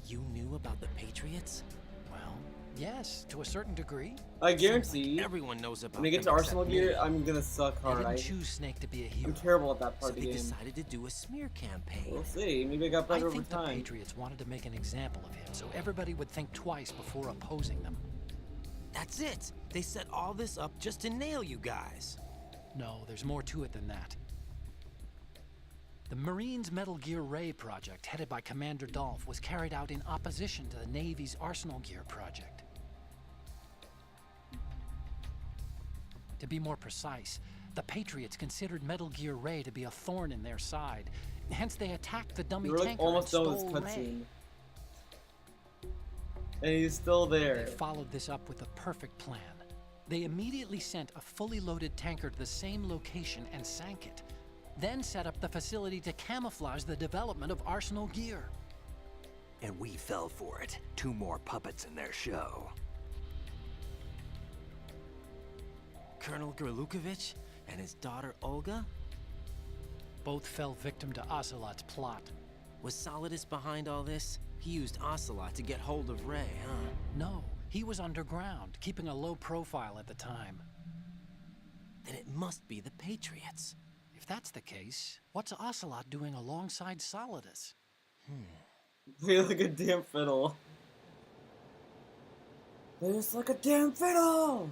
[SPEAKER 3] You knew about the Patriots?
[SPEAKER 12] Well, yes, to a certain degree.
[SPEAKER 1] I guarantee you,
[SPEAKER 3] everyone knows about
[SPEAKER 1] when I get to
[SPEAKER 3] them
[SPEAKER 1] Arsenal
[SPEAKER 3] except
[SPEAKER 1] gear,
[SPEAKER 3] me.
[SPEAKER 1] I'm gonna suck
[SPEAKER 12] They
[SPEAKER 1] hard.
[SPEAKER 12] didn't choose Snake to be a hero.
[SPEAKER 1] I'm terrible at that part
[SPEAKER 3] So
[SPEAKER 1] of the
[SPEAKER 3] they
[SPEAKER 1] game.
[SPEAKER 3] decided to do a smear campaign.
[SPEAKER 1] We'll see. Maybe I got
[SPEAKER 12] I
[SPEAKER 1] better over
[SPEAKER 12] think the
[SPEAKER 1] time.
[SPEAKER 12] Patriots wanted to make an example of him, so everybody would think twice before opposing them.
[SPEAKER 3] That's it. They set all this up just to nail you guys.
[SPEAKER 12] No, there's more to it than that. The Marines' Metal Gear Ray project, headed by Commander Dolph, was carried out in opposition to the Navy's Arsenal Gear project. To be more precise, the Patriots considered Metal Gear Ray to be a thorn in their side. Hence, they attacked the dummy
[SPEAKER 1] We're like
[SPEAKER 12] tanker
[SPEAKER 1] almost
[SPEAKER 12] and
[SPEAKER 1] done with
[SPEAKER 12] stole
[SPEAKER 1] this
[SPEAKER 12] Ray.
[SPEAKER 1] cutscene. And he's still there.
[SPEAKER 12] They followed this up with a perfect plan. They immediately sent a fully loaded tanker to the same location and sank it. Then set up the facility to camouflage the development of Arsenal Gear.
[SPEAKER 5] And we fell for it. 2 more puppets in their show.
[SPEAKER 3] Colonel Gerlukovich and his daughter Olga?
[SPEAKER 12] Both fell victim to Ocelot's plot.
[SPEAKER 3] Was Solidus behind all this? He used Ocelot to get hold of Ray, huh?
[SPEAKER 12] No, he was underground, keeping a low profile at the time.
[SPEAKER 3] Then it must be the Patriots.
[SPEAKER 12] If that's the case, what's Ocelot doing alongside Solidus?
[SPEAKER 1] Play like a damn fiddle. Play just like a damn fiddle!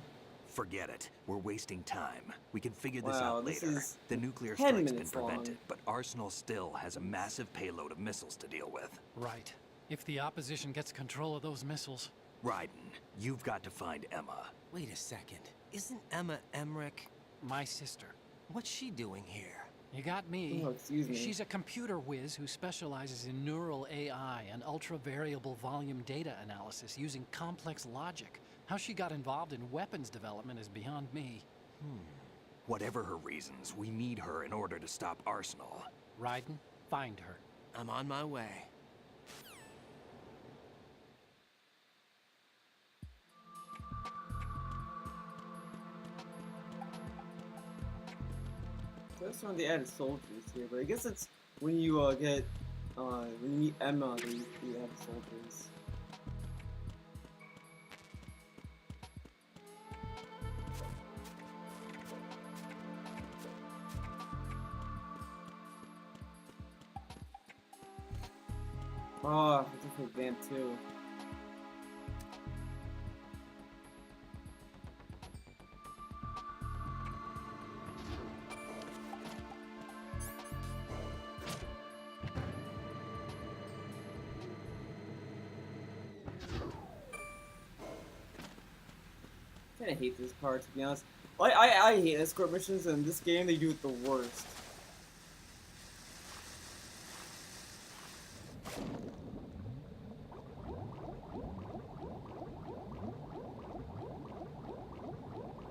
[SPEAKER 5] Forget it. We're wasting time. We can figure this
[SPEAKER 1] Wow,
[SPEAKER 5] out
[SPEAKER 1] this
[SPEAKER 5] later.
[SPEAKER 1] is
[SPEAKER 5] The nuclear
[SPEAKER 1] 10
[SPEAKER 5] strike's been
[SPEAKER 1] minutes long.
[SPEAKER 5] prevented, but Arsenal still has a massive payload of missiles to deal with.
[SPEAKER 12] Right. If the opposition gets control of those missiles...
[SPEAKER 5] Raiden, you've got to find Emma.
[SPEAKER 3] Wait a second. Isn't Emma Emmerich
[SPEAKER 12] my sister?
[SPEAKER 3] What's she doing here?
[SPEAKER 12] You got me.
[SPEAKER 1] Oh, excuse me.
[SPEAKER 12] She's a computer whiz who specializes in neural AI and ultra-variable volume data analysis using complex logic. How she got involved in weapons development is beyond me.
[SPEAKER 5] Whatever her reasons, we need her in order to stop Arsenal.
[SPEAKER 12] Raiden, find her.
[SPEAKER 3] I'm on my way.
[SPEAKER 1] That's one of the added soldiers here, but I guess it's when you when you meet Emma, that you add soldiers. Oh, I have to play Vamp too. I kinda hate this part, to be honest. I hate escort missions, and in this game they do it the worst.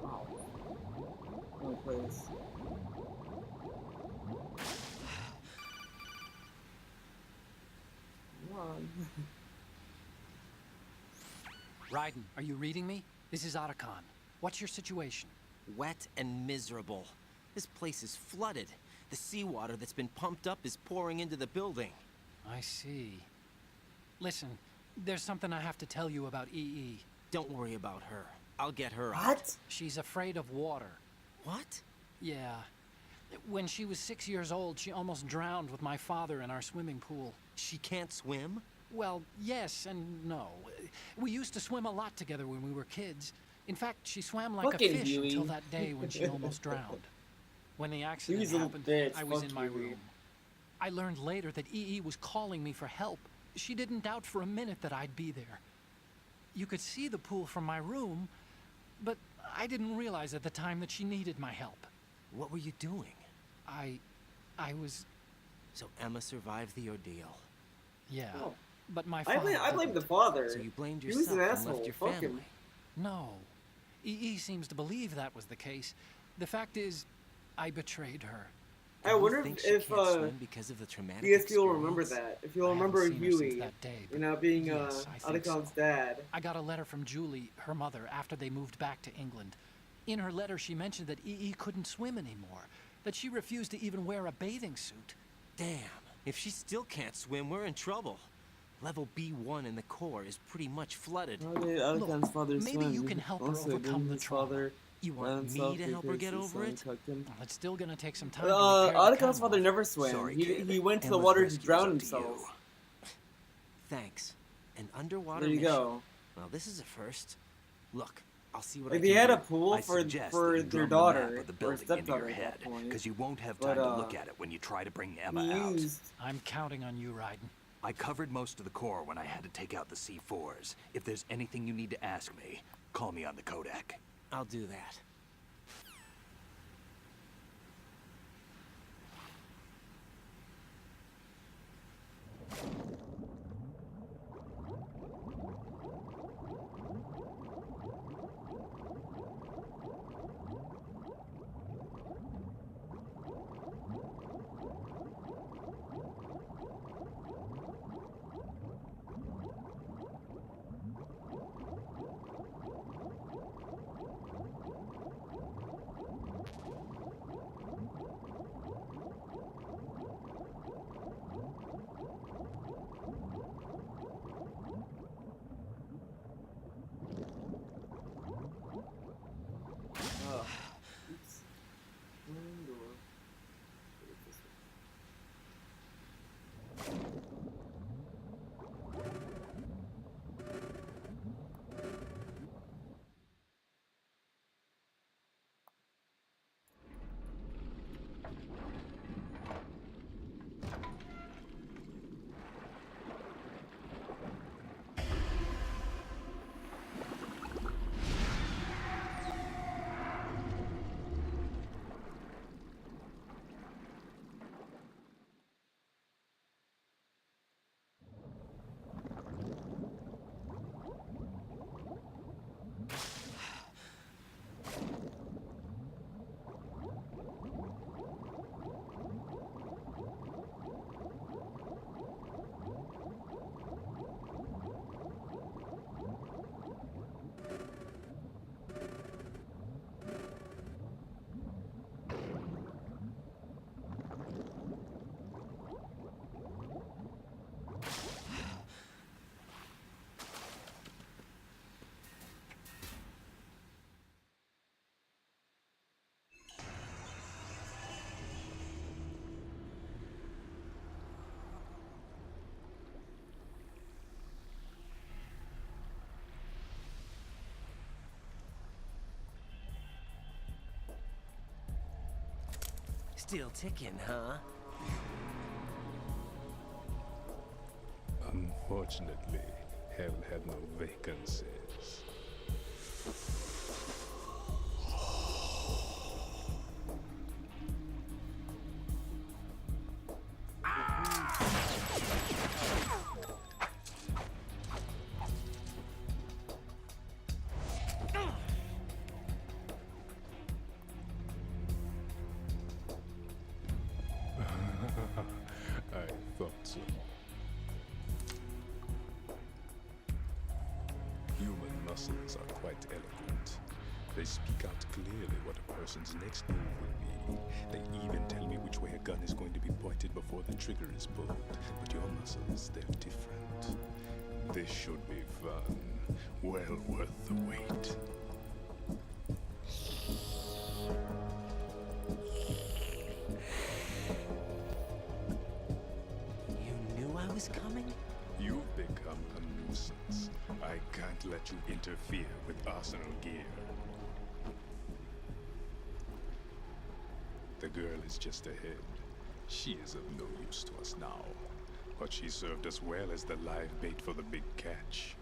[SPEAKER 1] Wow. Wrong place. Come on.
[SPEAKER 12] Raiden, are you reading me? This is Otacon. What's your situation?
[SPEAKER 3] Wet and miserable. This place is flooded. The seawater that's been pumped up is pouring into the building.
[SPEAKER 12] I see. Listen, there's something I have to tell you about EE.
[SPEAKER 3] Don't worry about her. I'll get her out.
[SPEAKER 1] What?
[SPEAKER 12] She's afraid of water.
[SPEAKER 3] What?
[SPEAKER 12] Yeah. When she was 6 years old, she almost drowned with my father in our swimming pool.
[SPEAKER 3] She can't swim?
[SPEAKER 12] Well, yes and no. We used to swim a lot together when we were kids. In fact, she swam like
[SPEAKER 1] Fucking
[SPEAKER 12] a fish
[SPEAKER 1] Huey.
[SPEAKER 12] until that day when she almost drowned. When the accident
[SPEAKER 1] Huey's a little
[SPEAKER 12] happened,
[SPEAKER 1] bitch.
[SPEAKER 12] I was
[SPEAKER 1] Fuck
[SPEAKER 12] in my
[SPEAKER 1] Huey.
[SPEAKER 12] room. I learned later that EE was calling me for help. She didn't doubt for a minute that I'd be there. You could see the pool from my room, but I didn't realize at the time that she needed my help.
[SPEAKER 3] What were you doing?
[SPEAKER 12] I was...
[SPEAKER 3] So Emma survived the ordeal.
[SPEAKER 12] Yeah,
[SPEAKER 1] Oh.
[SPEAKER 12] but my
[SPEAKER 1] I
[SPEAKER 12] father
[SPEAKER 1] blame the
[SPEAKER 12] didn't.
[SPEAKER 1] father.
[SPEAKER 3] So you blamed
[SPEAKER 1] He was
[SPEAKER 3] yourself
[SPEAKER 1] an
[SPEAKER 3] and
[SPEAKER 1] asshole.
[SPEAKER 3] left your
[SPEAKER 1] Fuck
[SPEAKER 3] family.
[SPEAKER 1] him.
[SPEAKER 12] No. EE seems to believe that was the case. The fact is, I betrayed her.
[SPEAKER 1] I
[SPEAKER 3] Do you
[SPEAKER 1] wonder
[SPEAKER 3] think she
[SPEAKER 1] if
[SPEAKER 3] can't swim because of the traumatic
[SPEAKER 1] you guys will remember
[SPEAKER 3] experience?
[SPEAKER 1] that. If you'll
[SPEAKER 12] I haven't
[SPEAKER 1] remember
[SPEAKER 12] seen her since
[SPEAKER 1] Huey,
[SPEAKER 12] that day,
[SPEAKER 1] you know, being
[SPEAKER 12] yes, I think
[SPEAKER 1] Otacon's
[SPEAKER 12] so.
[SPEAKER 1] dad.
[SPEAKER 12] I got a letter from Julie, her mother, after they moved back to England. In her letter, she mentioned that EE couldn't swim anymore, that she refused to even wear a bathing suit.
[SPEAKER 3] Damn, if she still can't swim, we're in trouble. Level B1 in the core is pretty much flooded.
[SPEAKER 1] How did Otacon's father
[SPEAKER 12] maybe
[SPEAKER 1] swim?
[SPEAKER 12] you can help her
[SPEAKER 1] Also,
[SPEAKER 12] overcome
[SPEAKER 1] didn't
[SPEAKER 12] the
[SPEAKER 1] his
[SPEAKER 12] trauma.
[SPEAKER 1] father
[SPEAKER 3] You
[SPEAKER 1] drown
[SPEAKER 3] want
[SPEAKER 1] himself
[SPEAKER 3] me to help her
[SPEAKER 1] because
[SPEAKER 3] get
[SPEAKER 1] his
[SPEAKER 3] over
[SPEAKER 1] son
[SPEAKER 3] it?
[SPEAKER 1] cooked him?
[SPEAKER 12] Well, it's still gonna take some time to repair the
[SPEAKER 1] Otacon's
[SPEAKER 12] camel.
[SPEAKER 1] father never swam.
[SPEAKER 3] Sorry,
[SPEAKER 1] he
[SPEAKER 3] kid.
[SPEAKER 1] went to the
[SPEAKER 3] Emma's
[SPEAKER 1] water to
[SPEAKER 3] rescue's
[SPEAKER 1] drown
[SPEAKER 3] up to you.
[SPEAKER 1] himself.
[SPEAKER 3] Thanks. An underwater
[SPEAKER 1] There you
[SPEAKER 3] mission.
[SPEAKER 1] go.
[SPEAKER 3] Well, this is a first. Look, I'll see what
[SPEAKER 1] Like
[SPEAKER 3] I
[SPEAKER 1] they
[SPEAKER 3] can
[SPEAKER 1] had
[SPEAKER 3] do.
[SPEAKER 1] a pool
[SPEAKER 5] I
[SPEAKER 1] for
[SPEAKER 5] suggest
[SPEAKER 1] for
[SPEAKER 5] that you
[SPEAKER 1] their
[SPEAKER 5] drum the map
[SPEAKER 1] daughter
[SPEAKER 5] of the
[SPEAKER 1] or
[SPEAKER 5] building into
[SPEAKER 1] stepdaughter
[SPEAKER 5] your
[SPEAKER 1] at
[SPEAKER 5] head,
[SPEAKER 1] that point.
[SPEAKER 5] because you won't have
[SPEAKER 1] But,
[SPEAKER 5] time to look at it when you try to bring Emma
[SPEAKER 1] he
[SPEAKER 5] out.
[SPEAKER 1] used
[SPEAKER 12] I'm counting on you, Raiden.
[SPEAKER 5] I covered most of the core when I had to take out the C4s. If there's anything you need to ask me, call me on the Kodak.
[SPEAKER 3] I'll do that.
[SPEAKER 1] oops. Wrong door. Put it this way.
[SPEAKER 3] Still ticking, huh?
[SPEAKER 15] Unfortunately, hell had no vacancies. I thought so. Human muscles are quite eloquent. They speak out clearly what a person's next move will be. They even tell me which way a gun is going to be pointed before the trigger is pulled. But your muscles, they're different. This should be fun. Well worth the wait. can't let you interfere with Arsenal gear. The girl is just ahead. She is of no use to us now, but she served us well as the live bait for the big catch.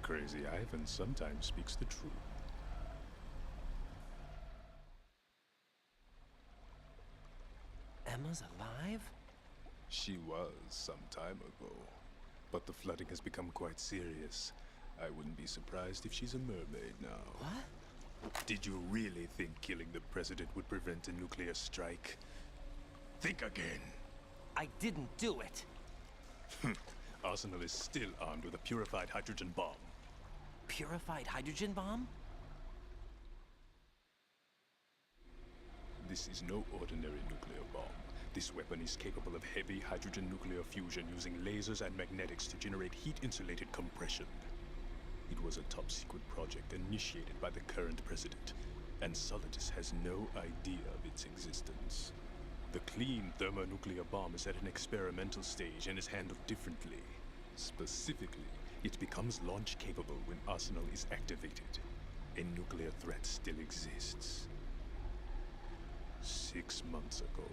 [SPEAKER 15] Crazy Ivan sometimes speaks the truth.
[SPEAKER 3] Emma's alive?
[SPEAKER 15] She was some time ago, but the flooding has become quite serious. I wouldn't be surprised if she's a mermaid now.
[SPEAKER 3] What?
[SPEAKER 15] Did you really think killing the president would prevent a nuclear strike? Think again.
[SPEAKER 3] I didn't do it.
[SPEAKER 15] Arsenal is still armed with a purified hydrogen bomb.
[SPEAKER 3] Purified hydrogen bomb?
[SPEAKER 15] This is no ordinary nuclear bomb. This weapon is capable of heavy hydrogen nuclear fusion using lasers and magnetics to generate heat-insulated compression. It was a top-secret project initiated by the current president, and Solidus has no idea of its existence. The clean thermonuclear bomb is at an experimental stage and is handled differently. Specifically, it becomes launch-capable when Arsenal is activated. A nuclear threat still exists. 6 months ago,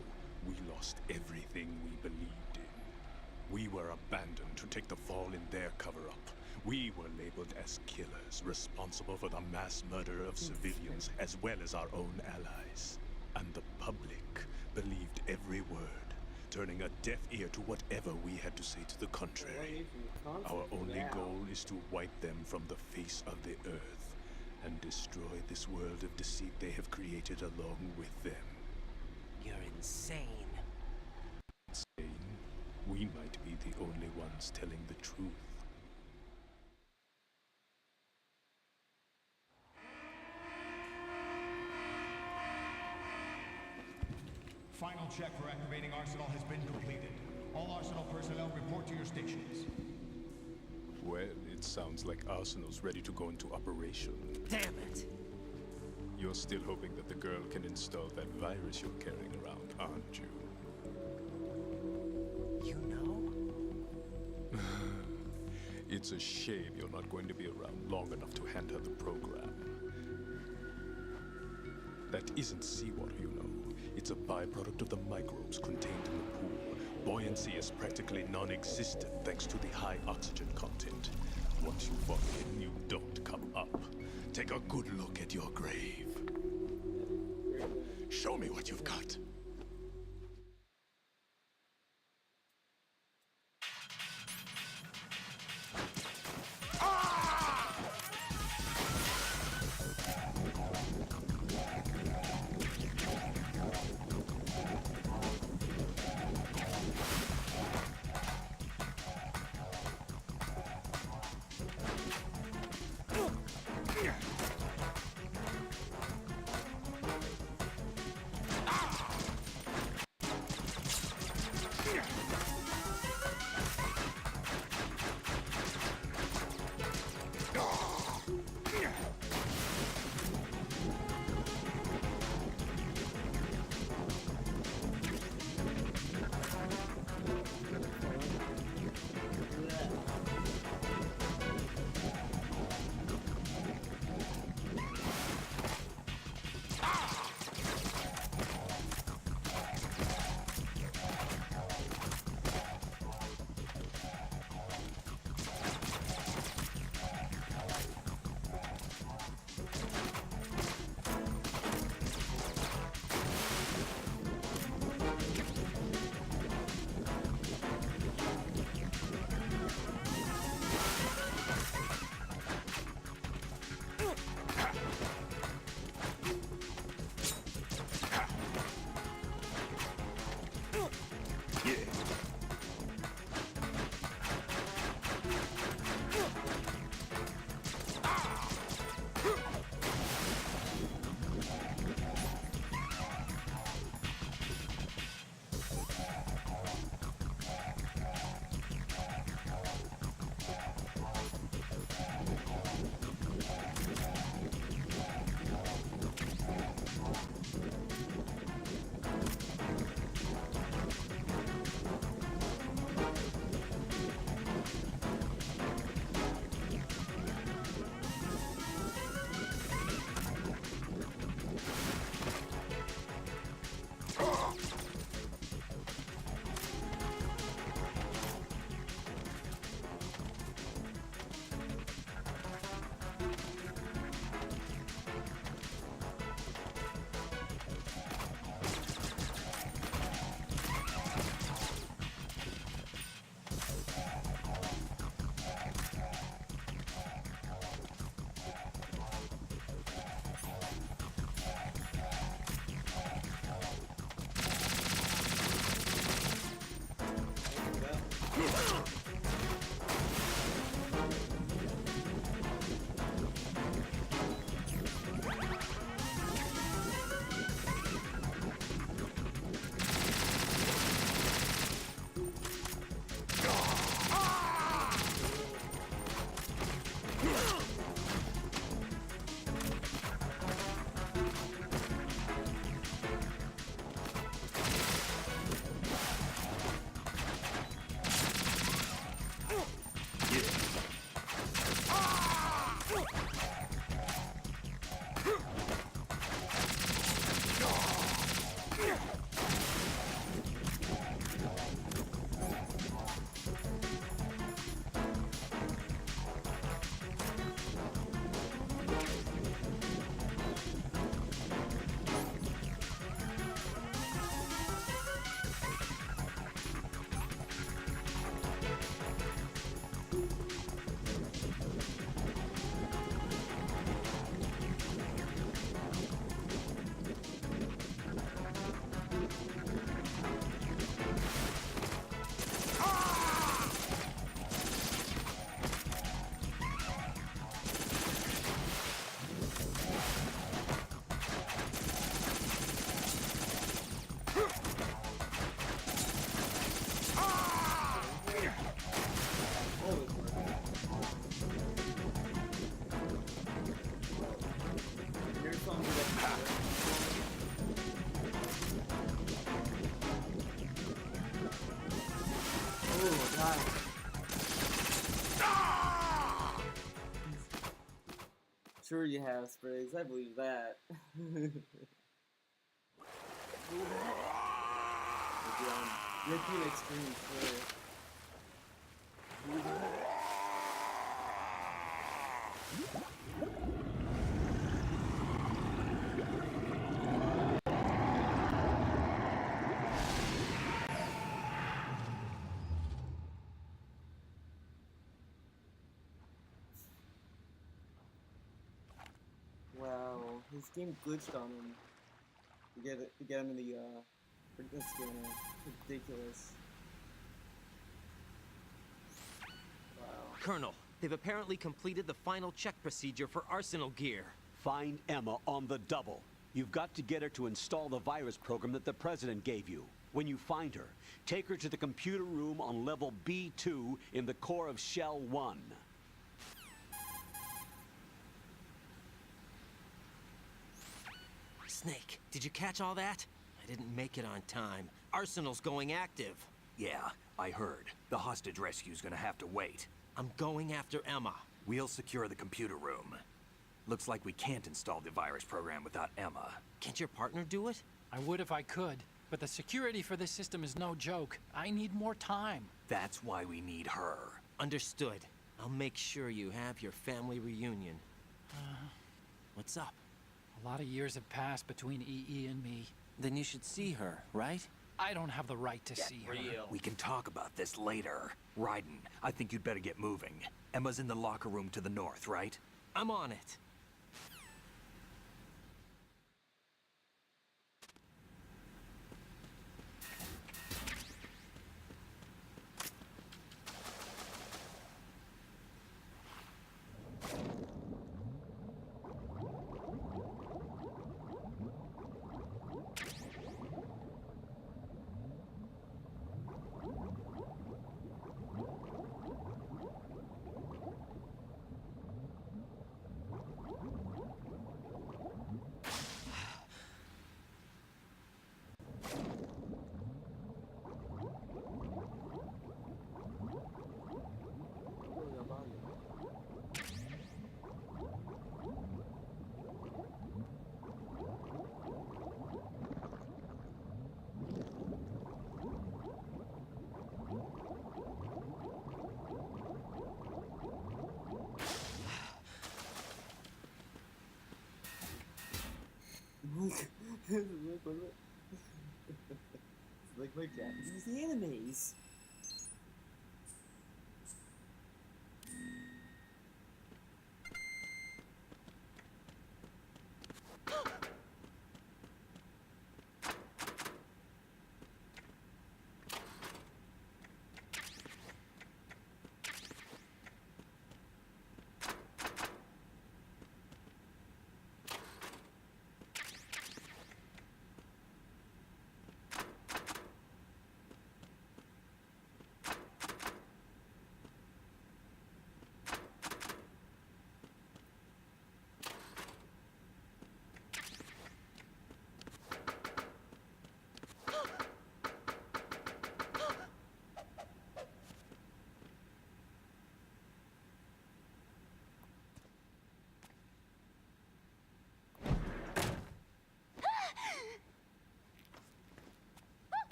[SPEAKER 15] we lost everything we believed in. We were abandoned to take the fall in their cover-up. We were labeled as killers, responsible for the mass murder of civilians as well as our own allies. And the public believed every word, turning a deaf ear to whatever we had to say to the contrary. Our only goal is to wipe them from the face of the earth and destroy this world of deceit they have created along with them.
[SPEAKER 3] You're insane.
[SPEAKER 15] Insane? We might be the only ones telling the truth.
[SPEAKER 16] Final check for activating Arsenal has been completed. All Arsenal personnel report to your stations.
[SPEAKER 15] Well, it sounds like Arsenal's ready to go into operation.
[SPEAKER 3] Damn it!
[SPEAKER 15] You're still hoping that the girl can install that virus you're carrying around, aren't you?
[SPEAKER 3] You know?
[SPEAKER 15] It's a shame you're not going to be around long enough to hand her the program. That isn't seawater, you know. It's a byproduct of the microbes contained in the pool. Buoyancy is practically non-existent thanks to the high oxygen content. Once you fall in, you don't come up. Take a good look at your grave. Show me what you've got.
[SPEAKER 1] Sure you have, Spriggs. I believe that. European extreme, sure. Wow, his game glitched on him to get him in the this scanner. Ridiculous. Wow.
[SPEAKER 3] Colonel, they've apparently completed the final check procedure for Arsenal gear.
[SPEAKER 4] Find Emma on the double. You've got to get her to install the virus program that the President gave you. When you find her, take her to the computer room on level B2 in the core of Shell 1.
[SPEAKER 3] Snake, did you catch all that? I didn't make it on time. Arsenal's going active.
[SPEAKER 5] Yeah, I heard. The hostage rescue's gonna have to wait.
[SPEAKER 3] I'm going after Emma.
[SPEAKER 5] We'll secure the computer room. Looks like we can't install the virus program without Emma.
[SPEAKER 3] Can't your partner do it?
[SPEAKER 12] I would if I could, but the security for this system is no joke. I need more time.
[SPEAKER 5] That's why we need her.
[SPEAKER 3] Understood. I'll make sure you have your family reunion. What's up?
[SPEAKER 12] A lot of years have passed between EE and me.
[SPEAKER 3] Then you should see her, right?
[SPEAKER 12] I don't have the right to see her.
[SPEAKER 5] We can talk about this later. Raiden, I think you'd better get moving. Emma's in the locker room to the north, right?
[SPEAKER 3] I'm on it.
[SPEAKER 1] It's like my Japanese animes.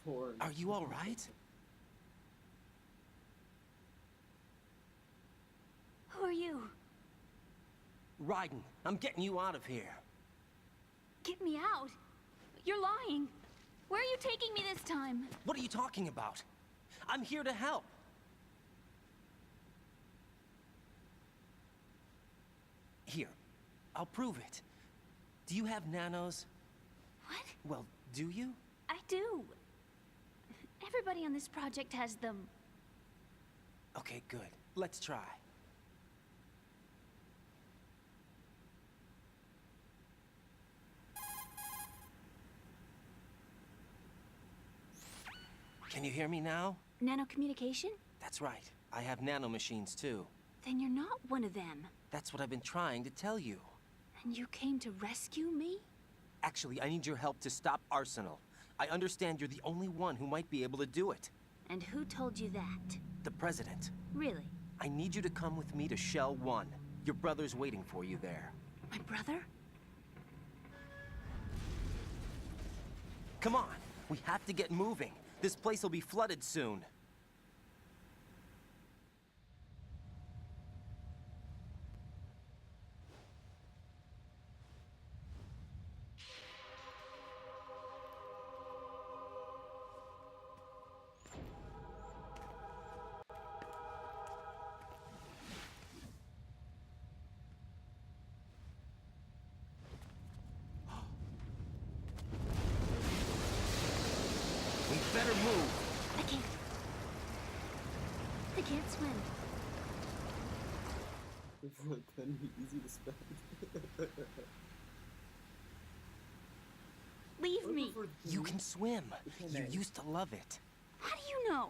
[SPEAKER 1] porn.
[SPEAKER 3] Are you all right?
[SPEAKER 17] Who are you?
[SPEAKER 3] Raiden, I'm getting you out of here.
[SPEAKER 17] Get me out. You're lying. Where are you taking me this time?
[SPEAKER 3] What are you talking about? I'm here to help. Here, I'll prove it. Do you have nanos?
[SPEAKER 17] What?
[SPEAKER 3] Well, do you?
[SPEAKER 17] I do. Everybody on this project has them.
[SPEAKER 3] Okay, good. Let's try. Can you hear me now?
[SPEAKER 17] Nanocommunication?
[SPEAKER 3] That's right. I have nanomachines too.
[SPEAKER 17] Then you're not one of them.
[SPEAKER 3] That's what I've been trying to tell you.
[SPEAKER 17] And you came to rescue me?
[SPEAKER 3] Actually, I need your help to stop Arsenal. I understand you're the only one who might be able to do it.
[SPEAKER 17] And who told you that?
[SPEAKER 3] The President.
[SPEAKER 17] Really?
[SPEAKER 3] I need you to come with me to Shell 1. Your brother's waiting for you there.
[SPEAKER 17] My brother?
[SPEAKER 3] Come on, we have to get moving. This place will be flooded soon. We better move.
[SPEAKER 17] I can't. I can't swim.
[SPEAKER 1] That'd be easy to spell.
[SPEAKER 17] Leave me.
[SPEAKER 3] You can swim. You used to love it.
[SPEAKER 17] How do you know?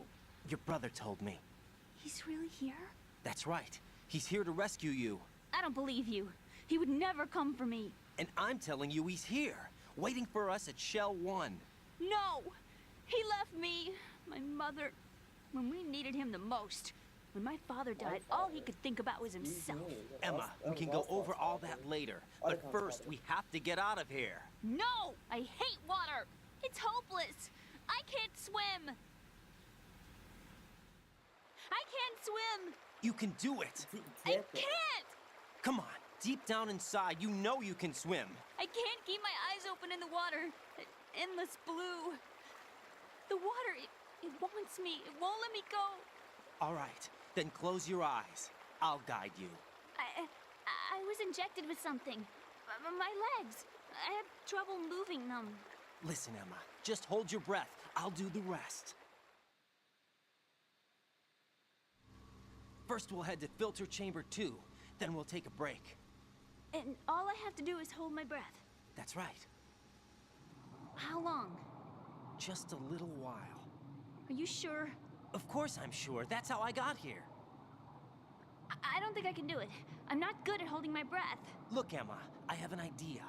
[SPEAKER 3] Your brother told me.
[SPEAKER 17] He's really here?
[SPEAKER 3] That's right. He's here to rescue you.
[SPEAKER 17] I don't believe you. He would never come for me.
[SPEAKER 3] And I'm telling you he's here, waiting for us at Shell 1.
[SPEAKER 17] No! He left me, my mother, when we needed him the most. When my father died, all he could think about was himself.
[SPEAKER 3] Emma, we can go over all that later. But first, we have to get out of here.
[SPEAKER 17] No! I hate water! It's hopeless! I can't swim! I can't swim!
[SPEAKER 3] You can do it.
[SPEAKER 17] I can't!
[SPEAKER 3] Come on, deep down inside, you know you can swim.
[SPEAKER 17] I can't keep my eyes open in the water. Endless blue. The water, it wants me. It won't let me go.
[SPEAKER 3] All right, then close your eyes. I'll guide you.
[SPEAKER 17] I was injected with something. My legs. I have trouble moving them.
[SPEAKER 3] Listen, Emma, just hold your breath. I'll do the rest. First, we'll head to filter chamber 2. Then we'll take a break.
[SPEAKER 17] And all I have to do is hold my breath.
[SPEAKER 3] That's right.
[SPEAKER 17] How long?
[SPEAKER 3] Just a little while.
[SPEAKER 17] Are you sure?
[SPEAKER 3] Of course I'm sure. That's how I got here.
[SPEAKER 17] I don't think I can do it. I'm not good at holding my breath.
[SPEAKER 3] Look, Emma, I have an idea.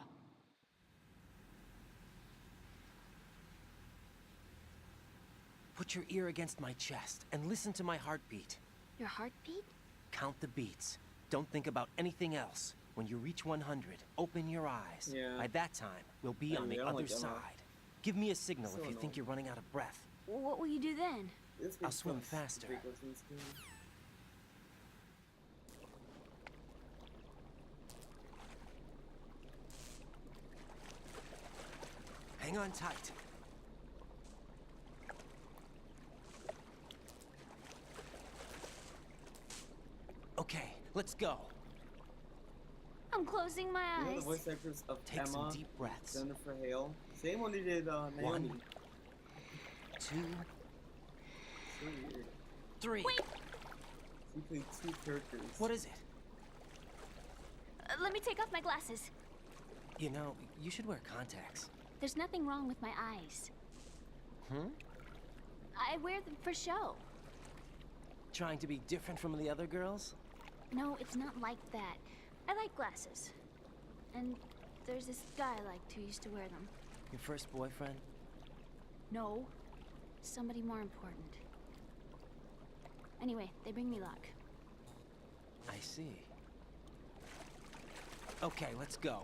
[SPEAKER 3] Put your ear against my chest and listen to my heartbeat.
[SPEAKER 17] Your heartbeat?
[SPEAKER 3] Count the beats. Don't think about anything else. When you reach 100, open your eyes.
[SPEAKER 1] Yeah.
[SPEAKER 3] By that time, we'll be on the other side. Give me a signal if you think you're running out of breath.
[SPEAKER 17] What will you do then?
[SPEAKER 3] I'll swim faster. Hang on tight. Okay, let's go.
[SPEAKER 17] I'm closing my
[SPEAKER 1] You know the
[SPEAKER 17] eyes.
[SPEAKER 1] voice actors of
[SPEAKER 3] Take
[SPEAKER 1] Emma,
[SPEAKER 3] some deep breaths.
[SPEAKER 1] Jennifer Hale, same one who did Naomi.
[SPEAKER 3] 1, 2,
[SPEAKER 1] So weird.
[SPEAKER 3] 3.
[SPEAKER 17] Wait!
[SPEAKER 1] She played 2 characters.
[SPEAKER 3] What is it?
[SPEAKER 17] Let me take off my glasses.
[SPEAKER 3] You know, you should wear contacts.
[SPEAKER 17] There's nothing wrong with my eyes.
[SPEAKER 3] Hmm?
[SPEAKER 17] I wear them for show.
[SPEAKER 3] Trying to be different from the other girls?
[SPEAKER 17] No, it's not like that. I like glasses. And there's this guy I liked who used to wear them.
[SPEAKER 3] Your first boyfriend?
[SPEAKER 17] No. Somebody more important. Anyway, they bring me luck.
[SPEAKER 3] I see. Okay, let's go.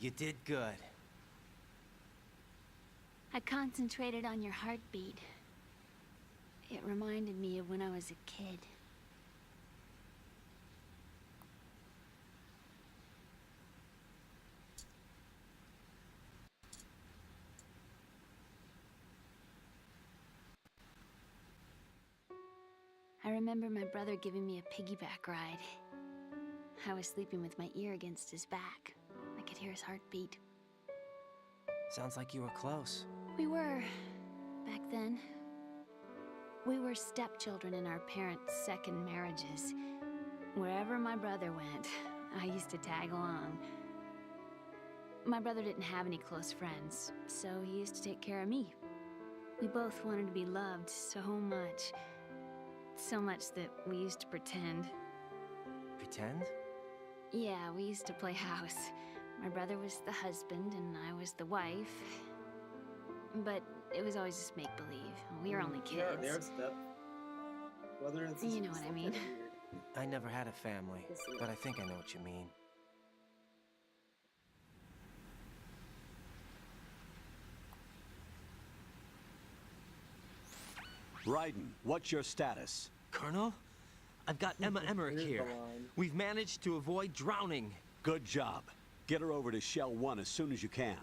[SPEAKER 3] You did good.
[SPEAKER 17] I concentrated on your heartbeat. It reminded me of when I was a kid. I remember my brother giving me a piggyback ride. I was sleeping with my ear against his back. I could hear his heartbeat.
[SPEAKER 3] Sounds like you were close.
[SPEAKER 17] We were, back then. We were stepchildren in our parents' second marriages. Wherever my brother went, I used to tag along. My brother didn't have any close friends, so he used to take care of me. We both wanted to be loved so much. So much that we used to pretend.
[SPEAKER 3] Pretend?
[SPEAKER 17] Yeah, we used to play house. My brother was the husband and I was the wife. But it was always just make-believe. We were only kids.
[SPEAKER 1] Yeah, they're step brother and sister.
[SPEAKER 17] You know what I mean.
[SPEAKER 3] I never had a family, but I think I know what you mean.
[SPEAKER 4] Raiden, what's your status?
[SPEAKER 3] Colonel? I've got Emma Emmerich here. We've managed to avoid drowning.
[SPEAKER 4] Good job. Get her over to Shell 1 as soon as you can.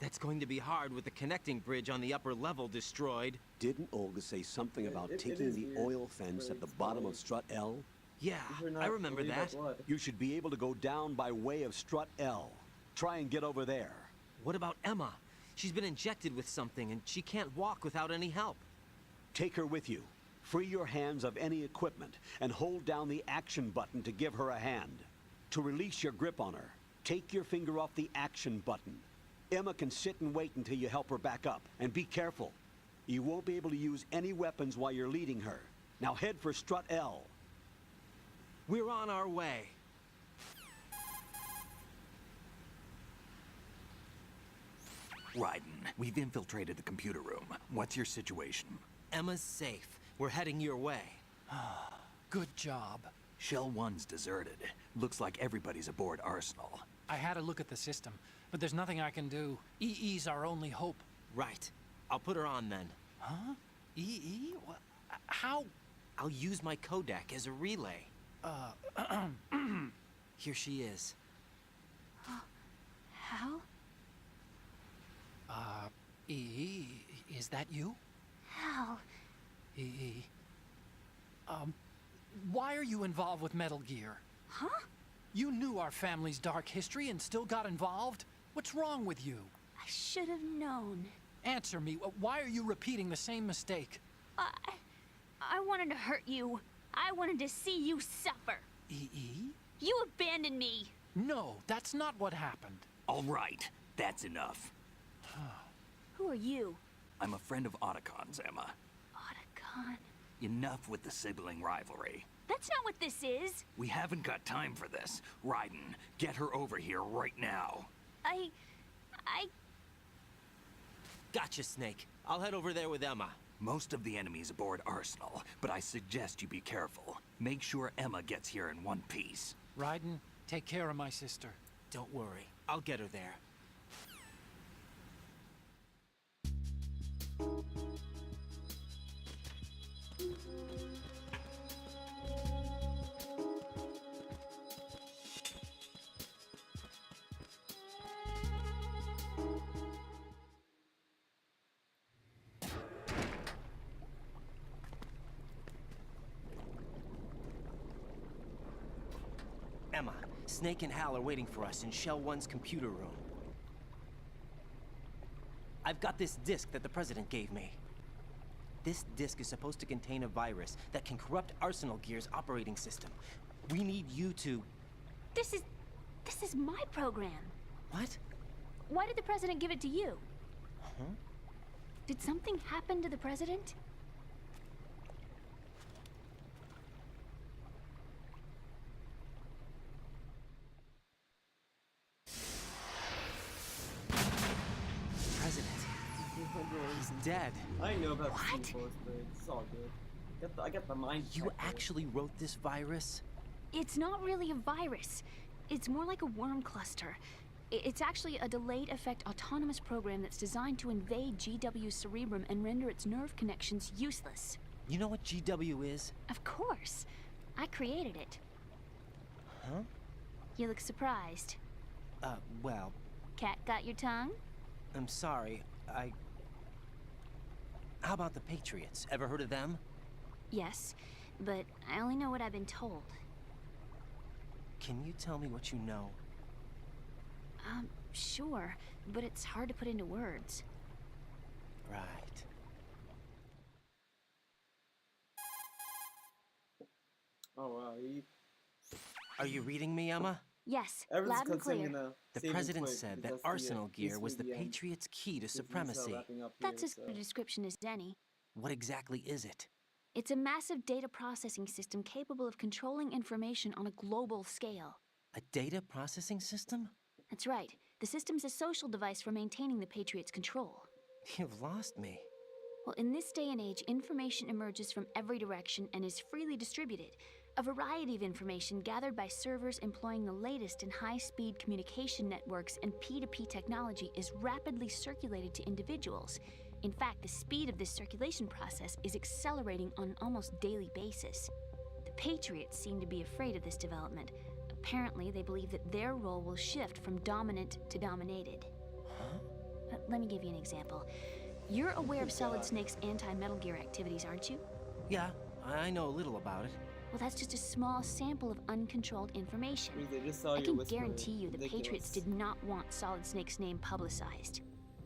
[SPEAKER 3] That's going to be hard with the connecting bridge on the upper level destroyed.
[SPEAKER 4] Didn't Olga say something about taking the oil fence at the bottom of Strut L?
[SPEAKER 3] Yeah, I remember that.
[SPEAKER 4] You should be able to go down by way of Strut L. Try and get over there.
[SPEAKER 3] What about Emma? She's been injected with something and she can't walk without any help.
[SPEAKER 4] Take her with you. Free your hands of any equipment and hold down the action button to give her a hand. To release your grip on her, take your finger off the action button. Emma can sit and wait until you help her back up. And be careful. You won't be able to use any weapons while you're leading her. Now head for Strut L.
[SPEAKER 3] We're on our way.
[SPEAKER 5] Raiden, we've infiltrated the computer room. What's your situation?
[SPEAKER 3] Emma's safe. We're heading your way.
[SPEAKER 12] Good job.
[SPEAKER 5] Shell 1's deserted. Looks like everybody's aboard Arsenal.
[SPEAKER 12] I had a look at the system, but there's nothing I can do. EE's our only hope.
[SPEAKER 3] Right. I'll put her on then.
[SPEAKER 12] Huh? EE? What? How?
[SPEAKER 3] I'll use my Kodak as a relay. Here she is.
[SPEAKER 17] How?
[SPEAKER 12] EE, is that you?
[SPEAKER 17] How?
[SPEAKER 12] EE. Why are you involved with Metal Gear?
[SPEAKER 17] Huh?
[SPEAKER 12] You knew our family's dark history and still got involved? What's wrong with you?
[SPEAKER 17] I should have known.
[SPEAKER 12] Answer me. Why are you repeating the same mistake?
[SPEAKER 17] I wanted to hurt you. I wanted to see you suffer.
[SPEAKER 12] EE?
[SPEAKER 17] You abandoned me.
[SPEAKER 12] No, that's not what happened.
[SPEAKER 5] All right, that's enough.
[SPEAKER 17] Who are you?
[SPEAKER 5] I'm a friend of Otacon's, Emma.
[SPEAKER 17] Otacon?
[SPEAKER 5] Enough with the sibling rivalry.
[SPEAKER 17] That's not what this is.
[SPEAKER 5] We haven't got time for this. Raiden, get her over here right now.
[SPEAKER 17] I...
[SPEAKER 3] Gotcha, Snake. I'll head over there with Emma.
[SPEAKER 5] Most of the enemy's aboard Arsenal, but I suggest you be careful. Make sure Emma gets here in one piece.
[SPEAKER 12] Raiden, take care of my sister.
[SPEAKER 3] Don't worry. I'll get her there. Emma, Snake and Hal are waiting for us in Shell 1's computer room. I've got this disk that the President gave me. This disk is supposed to contain a virus that can corrupt Arsenal Gear's operating system. We need you to...
[SPEAKER 17] This is my program.
[SPEAKER 3] What?
[SPEAKER 17] Why did the President give it to you?
[SPEAKER 3] Huh?
[SPEAKER 17] Did something happen to the President?
[SPEAKER 3] He's dead.
[SPEAKER 1] I know about
[SPEAKER 17] What?
[SPEAKER 1] the Force, but it's all good. I got the mind.
[SPEAKER 3] You actually wrote this virus?
[SPEAKER 17] It's not really a virus. It's more like a worm cluster. It's actually a delayed effect autonomous program that's designed to invade GW's cerebrum and render its nerve connections useless.
[SPEAKER 3] You know what GW is?
[SPEAKER 17] Of course. I created it.
[SPEAKER 3] Huh?
[SPEAKER 17] You look surprised.
[SPEAKER 3] Well...
[SPEAKER 17] Cat got your tongue?
[SPEAKER 3] I'm sorry, How about the Patriots? Ever heard of them?
[SPEAKER 17] Yes, but I only know what I've been told.
[SPEAKER 3] Can you tell me what you know?
[SPEAKER 17] Sure, but it's hard to put into words.
[SPEAKER 3] Right.
[SPEAKER 1] Oh wow,
[SPEAKER 3] Are you reading me, Emma?
[SPEAKER 17] Yes,
[SPEAKER 1] everyone's
[SPEAKER 17] loud and clear.
[SPEAKER 3] The president said that Arsenal gear was the Patriots' key to supremacy.
[SPEAKER 17] That's as good a description as any.
[SPEAKER 3] What exactly is it?
[SPEAKER 17] It's a massive data processing system capable of controlling information on a global scale.
[SPEAKER 3] A data processing system?
[SPEAKER 17] That's right. The system's a social device for maintaining the Patriots' control.
[SPEAKER 3] You've lost me.
[SPEAKER 17] Well, in this day and age, information emerges from every direction and is freely distributed. A variety of information gathered by servers employing the latest in high-speed communication networks and P2P technology is rapidly circulated to individuals. In fact, the speed of this circulation process is accelerating on an almost daily basis. The Patriots seem to be afraid of this development. Apparently, they believe that their role will shift from dominant to dominated.
[SPEAKER 3] Huh?
[SPEAKER 17] Let me give you an example. You're aware of Solid Snake's anti-Metal Gear activities, aren't you?
[SPEAKER 3] Yeah, I know a little about it.
[SPEAKER 17] Well, that's just a small sample of uncontrolled information.
[SPEAKER 1] I
[SPEAKER 17] can guarantee you the Patriots did not want Solid Snake's name publicized.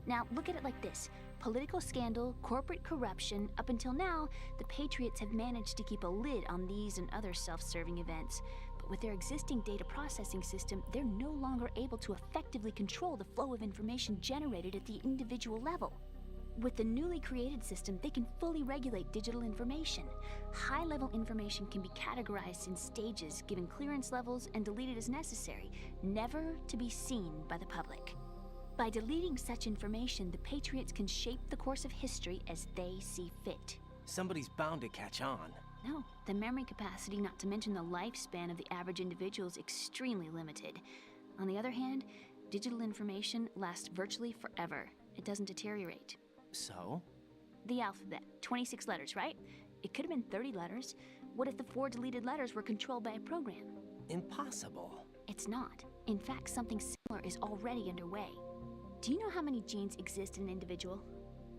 [SPEAKER 17] Now, look at it like this. Political scandal, corporate corruption, up until now, the Patriots have managed to keep a lid on these and other self-serving events. But with their existing data processing system, they're no longer able to effectively control the flow of information generated at the individual level. With the newly created system, they can fully regulate digital information. High-level information can be categorized in stages, given clearance levels, and deleted as necessary, never to be seen by the public. By deleting such information, the Patriots can shape the course of history as they see fit.
[SPEAKER 3] Somebody's bound to catch on.
[SPEAKER 17] No, the memory capacity, not to mention the lifespan of the average individual, is extremely limited. On the other hand, digital information lasts virtually forever. It doesn't deteriorate.
[SPEAKER 3] So?
[SPEAKER 17] The alphabet, 26 letters, right? It could have been 30 letters. What if the 4 deleted letters were controlled by a program?
[SPEAKER 3] Impossible.
[SPEAKER 17] It's not. In fact, something similar is already underway. Do you know how many genes exist in an individual?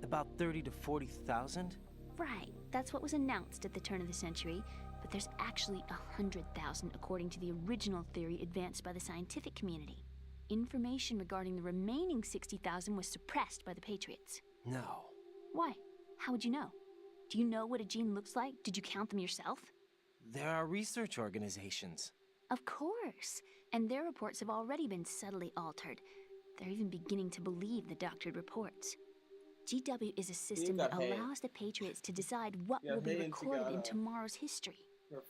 [SPEAKER 3] About 30 to 40,000?
[SPEAKER 17] Right. That's what was announced at the turn of the century. But there's actually 100,000 according to the original theory advanced by the scientific community. Information regarding the remaining 60,000 was suppressed by the Patriots.
[SPEAKER 3] No.
[SPEAKER 17] Why? How would you know? Do you know what a gene looks like? Did you count them yourself?
[SPEAKER 3] There are research organizations.
[SPEAKER 17] Of course. And their reports have already been subtly altered. They're even beginning to believe the doctored reports. GW is a system that allows the Patriots to decide what will be recorded in tomorrow's history.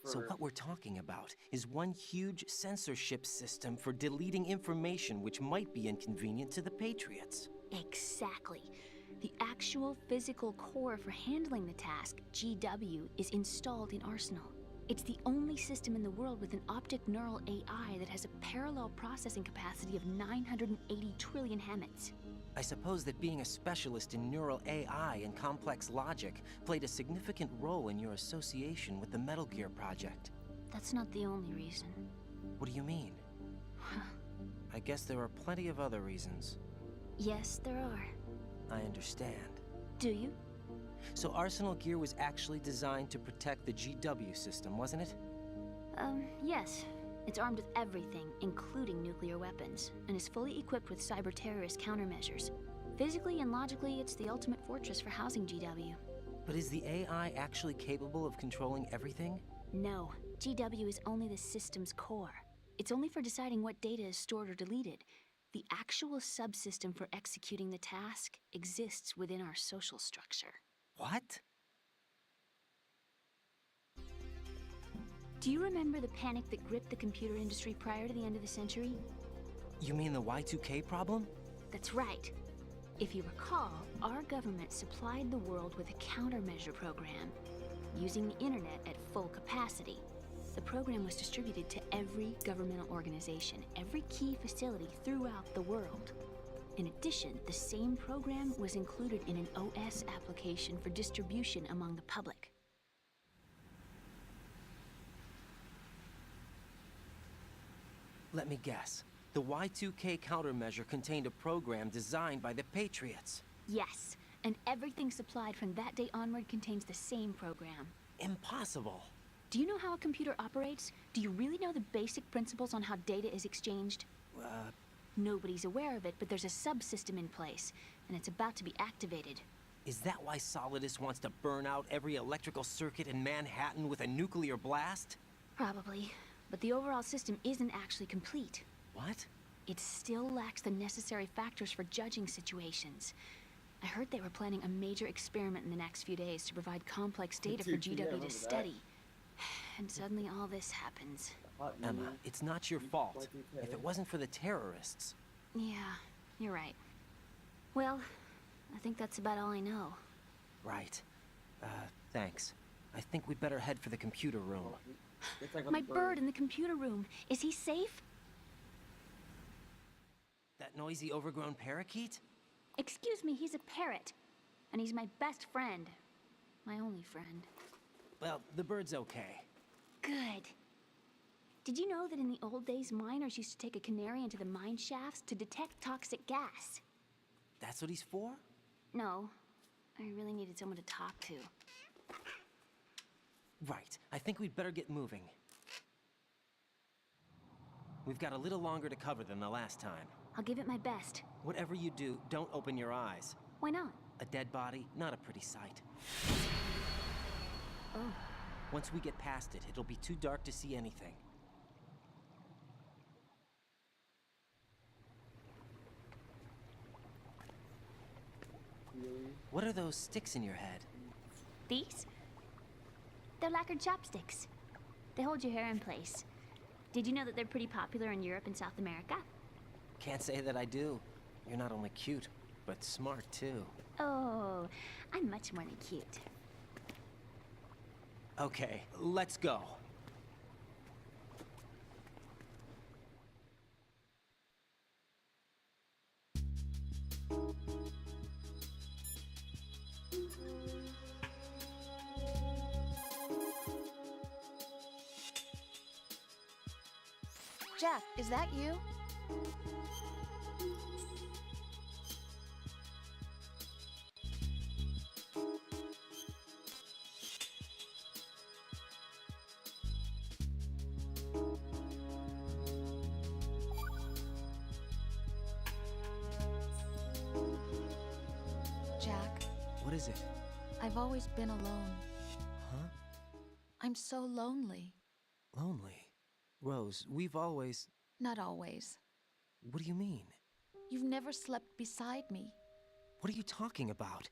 [SPEAKER 3] So what we're talking about is one huge censorship system for deleting information which might be inconvenient to the Patriots.
[SPEAKER 17] Exactly. The actual physical core for handling the task, GW, is installed in Arsenal. It's the only system in the world with an optic neural AI that has a parallel processing capacity of 980 trillion Hammets.
[SPEAKER 3] I suppose that being a specialist in neural AI and complex logic played a significant role in your association with the Metal Gear project.
[SPEAKER 17] That's not the only reason.
[SPEAKER 3] What do you mean? I guess there are plenty of other reasons.
[SPEAKER 17] Yes, there are.
[SPEAKER 3] I understand.
[SPEAKER 17] Do you?
[SPEAKER 3] So Arsenal Gear was actually designed to protect the GW system, wasn't it?
[SPEAKER 17] Yes. It's armed with everything, including nuclear weapons, and is fully equipped with cyber-terrorist countermeasures. Physically and logically, it's the ultimate fortress for housing GW.
[SPEAKER 3] But is the AI actually capable of controlling everything?
[SPEAKER 17] No. GW is only the system's core. It's only for deciding what data is stored or deleted. The actual subsystem for executing the task exists within our social structure.
[SPEAKER 3] What?
[SPEAKER 17] Do you remember the panic that gripped the computer industry prior to the end of the century?
[SPEAKER 3] You mean the Y2K problem?
[SPEAKER 17] That's right. If you recall, our government supplied the world with a countermeasure program, using the internet at full capacity. The program was distributed to every governmental organization, every key facility throughout the world. In addition, the same program was included in an OS application for distribution among the public.
[SPEAKER 3] Let me guess. The Y2K countermeasure contained a program designed by the Patriots.
[SPEAKER 17] Yes, and everything supplied from that day onward contains the same program.
[SPEAKER 3] Impossible.
[SPEAKER 17] Do you know how a computer operates? Do you really know the basic principles on how data is exchanged? Nobody's aware of it, but there's a subsystem in place, and it's about to be activated.
[SPEAKER 3] Is that why Solidus wants to burn out every electrical circuit in Manhattan with a nuclear blast?
[SPEAKER 17] Probably, but the overall system isn't actually complete.
[SPEAKER 3] What?
[SPEAKER 17] It still lacks the necessary factors for judging situations. I heard they were planning a major experiment in the next few days to provide complex data for GW to study. And suddenly all this happens.
[SPEAKER 3] Emma, it's not your fault. If it wasn't for the terrorists...
[SPEAKER 17] Yeah, you're right. Well, I think that's about all I know.
[SPEAKER 3] Right. Thanks. I think we'd better head for the computer room.
[SPEAKER 17] My bird in the computer room. Is he safe?
[SPEAKER 3] That noisy, overgrown parakeet?
[SPEAKER 17] Excuse me, he's a parrot. And he's my best friend. My only friend.
[SPEAKER 3] Well, the bird's okay.
[SPEAKER 17] Good. Did you know that in the old days, miners used to take a canary into the mine shafts to detect toxic gas?
[SPEAKER 3] That's what he's for?
[SPEAKER 17] No. I really needed someone to talk to.
[SPEAKER 3] Right. I think we'd better get moving. We've got a little longer to cover than the last time.
[SPEAKER 17] I'll give it my best.
[SPEAKER 3] Whatever you do, don't open your eyes.
[SPEAKER 17] Why not?
[SPEAKER 3] A dead body, not a pretty sight.
[SPEAKER 17] Oh.
[SPEAKER 3] Once we get past it, it'll be too dark to see anything. What are those sticks in your head?
[SPEAKER 17] These? They're lacquered chopsticks. They hold your hair in place. Did you know that they're pretty popular in Europe and South America?
[SPEAKER 3] Can't say that I do. You're not only cute, but smart too.
[SPEAKER 17] Oh, I'm much more than cute.
[SPEAKER 3] Okay, let's go.
[SPEAKER 7] Jack, is that you? Jack.
[SPEAKER 3] What is it?
[SPEAKER 7] I've always been alone.
[SPEAKER 3] Huh?
[SPEAKER 7] I'm so lonely.
[SPEAKER 3] Lonely? Rose, we've always...
[SPEAKER 7] Not always.
[SPEAKER 3] What do you mean?
[SPEAKER 7] You've never slept beside me.
[SPEAKER 3] What are you talking about?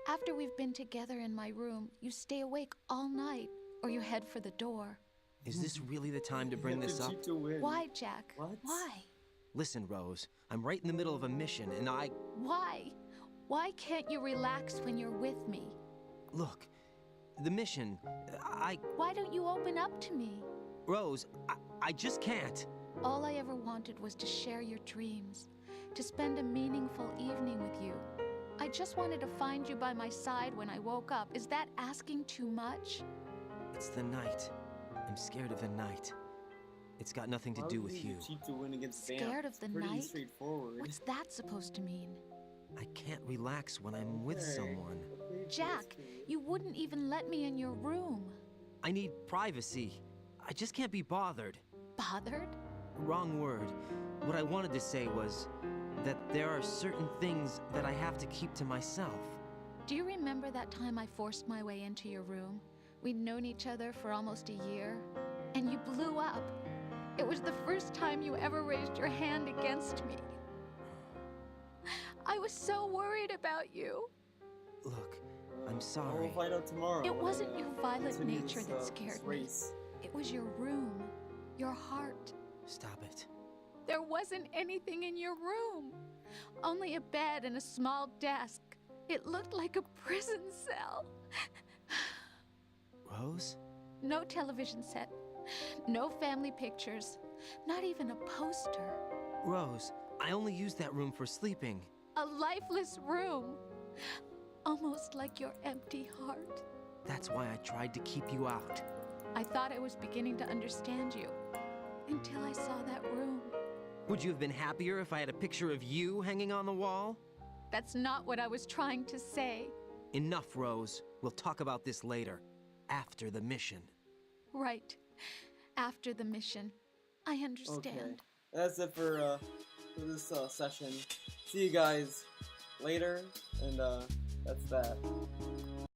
[SPEAKER 7] After we've been together in my room, you stay awake all night, or you head for the door.
[SPEAKER 3] Is this really the time to bring this up?
[SPEAKER 7] Why, Jack?
[SPEAKER 1] What?
[SPEAKER 7] Why?
[SPEAKER 3] Listen, Rose, I'm right in the middle of a mission, and
[SPEAKER 7] Why? Why can't you relax when you're with me?
[SPEAKER 3] Look, the mission,
[SPEAKER 7] Why don't you open up to me?
[SPEAKER 3] Rose, I just can't.
[SPEAKER 7] All I ever wanted was to share your dreams, to spend a meaningful evening with you. I just wanted to find you by my side when I woke up. Is that asking too much?
[SPEAKER 3] It's the night. I'm scared of the night. It's got nothing to do with you.
[SPEAKER 7] Scared of the
[SPEAKER 1] Pretty
[SPEAKER 7] night?
[SPEAKER 1] straightforward.
[SPEAKER 7] What's that supposed to mean?
[SPEAKER 3] I can't relax when I'm with someone.
[SPEAKER 7] Jack, you wouldn't even let me in your room.
[SPEAKER 3] I need privacy. I just can't be bothered.
[SPEAKER 7] Bothered?
[SPEAKER 3] Wrong word. What I wanted to say was that there are certain things that I have to keep to myself.
[SPEAKER 7] Do you remember that time I forced my way into your room? We'd known each other for almost a year, and you blew up. It was the first time you ever raised your hand against me. I was so worried about you.
[SPEAKER 3] Look, I'm sorry.
[SPEAKER 1] We'll find out tomorrow.
[SPEAKER 7] It wasn't your violent
[SPEAKER 1] Continue
[SPEAKER 7] nature
[SPEAKER 1] this,
[SPEAKER 7] that scared
[SPEAKER 1] this
[SPEAKER 7] me.
[SPEAKER 1] race.
[SPEAKER 7] It was your room, your heart.
[SPEAKER 3] Stop it.
[SPEAKER 7] There wasn't anything in your room. Only a bed and a small desk. It looked like a prison cell.
[SPEAKER 3] Rose?
[SPEAKER 7] No television set, No family pictures. Not even a poster.
[SPEAKER 3] Rose, I only use that room for sleeping.
[SPEAKER 7] A lifeless room. Almost like your empty heart.
[SPEAKER 3] That's why I tried to keep you out.
[SPEAKER 7] I thought I was beginning to understand you. Until I saw that room.
[SPEAKER 3] Would you have been happier if I had a picture of you hanging on the wall?
[SPEAKER 7] That's not what I was trying to say.
[SPEAKER 3] Enough, Rose. We'll talk about this later. After the mission.
[SPEAKER 7] Right. After the mission. I understand.
[SPEAKER 1] Okay. That's it for this session. See you guys later, and that's that.